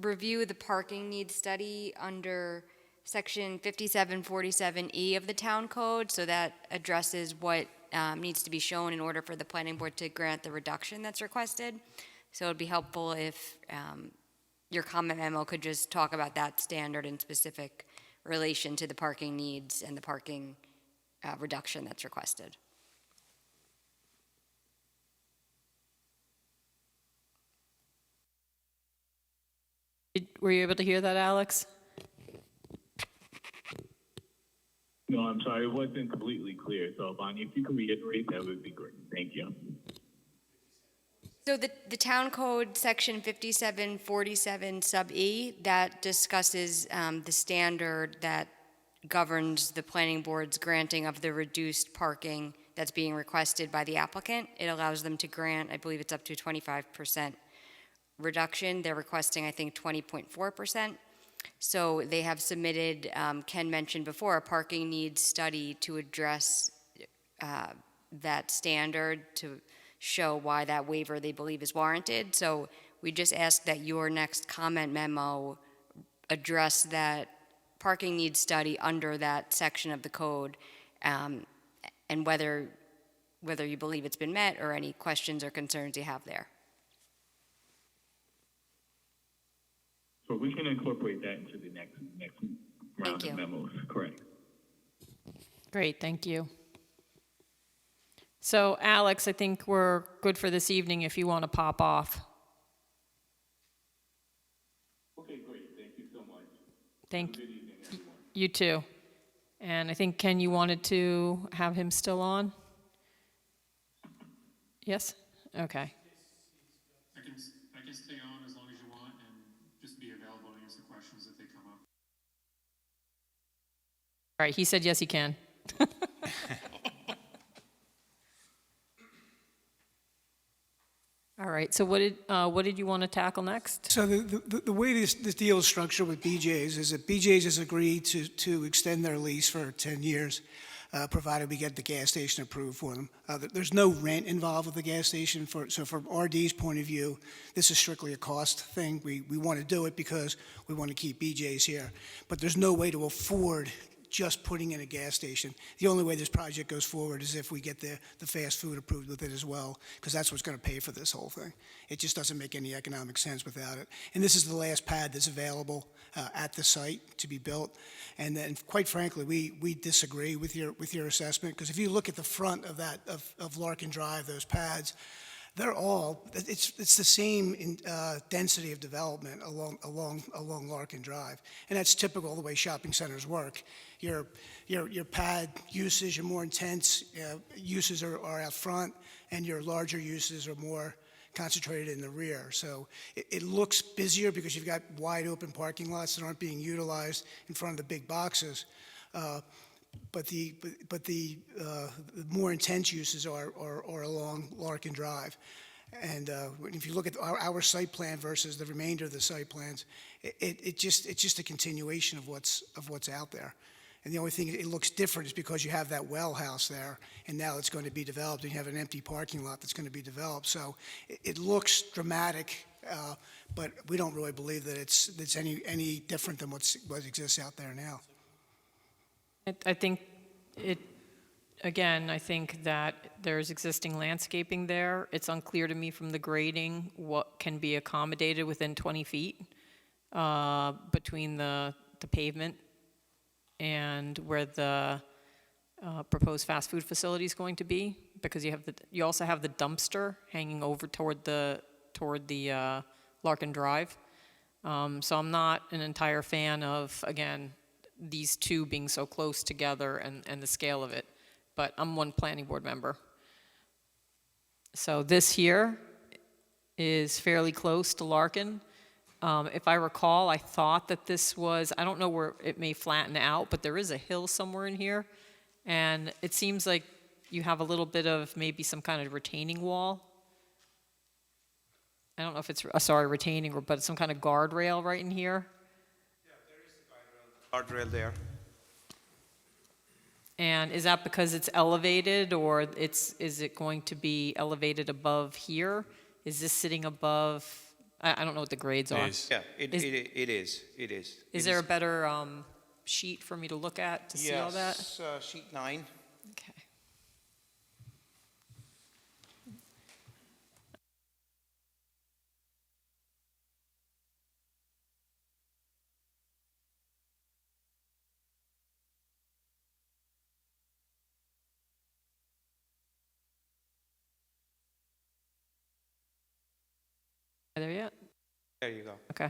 review the parking needs study under section 5747E of the town code, so that addresses what needs to be shown in order for the planning board to grant the reduction that's requested. So it'd be helpful if your comment memo could just talk about that standard in specific relation to the parking needs and the parking reduction that's requested. Were you able to hear that, Alex? No, I'm sorry, it wasn't completely clear. So, Bonnie, if you could reiterate, that would be great. Thank you. So the town code, section 5747 sub E, that discusses the standard that governs the planning board's granting of the reduced parking that's being requested by the applicant. It allows them to grant, I believe it's up to 25% reduction. They're requesting, I think, 20.4%. So they have submitted, Ken mentioned before, a parking needs study to address that standard, to show why that waiver they believe is warranted. So we just ask that your next comment memo address that parking needs study under that section of the code, and whether you believe it's been met or any questions or concerns you have there. So we can incorporate that into the next round of memos, correct? Great, thank you. So, Alex, I think we're good for this evening if you want to pop off. Okay, great. Thank you so much. Thank Good evening, everyone. you too. And I think, Ken, you wanted to have him still on? Yes? Okay. I can stay on as long as you want and just be available to answer questions if they come up. All right, he said yes, he can. All right, so what did you want to tackle next? So the way this deal is structured with BJ's is that BJ's has agreed to extend their lease for 10 years, provided we get the gas station approved for them. There's no rent involved with the gas station, so from RD's point of view, this is strictly a cost thing. We want to do it because we want to keep BJ's here, but there's no way to afford just putting in a gas station. The only way this project goes forward is if we get the fast food approved with it as well, because that's what's going to pay for this whole thing. It just doesn't make any economic sense without it. And this is the last pad that's available at the site to be built. And then, quite frankly, we disagree with your assessment, because if you look at the front of that of Larkin Drive, those pads, they're all, it's the same density of development along Larkin Drive. And that's typical of the way shopping centers work. Your pad uses, your more intense uses are out front, and your larger uses are more concentrated in the rear. So it looks busier because you've got wide open parking lots that aren't being utilized in front of the big boxes. But the more intense uses are along Larkin Drive. And if you look at our site plan versus the remainder of the site plans, it's just a continuation of what's out there. And the only thing it looks different is because you have that well house there, and now it's going to be developed, and you have an empty parking lot that's going to be developed. So it looks dramatic, but we don't really believe that it's any different than what exists out there now. I think I think that there's existing landscaping there. It's unclear to me from the grading what can be accommodated within 20 feet between the pavement and where the proposed fast food facility is going to be, because you also have the dumpster hanging over toward the Larkin Drive. So I'm not an entire fan of, again, these two being so close together and the scale of it, but I'm one planning board member. So this here is fairly close to Larkin. If I recall, I thought that this was, I don't know where it may flatten out, but there is a hill somewhere in here, and it seems like you have a little bit of maybe some kind of retaining wall. I don't know if it's, retaining, but some kind of guardrail right in here. Guardrail there. And is that because it's elevated, or is it going to be elevated above here? Is this sitting above, I don't know what the grades are. Yeah, it is. Is there a better sheet for me to look at to see all that? Yes, sheet 9. Okay. There yet? There you go. Okay.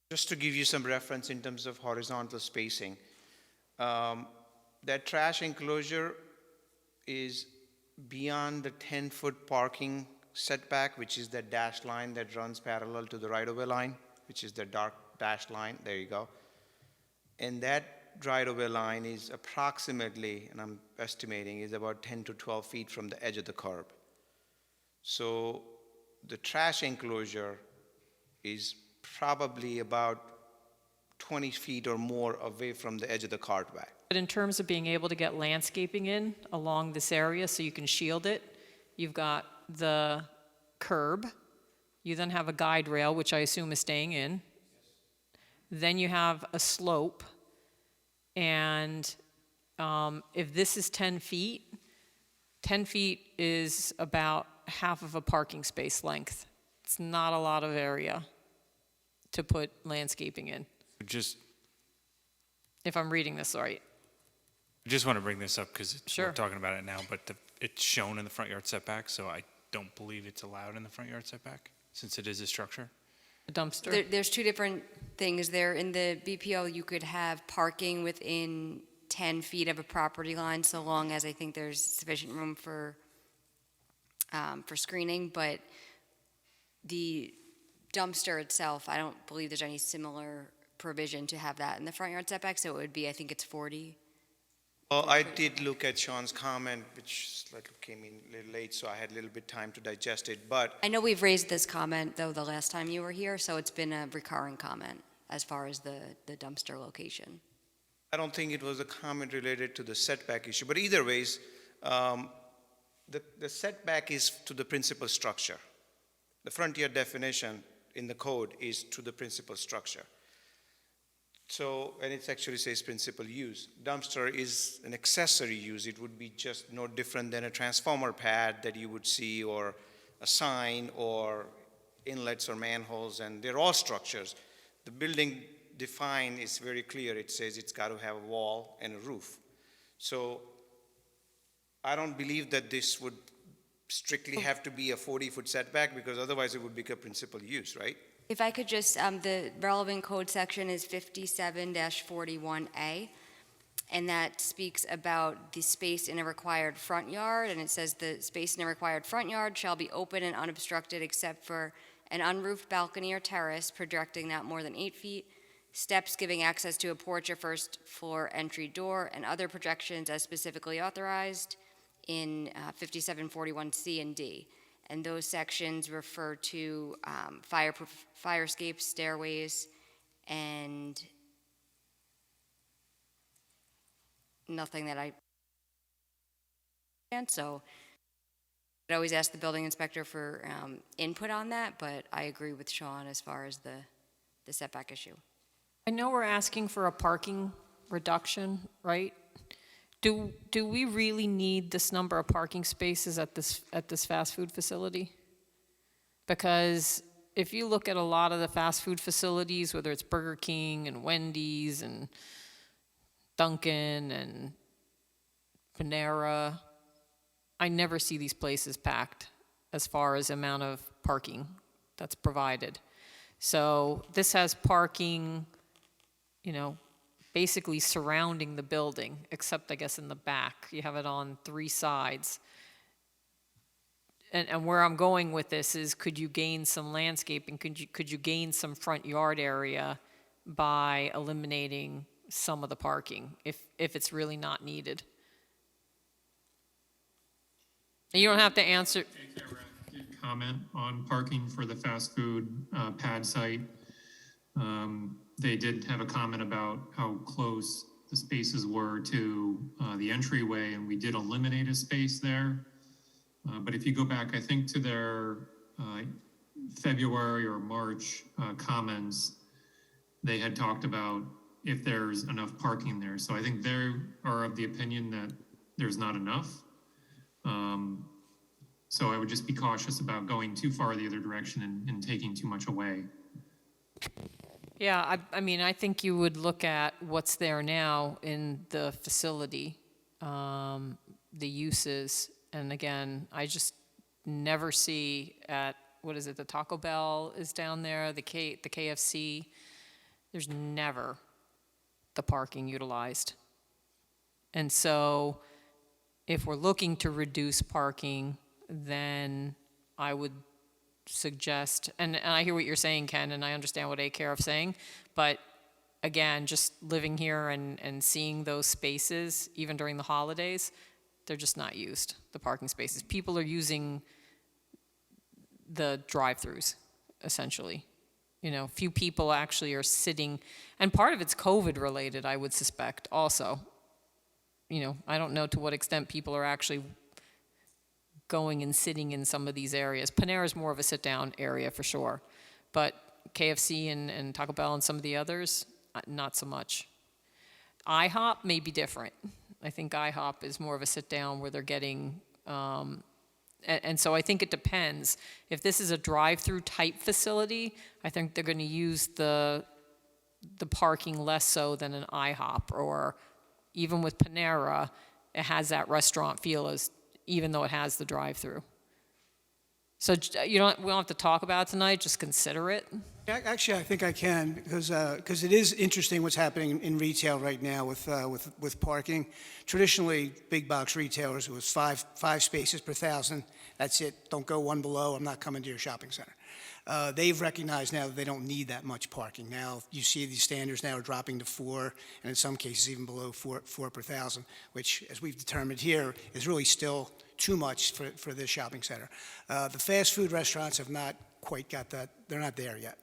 Just to give you some reference in terms of horizontal spacing, that trash enclosure is beyond the 10-foot parking setback, which is the dashed line that runs parallel to the right-of-way line, which is the dark dashed line. There you go. And that right-of-way line is approximately, and I'm estimating, is about 10 to 12 feet from the edge of the curb. So the trash enclosure is probably about 20 feet or more away from the edge of the cartway. But in terms of being able to get landscaping in along this area so you can shield it, you've got the curb, you then have a guide rail, which I assume is staying in. Then you have a slope, and if this is 10 feet, 10 feet is about half of a parking space length. It's not a lot of area to put landscaping in, Just, if I'm reading this right. I just want to bring this up because Sure. we're talking about it now, but it's shown in the front yard setback, so I don't believe it's allowed in the front yard setback, since it is a structure. The dumpster? There's two different things there. In the BPO, you could have parking within 10 feet of a property line, so long as I think there's sufficient room for screening, but the dumpster itself, I don't believe there's any similar provision to have that in the front yard setback, so it would be, I think it's 40. Well, I did look at Sean's comment, which slightly came in a little late, so I had a little bit time to digest it, but I know we've raised this comment, though, the last time you were here, so it's been a recurring comment as far as the dumpster location. I don't think it was a comment related to the setback issue, but either ways, the setback is to the principal structure. The front yard definition in the code is to the principal structure. So, and it actually says principal use. Dumpster is an accessory use. It would be just no different than a transformer pad that you would see, or a sign, or inlets or manholes, and they're all structures. The building defined is very clear. It says it's got to have a wall and a roof. So I don't believe that this would strictly have to be a 40-foot setback, because otherwise it would become principal use, right? If I could just, the relevant code section is 57-41A, and that speaks about the space in a required front yard, and it says the space in a required front yard shall be open and unobstructed except for an unroofed balcony or terrace projecting not more than 8 feet, steps giving access to a porch or first floor entry door, and other projections as specifically authorized in 5741C and D. And those sections refer to fire escapes, stairways, and nothing that I, and so I'd always ask the building inspector for input on that, but I agree with Sean as far as the setback issue. I know we're asking for a parking reduction, right? Do we really need this number of parking spaces at this fast food facility? Because if you look at a lot of the fast food facilities, whether it's Burger King and Wendy's and Dunkin' and Panera, I never see these places packed as far as amount of parking that's provided. So this has parking, basically surrounding the building, except I guess in the back. You have it on 3 sides. And where I'm going with this is, could you gain some landscaping? Could you gain some front yard area by eliminating some of the parking if it's really not needed? And you don't have to answer. Comment on parking for the fast food pad site. They did have a comment about how close the spaces were to the entryway, and we did eliminate a space there. But if you go back, I think, to their February or March comments, they had talked about if there's enough parking there. So I think they are of the opinion that there's not enough. So I would just be cautious about going too far the other direction and taking too much away. Yeah, I mean, I think you would look at what's there now in the facility, the uses, and again, I just never see at, what is it, the Taco Bell is down there, the KFC, there's never the parking utilized. And so if we're looking to reduce parking, then I would suggest, and I hear what you're saying, Ken, and I understand what A-Care is saying, but again, just living here and seeing those spaces, even during the holidays, they're just not used, the parking spaces. People are using the drive-throughs, essentially. Few people actually are sitting, and part of it's COVID-related, I would suspect, also. I don't know to what extent people are actually going and sitting in some of these areas. Panera is more of a sit-down area for sure, but KFC and Taco Bell and some of the others, not so much. IHOP may be different. I think IHOP is more of a sit-down where they're getting, and so I think it depends. If this is a drive-through type facility, I think they're going to use the parking less so than an IHOP or even with Panera, it has that restaurant feel even though it has the drive-through. So we don't have to talk about it tonight, just consider it. Actually, I think I can, because it is interesting what's happening in retail right now with parking. Traditionally, big box retailers, it was five spaces per 1,000. That's it. Don't go one below. I'm not coming to your shopping center. They've recognized now that they don't need that much parking. Now, you see these standards now are dropping to 4, and in some cases even below 4 per 1,000, which, as we've determined here, is really still too much for this shopping center. The fast food restaurants have not quite got that. They're not there yet.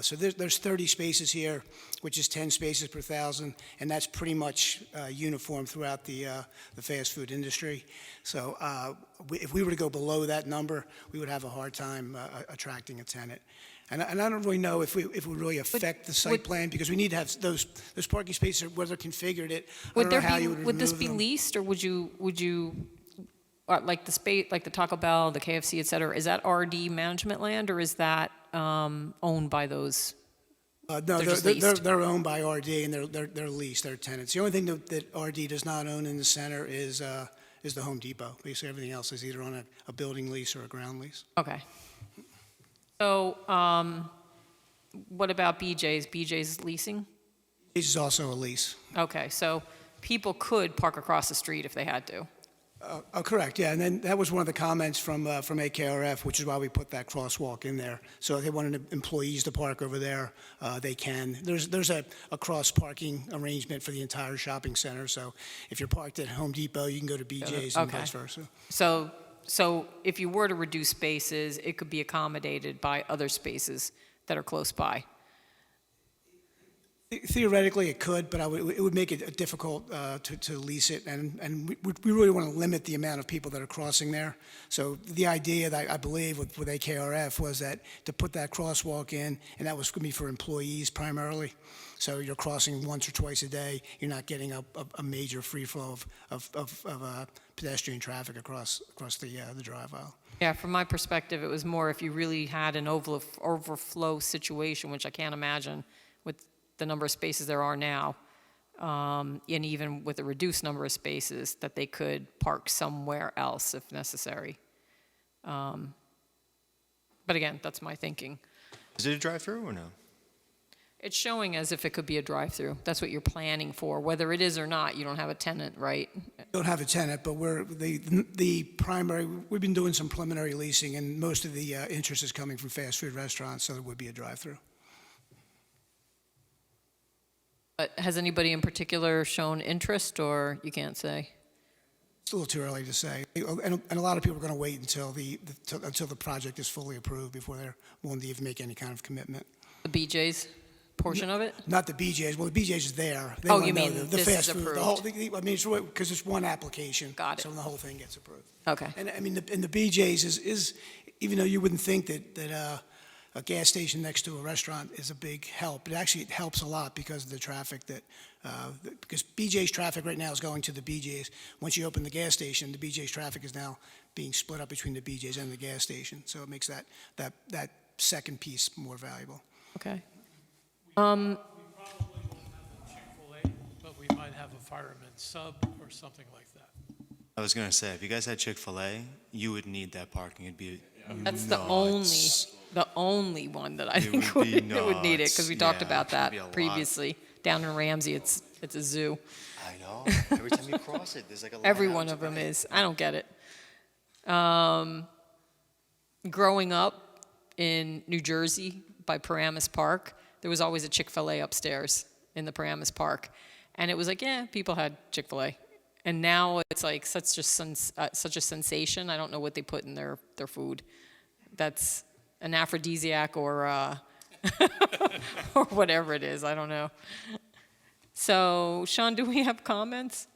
So there's 30 spaces here, which is 10 spaces per 1,000, and that's pretty much uniform throughout the fast food industry. So if we were to go below that number, we would have a hard time attracting a tenant. And I don't really know if it would really affect the site plan, because we need to have those parking spaces, where they're configured it. I don't know how you would Would this remove be them. leased, or would you like the space, like the Taco Bell, the KFC, et cetera, is that RD management land, or is that owned by those? No, They're just leased. they're owned by RD, and they're leased, they're tenants. The only thing that RD does not own in the center is the Home Depot. Basically, everything else is either on a building lease or a ground lease. Okay. So what about BJ's? BJ's leasing? This is also a lease. Okay, so people could park across the street if they had to. Correct, yeah, and then that was one of the comments from AKRF, which is why we put that crosswalk in there. So if they wanted employees to park over there, they can. There's a cross-parking arrangement for the entire shopping center, so if you're parked at Home Depot, you can go to BJ's and Okay. vice versa. So if you were to reduce spaces, it could be accommodated by other spaces that are close by. Theoretically, it could, but it would make it difficult to lease it, and we really want to limit the amount of people that are crossing there. So the idea that I believe with AKRF was that to put that crosswalk in, and that was going to be for employees primarily. So you're crossing once or twice a day. You're not getting a major free flow of pedestrian traffic across the drive aisle. Yeah, from my perspective, it was more if you really had an overflow situation, which I can't imagine with the number of spaces there are now, and even with a reduced number of spaces, that they could park somewhere else if necessary. But again, that's my thinking. Is it a drive-through or no? It's showing as if it could be a drive-through. That's what you're planning for. Whether it is or not, you don't have a tenant, right? Don't have a tenant, but the primary. We've been doing some preliminary leasing, and most of the interest is coming from fast food restaurants, so there would be a drive-through. Has anybody in particular shown interest, or you can't say? It's a little too early to say, and a lot of people are going to wait until the project is fully approved before they're willing to even make any kind of commitment. The BJ's portion of it? Not the BJ's. Well, the BJ's is there. They Oh, wanna you know mean the this fast is food, approved? I mean, it's because it's one application. Got it. So the whole thing gets approved. Okay. And I mean, and the BJ's is even though you wouldn't think that a gas station next to a restaurant is a big help, it actually helps a lot because of the traffic because BJ's traffic right now is going to the BJ's. Once you open the gas station, the BJ's traffic is now being split up between the BJ's and the gas station. So it makes that second piece more valuable. Okay. We probably won't have a Chick-fil-A, but we might have a fireman sub or something like that. I was going to say, if you guys had Chick-fil-A, you would need that parking. It'd be That's nuts. the only one that I It think would be would need it, because we talked nuts. about Yeah, it'd be a that lot. previously. Down in Ramsey, it's a zoo. I know. Every time you cross it, there's like a line Every out one to of them back. is. I don't get it. Growing up in New Jersey by Paramus Park, there was always a Chick-fil-A upstairs in the Paramus Park. And it was like, yeah, people had Chick-fil-A. And now it's like such a sensation. I don't know what they put in their food. That's an aphrodisiac or or whatever it is. I don't know. So, Sean, do we have comments?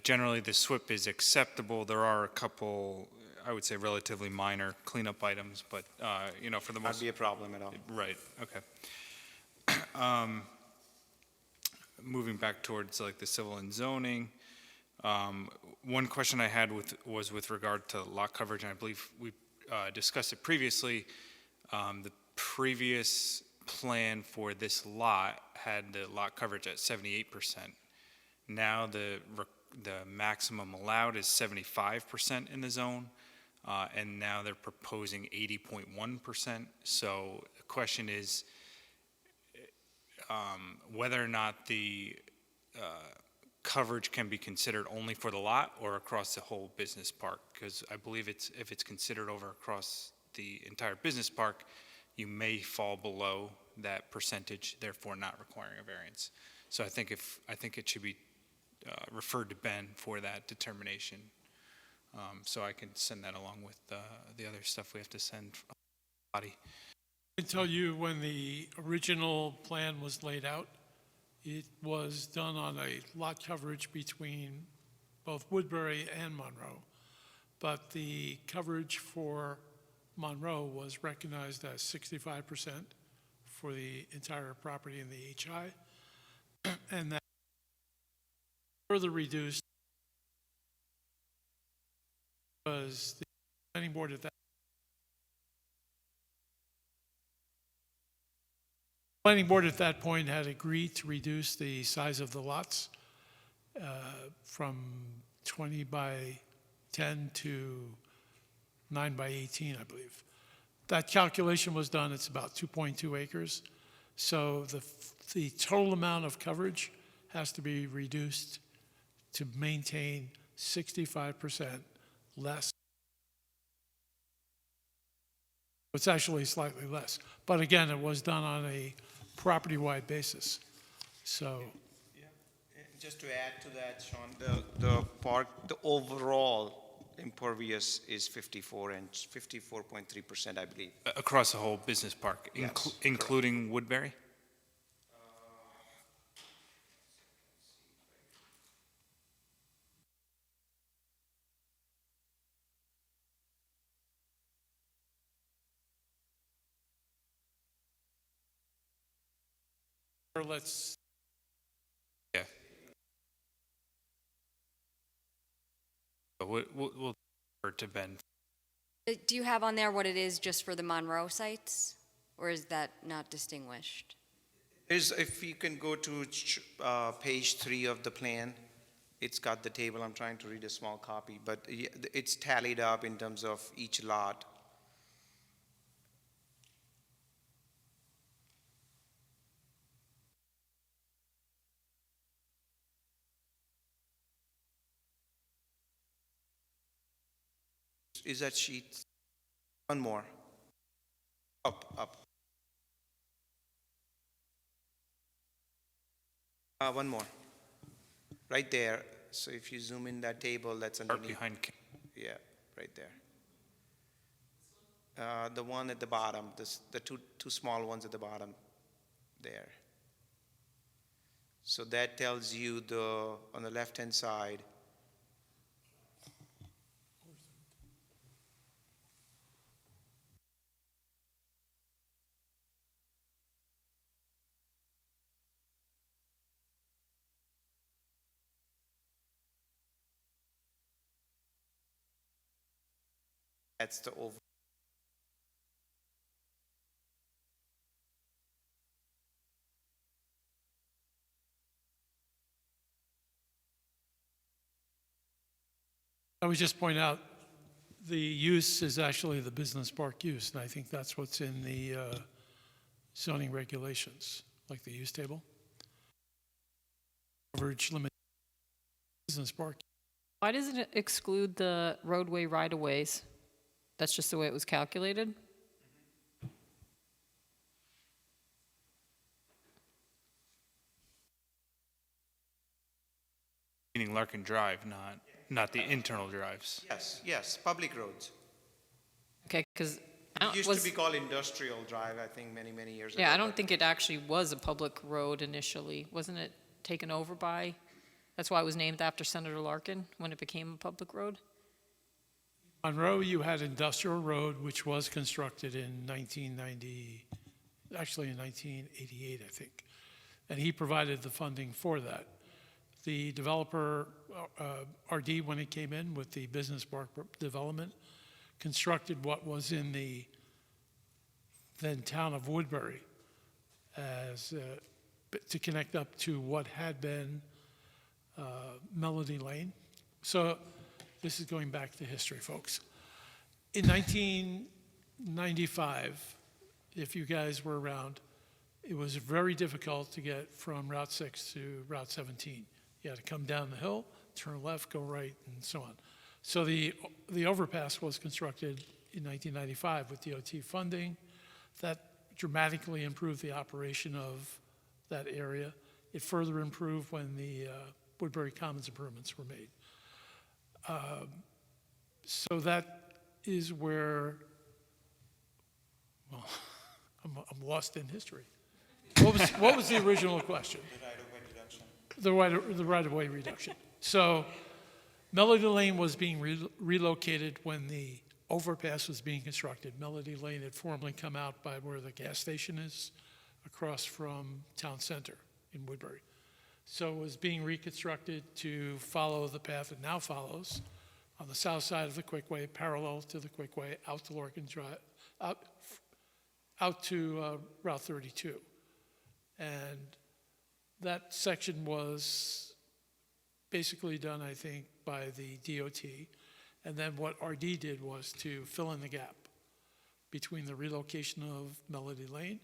Generally, the SWIP is acceptable. There are a couple, I would say, relatively minor cleanup items, but, for the most... Not be a problem at all. Right, okay. Moving back towards like the civil and zoning, One question I had was with regard to lot coverage, and I believe we discussed it previously. The previous plan for this lot had the lot coverage at 78%. Now the maximum allowed is 75% in the zone, and now they're proposing 80.1%. So the question is whether or not the coverage can be considered only for the lot or across the whole business park, because I believe if it's considered over across the entire business park, you may fall below that percentage, therefore not requiring a variance. So I think it should be referred to Ben for that determination. So I can send that along with the other stuff we have to send. Body. I can tell you when the original plan was laid out, it was done on a lot coverage between both Woodbury and Monroe. But the coverage for Monroe was recognized as 65% for the entire property in the HI. And that further reduced was the planning board at that. Planning board at that point had agreed to reduce the size of the lots from 20 by 10 to 9 by 18, I believe. That calculation was done, it's about 2.2 acres. So the total amount of coverage has to be reduced to maintain 65% less. It's actually slightly less. But again, it was done on a property-wide basis. So. Yeah. Just to add to that, Sean, the park, the overall impervious is 54.3%, I believe. Across the whole business park, Yes, including Woodbury? Let's. Yeah. We'll defer to Ben. Do you have on there what it is just for the Monroe sites, or is that not distinguished? If you can go to page 3 of the plan, it's got the table. I'm trying to read a small copy, but it's tallied up in terms of each lot. Is that sheet? One more. Up. One more. Right there. So if you zoom in that table, that's underneath. Behind. Yeah, right there. The one at the bottom, the two small ones at the bottom, there. So that tells you on the left-hand side. That's the over. I would just point out the use is actually the business park use, and I think that's what's in the zoning regulations, like the use table. Coverage limit business park. Why doesn't it exclude the roadway right-of-ways? That's just the way it was calculated? Meaning Larkin Drive, not the internal drives. Yes, public roads. Okay, because It used to be called Industrial Drive, I think, many years ago. yeah, I don't think it actually was a public road initially. Wasn't it taken over by? That's why it was named after Senator Larkin when it became a public road. Monroe, you had Industrial Road, which was constructed in 1990, actually in 1988, I think. And he provided the funding for that. The developer RD, when it came in with the business park development, constructed what was in the then town of Woodbury as to connect up to what had been Melody Lane. So this is going back to history, folks. In 1995, if you guys were around, it was very difficult to get from Route 6 to Route 17. You had to come down the hill, turn left, go right, and so on. So the overpass was constructed in 1995 with DOT funding. That dramatically improved the operation of that area. It further improved when the Woodbury Commons improvements were made. So that is where, well, I'm lost in history. What was the original question? The right-of-way reduction. So Melody Lane was being relocated when the overpass was being constructed. Melody Lane had formerly come out by where the gas station is, across from Town Center in Woodbury. So it was being reconstructed to follow the path it now follows on the south side of the Quickway, parallel to the Quickway, out to Larkin Drive, out to Route 32. And that section was basically done, I think, by the DOT. And then what RD did was to fill in the gap between the relocation of Melody Lane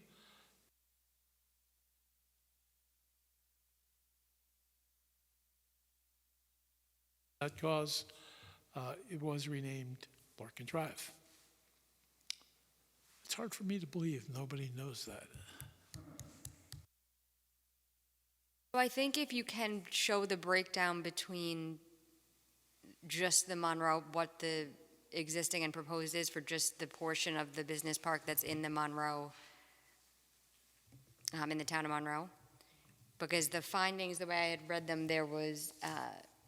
that cause, it was renamed Larkin Drive. It's hard for me to believe nobody knows that. So I think if you can show the breakdown between just the Monroe, what the existing and proposed is for just the portion of the business park that's in the Monroe, in the town of Monroe. Because the findings, the way I had read them, there was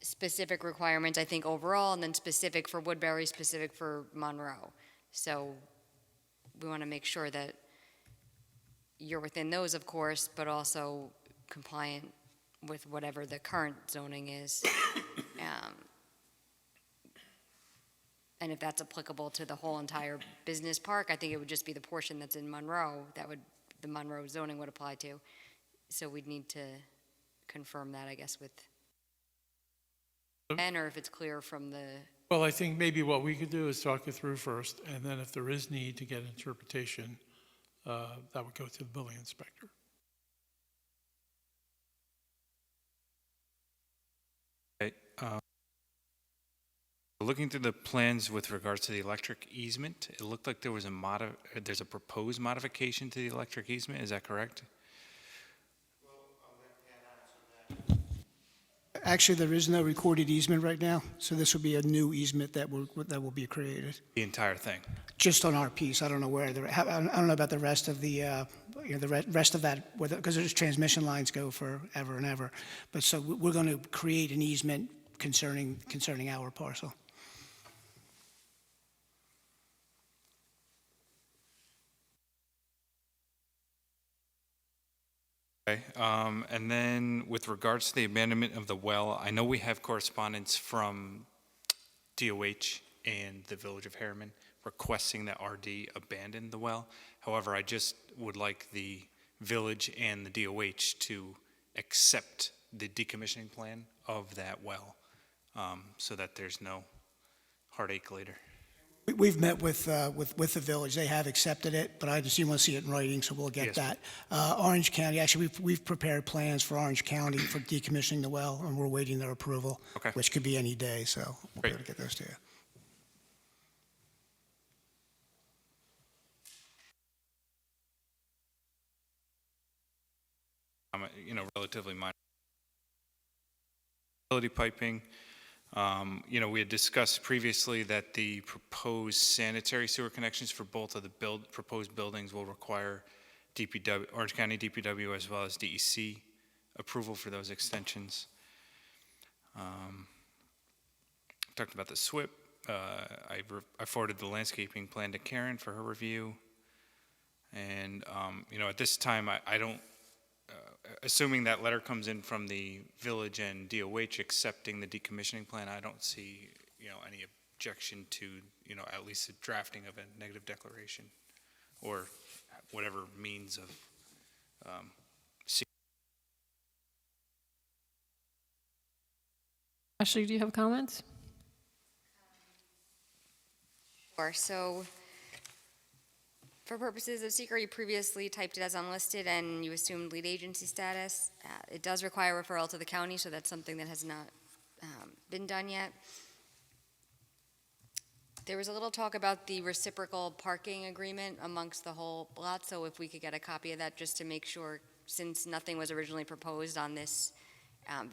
specific requirements, I think, overall, and then specific for Woodbury, specific for Monroe. So we want to make sure that you're within those, of course, but also compliant with whatever the current zoning is. And if that's applicable to the whole entire business park, I think it would just be the portion that's in Monroe that the Monroe zoning would apply to. So we'd need to confirm that, I guess, with Ben, or if it's clear from the... Well, I think maybe what we could do is talk it through first, and then if there is need to get interpretation, that would go to the building inspector. Okay, looking through the plans with regards to the electric easement, it looked like there was there's a proposed modification to the electric easement. Is that correct? Actually, there is no recorded easement right now, so this would be a new easement that will be created. The entire thing? Just on our piece. I don't know where. I don't know about the rest of the rest of that, because there's transmission lines go forever and ever. But so we're going to create an easement concerning our parcel. Okay, and then with regards to the abandonment of the well, I know we have correspondence from DOH and the Village of Harriman requesting that RD abandon the well. However, I just would like the village and the DOH to accept the decommissioning plan of that well, so that there's no heartache later. We've met with the village. They have accepted it, but I just want to see it in writing, so we'll get that. Orange County, actually, we've prepared plans for Orange County for decommissioning the well, and we're waiting their approval, which could be any day, so we'll be able to get those to you. Relatively minor. Utility piping. We had discussed previously that the proposed sanitary sewer connections for both of the proposed buildings will require DPW, Orange County DPW, as well as DEC approval for those extensions. Talked about the SWIP. I forwarded the landscaping plan to Karen for her review. And, at this time, I don't assuming that letter comes in from the village and DOH accepting the decommissioning plan, I don't see, any objection to, at least the drafting of a negative declaration or whatever means of, Ashley, do you have comments? Sure. So for purposes of seeker, you previously typed it as unlisted and you assumed lead agency status. It does require referral to the county, so that's something that has not been done yet. There was a little talk about the reciprocal parking agreement amongst the whole lot, so if we could get a copy of that just to make sure, since nothing was originally proposed on this,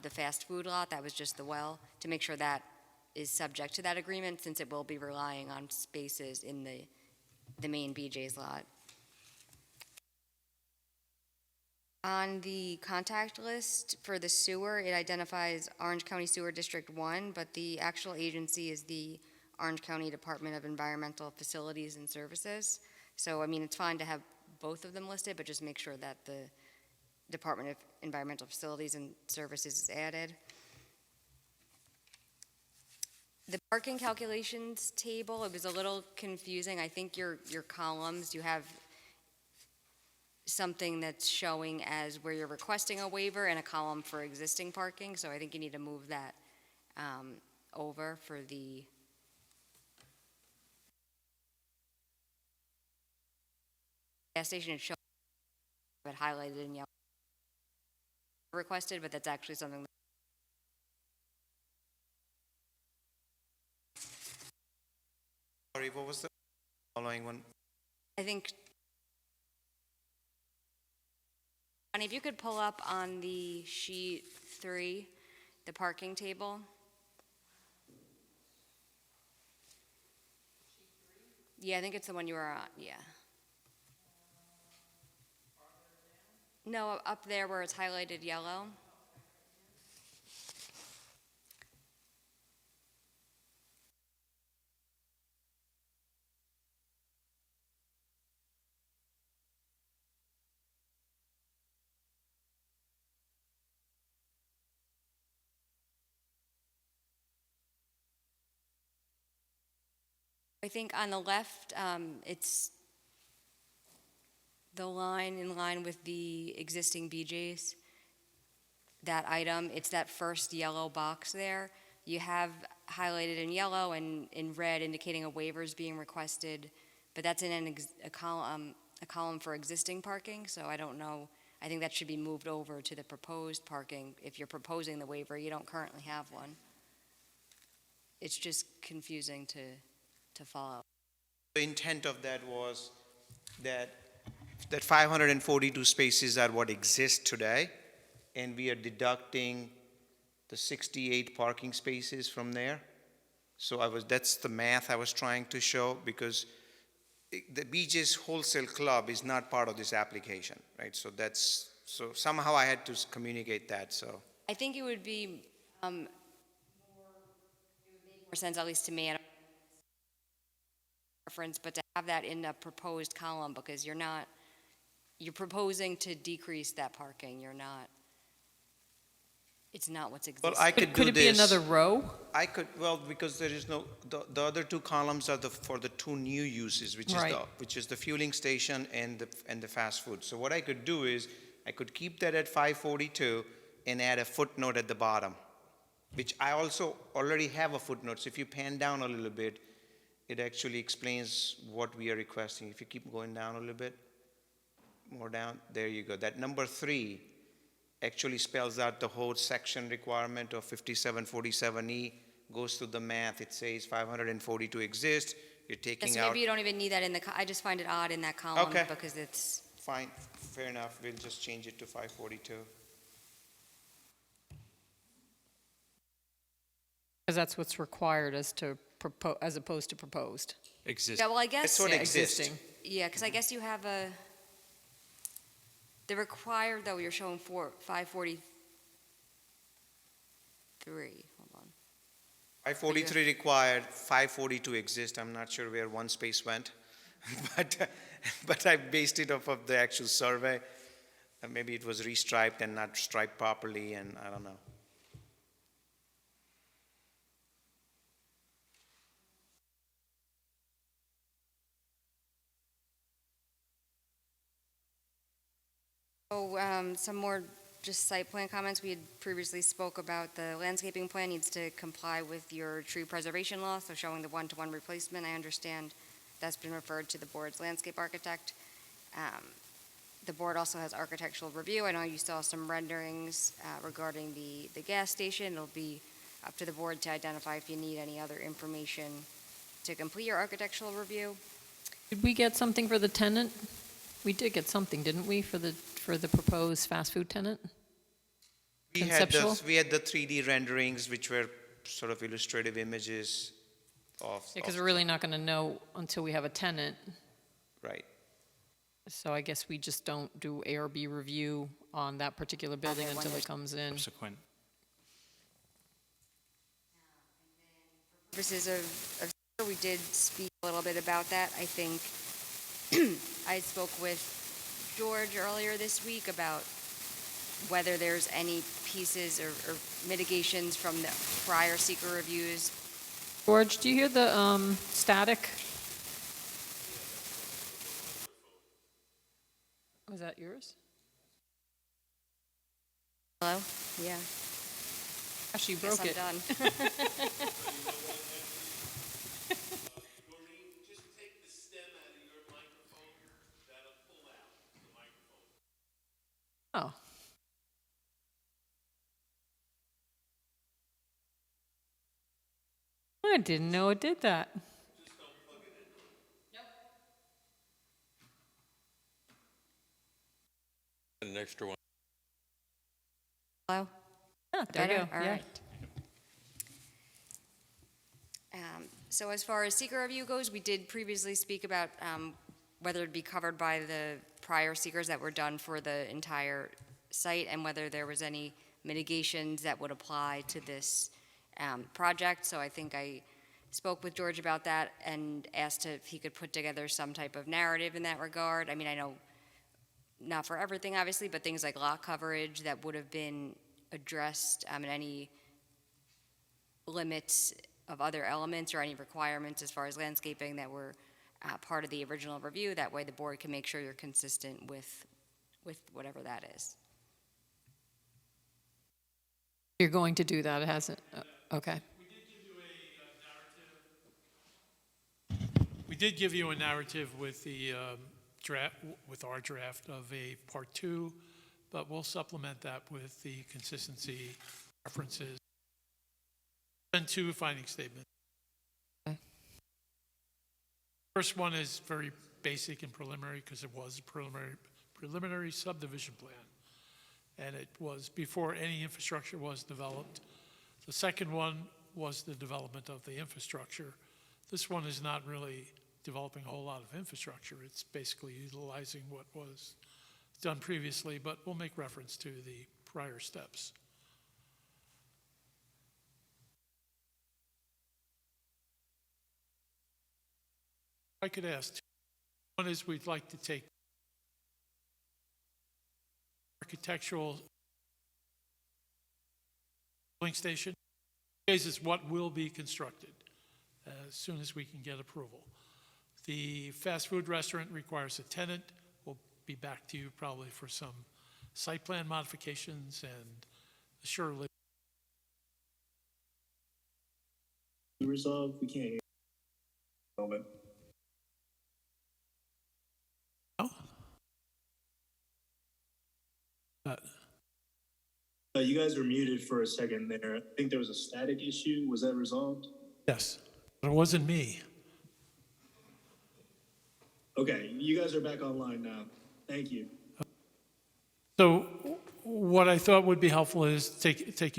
the fast food lot, that was just the well, to make sure that is subject to that agreement, since it will be relying on spaces in the main BJ's lot. On the contact list for the sewer, it identifies Orange County Sewer District 1, but the actual agency is the Orange County Department of Environmental Facilities and Services. So, I mean, it's fine to have both of them listed, but just make sure that the Department of Environmental Facilities and Services is added. The parking calculations table, it was a little confusing. I think your columns, you have something that's showing as where you're requesting a waiver and a column for existing parking, so I think you need to move that over for the gas station. It shows it highlighted in yellow requested, but that's actually something Sorry, what was the following one? I think, Bonnie, if you could pull up on the sheet 3, the parking table. Yeah, I think it's the one you were on, yeah. No, up there where it's highlighted yellow. I think on the left, it's the line in line with the existing BJ's. That item, it's that first yellow box there. You have highlighted in yellow and in red indicating a waiver is being requested, but that's in a column for existing parking, so I don't know. I think that should be moved over to the proposed parking. If you're proposing the waiver, you don't currently have one. It's just confusing to follow. The intent of that was that 542 spaces are what exist today, and we are deducting the 68 parking spaces from there. So that's the math I was trying to show, because the BJ's Wholesale Club is not part of this application, right? So somehow I had to communicate that, so. I think it would be it would make more sense, at least to me, but to have that in a proposed column, because you're proposing to decrease that parking. It's not what's existing. Well, I could do this. Could it be another row? I could, because there is no, the other two columns are for the two new uses, which is the fueling station and the fast food. So what I could do is, I could keep that at 542 and add a footnote at the bottom, which I also already have a footnote. So if you pan down a little bit, it actually explains what we are requesting. If you keep going down a little bit, more down, there you go. That number 3 actually spells out the whole section requirement of 5747E, goes through the math. It says 542 exist. You're taking So out. maybe you don't even need that in I just find it odd in that column, Okay. because it's. Fine, fair enough. We'll just change it to 542. Because that's what's required as opposed to proposed. Exist. Yeah, well, I guess. That's what exists. Existing. Yeah, because I guess you have the required, though, you're showing 543. Hold on. 543 required, 542 exist. I'm not sure where one space went, but I based it off of the actual survey. maybe it was restriped and not striped properly, and I don't know. So, some more just site plan comments. We had previously spoke about the landscaping plan needs to comply with your tree preservation law, so showing the one-to-one replacement. I understand that's been referred to the board's landscape architect. The board also has architectural review. I know you saw some renderings regarding the gas station. It'll be up to the board to identify if you need any other information to complete your architectural review. Did we get something for the tenant? We did get something, didn't we, for the proposed fast food tenant? We had Conceptual? we had the 3D renderings, which were sort of illustrative images of. Because we're really not going to know until we have a tenant. Right. So I guess we just don't do ARB review on that particular building Okay, until it comes in. Subsequent. Purposes of we did speak a little bit about that. I think I spoke with George earlier this week about whether there's any pieces or mitigations from the prior seeker reviews. George, do you hear the static? Was that yours? Hello? Yeah. Actually, you Guess broke I'm it. done. Oh. I didn't know it did that. An extra one. Hello? Yeah, there you Better? go. All Yeah. right. So as far as seeker review goes, we did previously speak about whether it'd be covered by the prior seekers that were done for the entire site and whether there was any mitigations that would apply to this project. So I think I spoke with George about that and asked if he could put together some type of narrative in that regard. I mean, I know not for everything, obviously, but things like lot coverage that would have been addressed, and any limits of other elements or any requirements as far as landscaping that were part of the original review. That way the board can make sure you're consistent with whatever that is. You're going to do that, it hasn't, okay. We did give you a narrative with the draft, with our draft of a part 2, but we'll supplement that with the consistency references and 2 finding statements. Okay. First one is very basic and preliminary because it was a preliminary subdivision plan, and it was before any infrastructure was developed. The second one was the development of the infrastructure. This one is not really developing a whole lot of infrastructure. It's basically utilizing what was done previously, but we'll make reference to the prior steps. I could ask, one is we'd like to take architectural filling station. This is what will be constructed as soon as we can get approval. The fast food restaurant requires a tenant. We'll be back to you probably for some site plan modifications and surely. Resolved, we can't hear. Moment. You guys were muted for a second there. I think there was a static issue. Was that resolved? Yes, but it wasn't me. Okay, you guys are back online now. Thank you. So what I thought would be helpful is take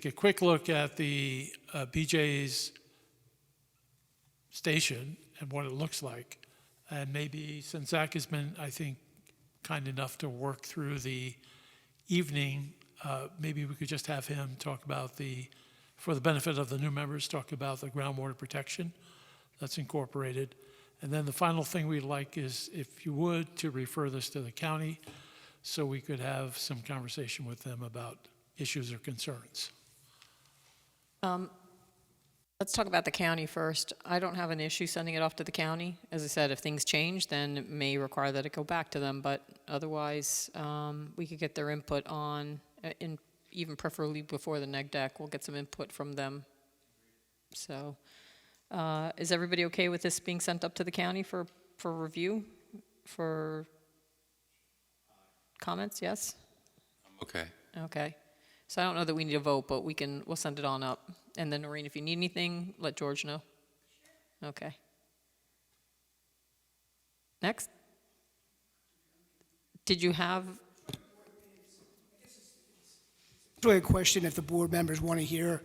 a quick look at the BJ's station and what it looks like. And maybe since Zach has been, I think, kind enough to work through the evening, maybe we could just have him talk about for the benefit of the new members, talk about the groundwater protection that's incorporated. And then the final thing we'd like is, if you would, to refer this to the county so we could have some conversation with them about issues or concerns. Let's talk about the county first. I don't have an issue sending it off to the county. As I said, if things change, then it may require that it go back to them, but otherwise, we could get their input on, even preferably before the neg deck, we'll get some input from them. So, is everybody okay with this being sent up to the county for review, for comments? Yes? Okay. Okay. So I don't know that we need a vote, but we'll send it on up. And then Noreen, if you need anything, let George know. Okay. Next. Did you have? It's really a question if the board members want to hear.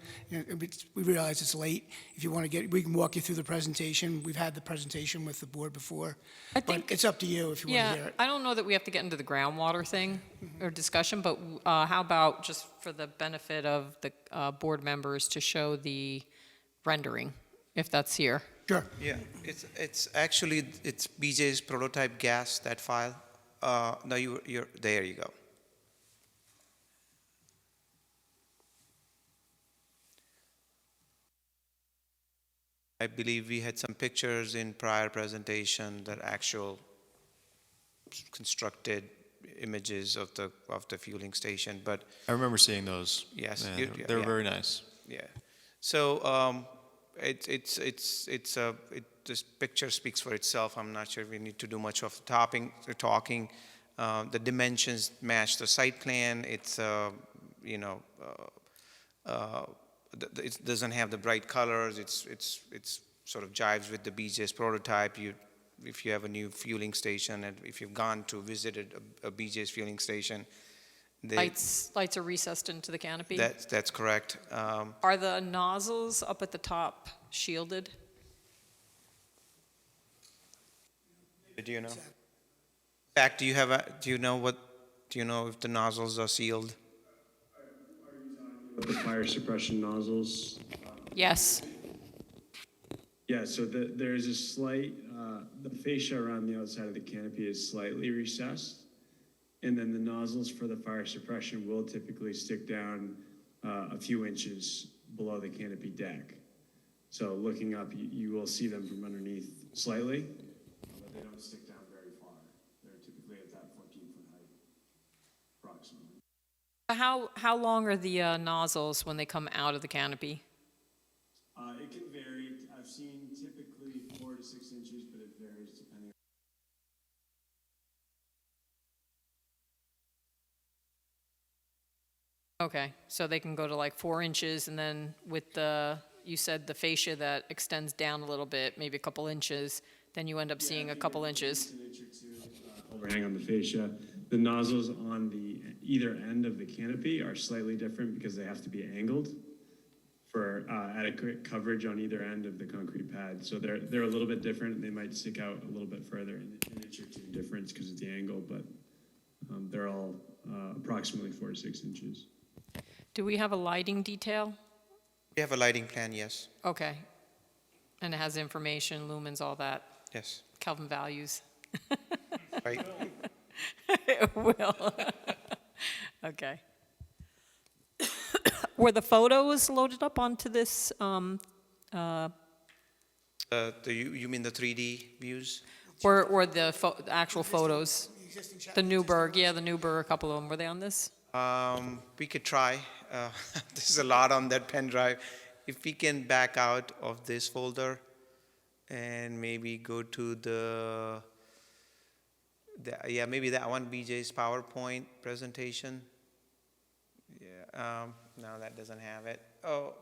We realize it's late. If you want to we can walk you through the presentation. We've had the presentation with the board before. I think but it's up to you if you want to hear it. I don't know that we have to get into the groundwater thing or discussion, but how about just for the benefit of the board members to show the rendering, if that's here? Sure. Yeah, it's actually, it's BJ's prototype gas, that file. No, you're, there you go. I believe we had some pictures in prior presentation, that actual constructed images of the fueling station, but. I remember seeing those. Yes. Yeah, they were very nice. Yeah. So, this picture speaks for itself. I'm not sure we need to do much of the talking. The dimensions match the site plan. It's, it doesn't have the bright colors. It's sort of jives with the BJ's prototype. If you have a new fueling station, and if you've gone to visited a BJ's fueling station, Lights are recessed into the canopy? That's correct. Are the nozzles up at the top shielded? Do you know? In fact, do you know if the nozzles are sealed? The fire suppression nozzles. Yes. Yeah, so there's a slight, the fascia around the outside of the canopy is slightly recessed. And then the nozzles for the fire suppression will typically stick down a few inches below the canopy deck. So looking up, you will see them from underneath slightly, but they don't stick down very far. They're typically at that 14-foot height, approximately. How long are the nozzles when they come out of the canopy? It can vary. I've seen typically 4 to 6 inches, but it varies depending. Okay, so they can go to like 4 inches, and then with you said the fascia that extends down a little bit, maybe a couple inches, then you end up seeing a couple inches. An inch or two overhang on the fascia. The nozzles on the either end of the canopy are slightly different because they have to be angled for adequate coverage on either end of the concrete pad. So they're a little bit different. They might stick out a little bit further, an inch or two difference because of the angle, but they're all approximately 4 to 6 inches. Do we have a lighting detail? We have a lighting plan, yes. Okay. And it has information, lumens, all that? Yes. Kelvin values? Right. It will. Okay. Were the photos loaded up onto this? You mean the 3D views? Or the actual photos? The Newburgh, yeah, the Newburgh, a couple of them. Were they on this? We could try. There's a lot on that pen drive. If we can back out of this folder and maybe go to maybe that one, BJ's PowerPoint presentation. Yeah, no, that doesn't have it. Oh,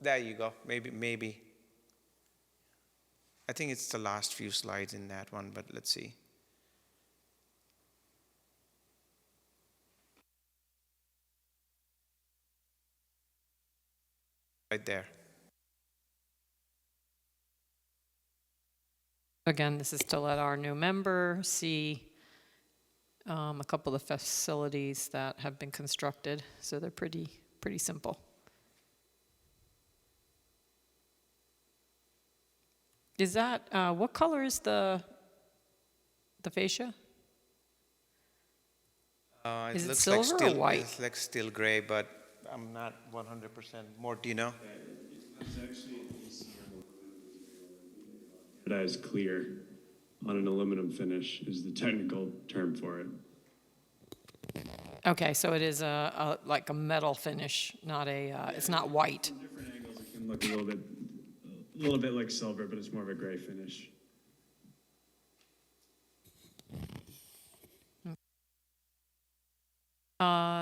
there you go. Maybe. I think it's the last few slides in that one, but let's see. Right there. Again, this is to let our new member see a couple of facilities that have been constructed, so they're pretty simple. Is that what color is the fascia? Is it looks silver or steel, white? It looks steel gray, but I'm not 100% more. Do you know? It as clear on an aluminum finish is the technical term for it. Okay, so it is like a metal finish, not it's not white. Different angles, it can look a little bit like silver, but it's more of a gray finish.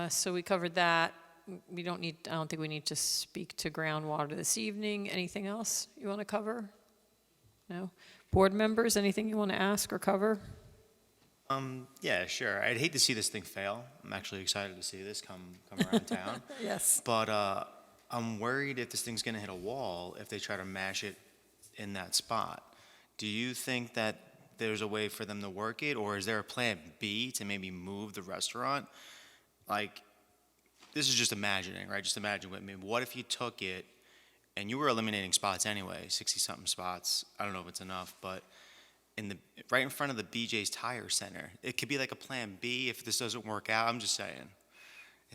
So we covered that. I don't think we need to speak to groundwater this evening. Anything else you want to cover? No? Board members, anything you want to ask or cover? Yeah, sure. I'd hate to see this thing fail. I'm actually excited to see this come around town. Yes. But I'm worried if this thing's gonna hit a wall if they try to mash it in that spot. Do you think that there's a way for them to work it, or is there a plan B to maybe move the restaurant? Like, this is just imagining, right? Just imagine with me. What if you took it and you were eliminating spots anyway, 60-something spots. I don't know if it's enough, but right in front of the BJ's Tire Center, it could be like a plan B if this doesn't work out. I'm just saying.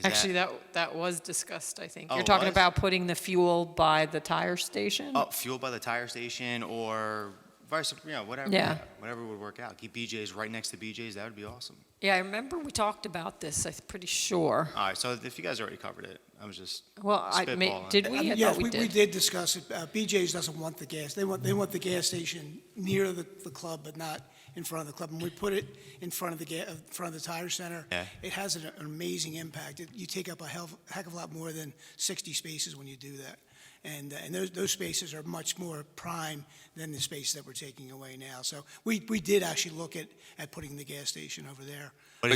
Actually, that was discussed, I think. Oh, You're it talking was? about putting the fuel by the tire station? Oh, fuel by the tire station or vice, whatever. Yeah. Whatever would work out. Keep BJ's right next to BJ's. That would be awesome. Yeah, I remember we talked about this, I'm pretty sure. All right. So if you guys already covered it, I was just Well, spitballing. did we? I Yeah, thought we did. we did discuss it. BJ's doesn't want the gas. They want the gas station near the club, but not in front of the club. And we put it in front of the tire center. Yeah. It has an amazing impact. You take up a heck of a lot more than 60 spaces when you do that. And those spaces are much more prime than the spaces that we're taking away now. So we did actually look at putting the gas station over there. But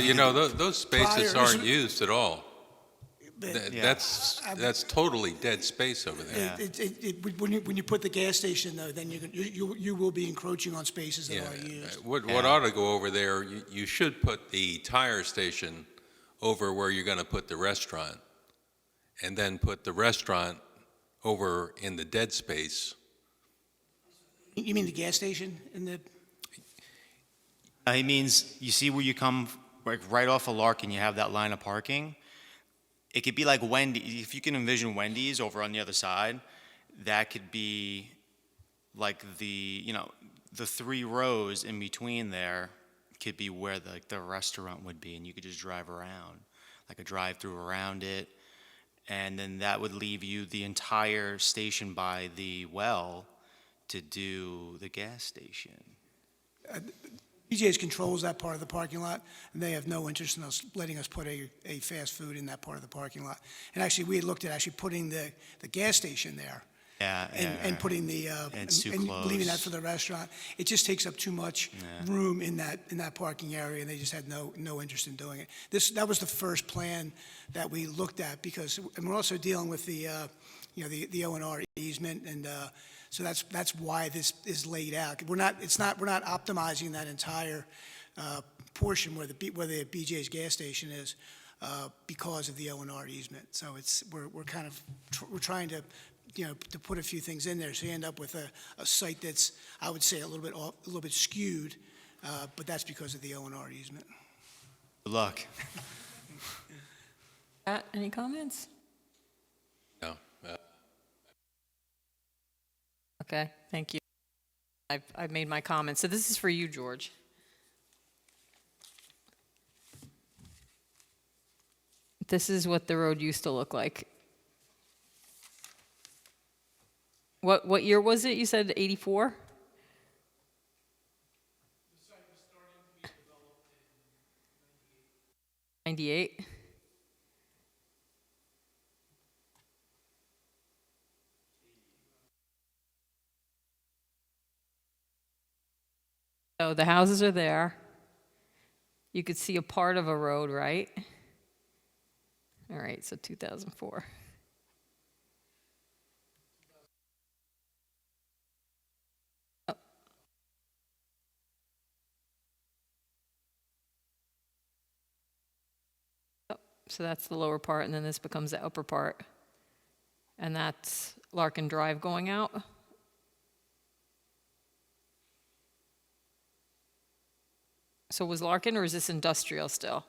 those spaces aren't used at all. That's totally dead space over there. When you put the gas station though, then you will be encroaching on spaces that are used. What ought to go over there, you should put the tire station over where you're going to put the restaurant, and then put the restaurant over in the dead space. You mean the gas station in the? It means you see where you come like right off of Larkin, you have that line of parking. It could be like Wendy's. If you can envision Wendy's over on the other side, that could be like the 3 rows in between there could be where the restaurant would be, and you could just drive around, like a drive-through around it, and then that would leave you the entire station by the well to do the gas station. BJ's controls that part of the parking lot, and they have no interest in us letting us put a fast food in that part of the parking lot. And actually, we had looked at actually putting the gas station there. And putting and leaving that for the restaurant. It just takes up too much room in that parking area, and they just had no interest in doing it. That was the first plan that we looked at and we're also dealing with the O&R easement, and so that's why this is laid out. We're not optimizing that entire portion where the BJ's gas station is because of the O&R easement. So we're trying to to put a few things in there, so you end up with a site that's, I would say, a little bit skewed, but that's because of the O&R easement. Good luck. Pat, any comments? No. Okay, thank you. I've made my comments. So this is for you, George. This is what the road used to look like. What year was it? You said 84? The site was starting to be developed in 98? So the houses are there. You could see a part of a road, right? All right, so 2004. So that's the lower part, and then this becomes the upper part. And that's Larkin Drive going out. So was Larkin, or is this industrial still?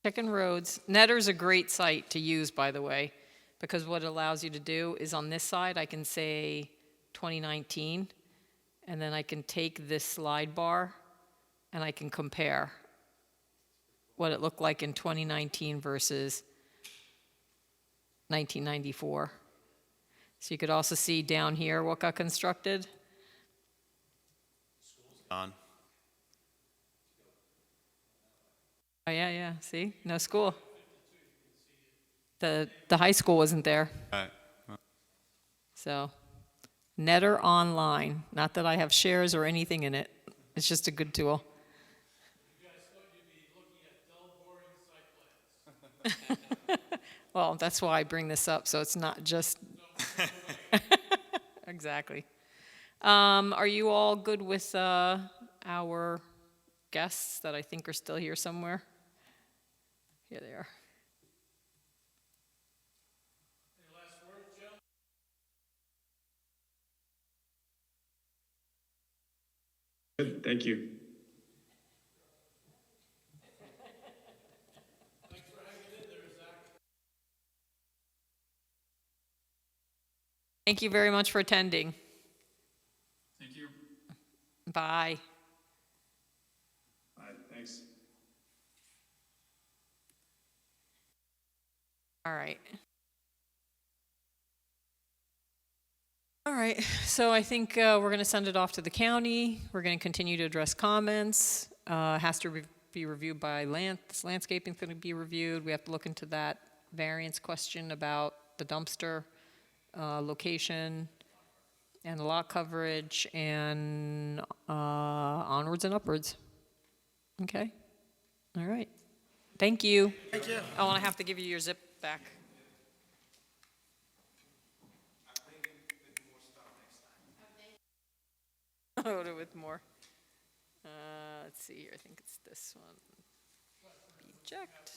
Checking roads. Netter's a great site to use, by the way, because what it allows you to do is on this side, I can say 2019, and then I can take this slide bar and I can compare what it looked like in 2019 versus 1994. So you could also see down here what got constructed. On. Oh, yeah, see? No school. The high school wasn't there. Right. So, Netter Online. Not that I have shares or anything in it. It's just a good tool. Well, that's why I bring this up, so it's not just... Exactly. Are you all good with our guests that I think are still here somewhere? Here they are. Good, thank you. Thank you very much for attending. Thank you. Bye. All right, thanks. All right. All right, so I think we're going to send it off to the county. We're going to continue to address comments. Has to be reviewed by landscaping's going to be reviewed. We have to look into that variance question about the dumpster location and the lot coverage and onwards and upwards. Okay? All right. Thank you. Thank you. Oh, and I have to give you your zip back. Order with more. Let's see here. I think it's this one. Eject.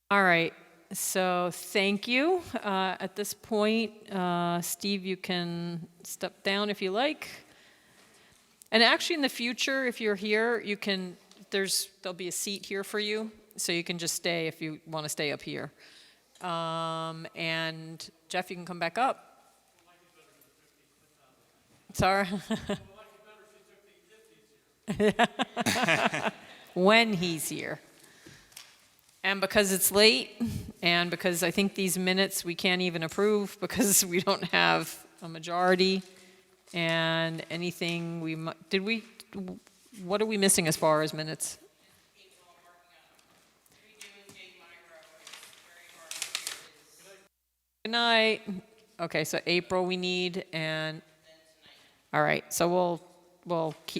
All right. So thank you. At this point, Steve, you can step down if you like. And actually, in the future, if you're here, you can. There'll be a seat here for you, so you can just stay if you want to stay up here. And Jeff, you can come back up. Sorry. When he's here. And because it's late, and because I think these minutes we can't even approve because we don't have a majority, and anything what are we missing as far as minutes? Good night. Okay, so April we need, and all right, so we'll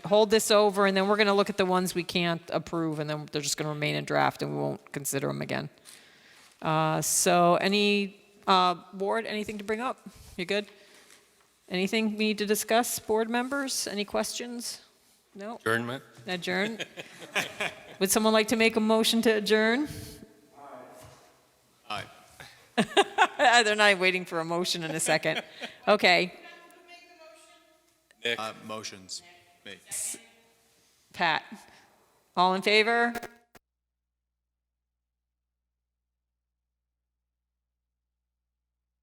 hold this over, and then we're going to look at the ones we can't approve, and then they're just going to remain in draft, and we won't consider them again. So any board, anything to bring up? You good? Anything we need to discuss, board members? Any questions? No? Adjournment? Adjourn? Would someone like to make a motion to adjourn? Aye. They're not waiting for a motion in a second. Okay. Motions. Me. Pat. All in favor?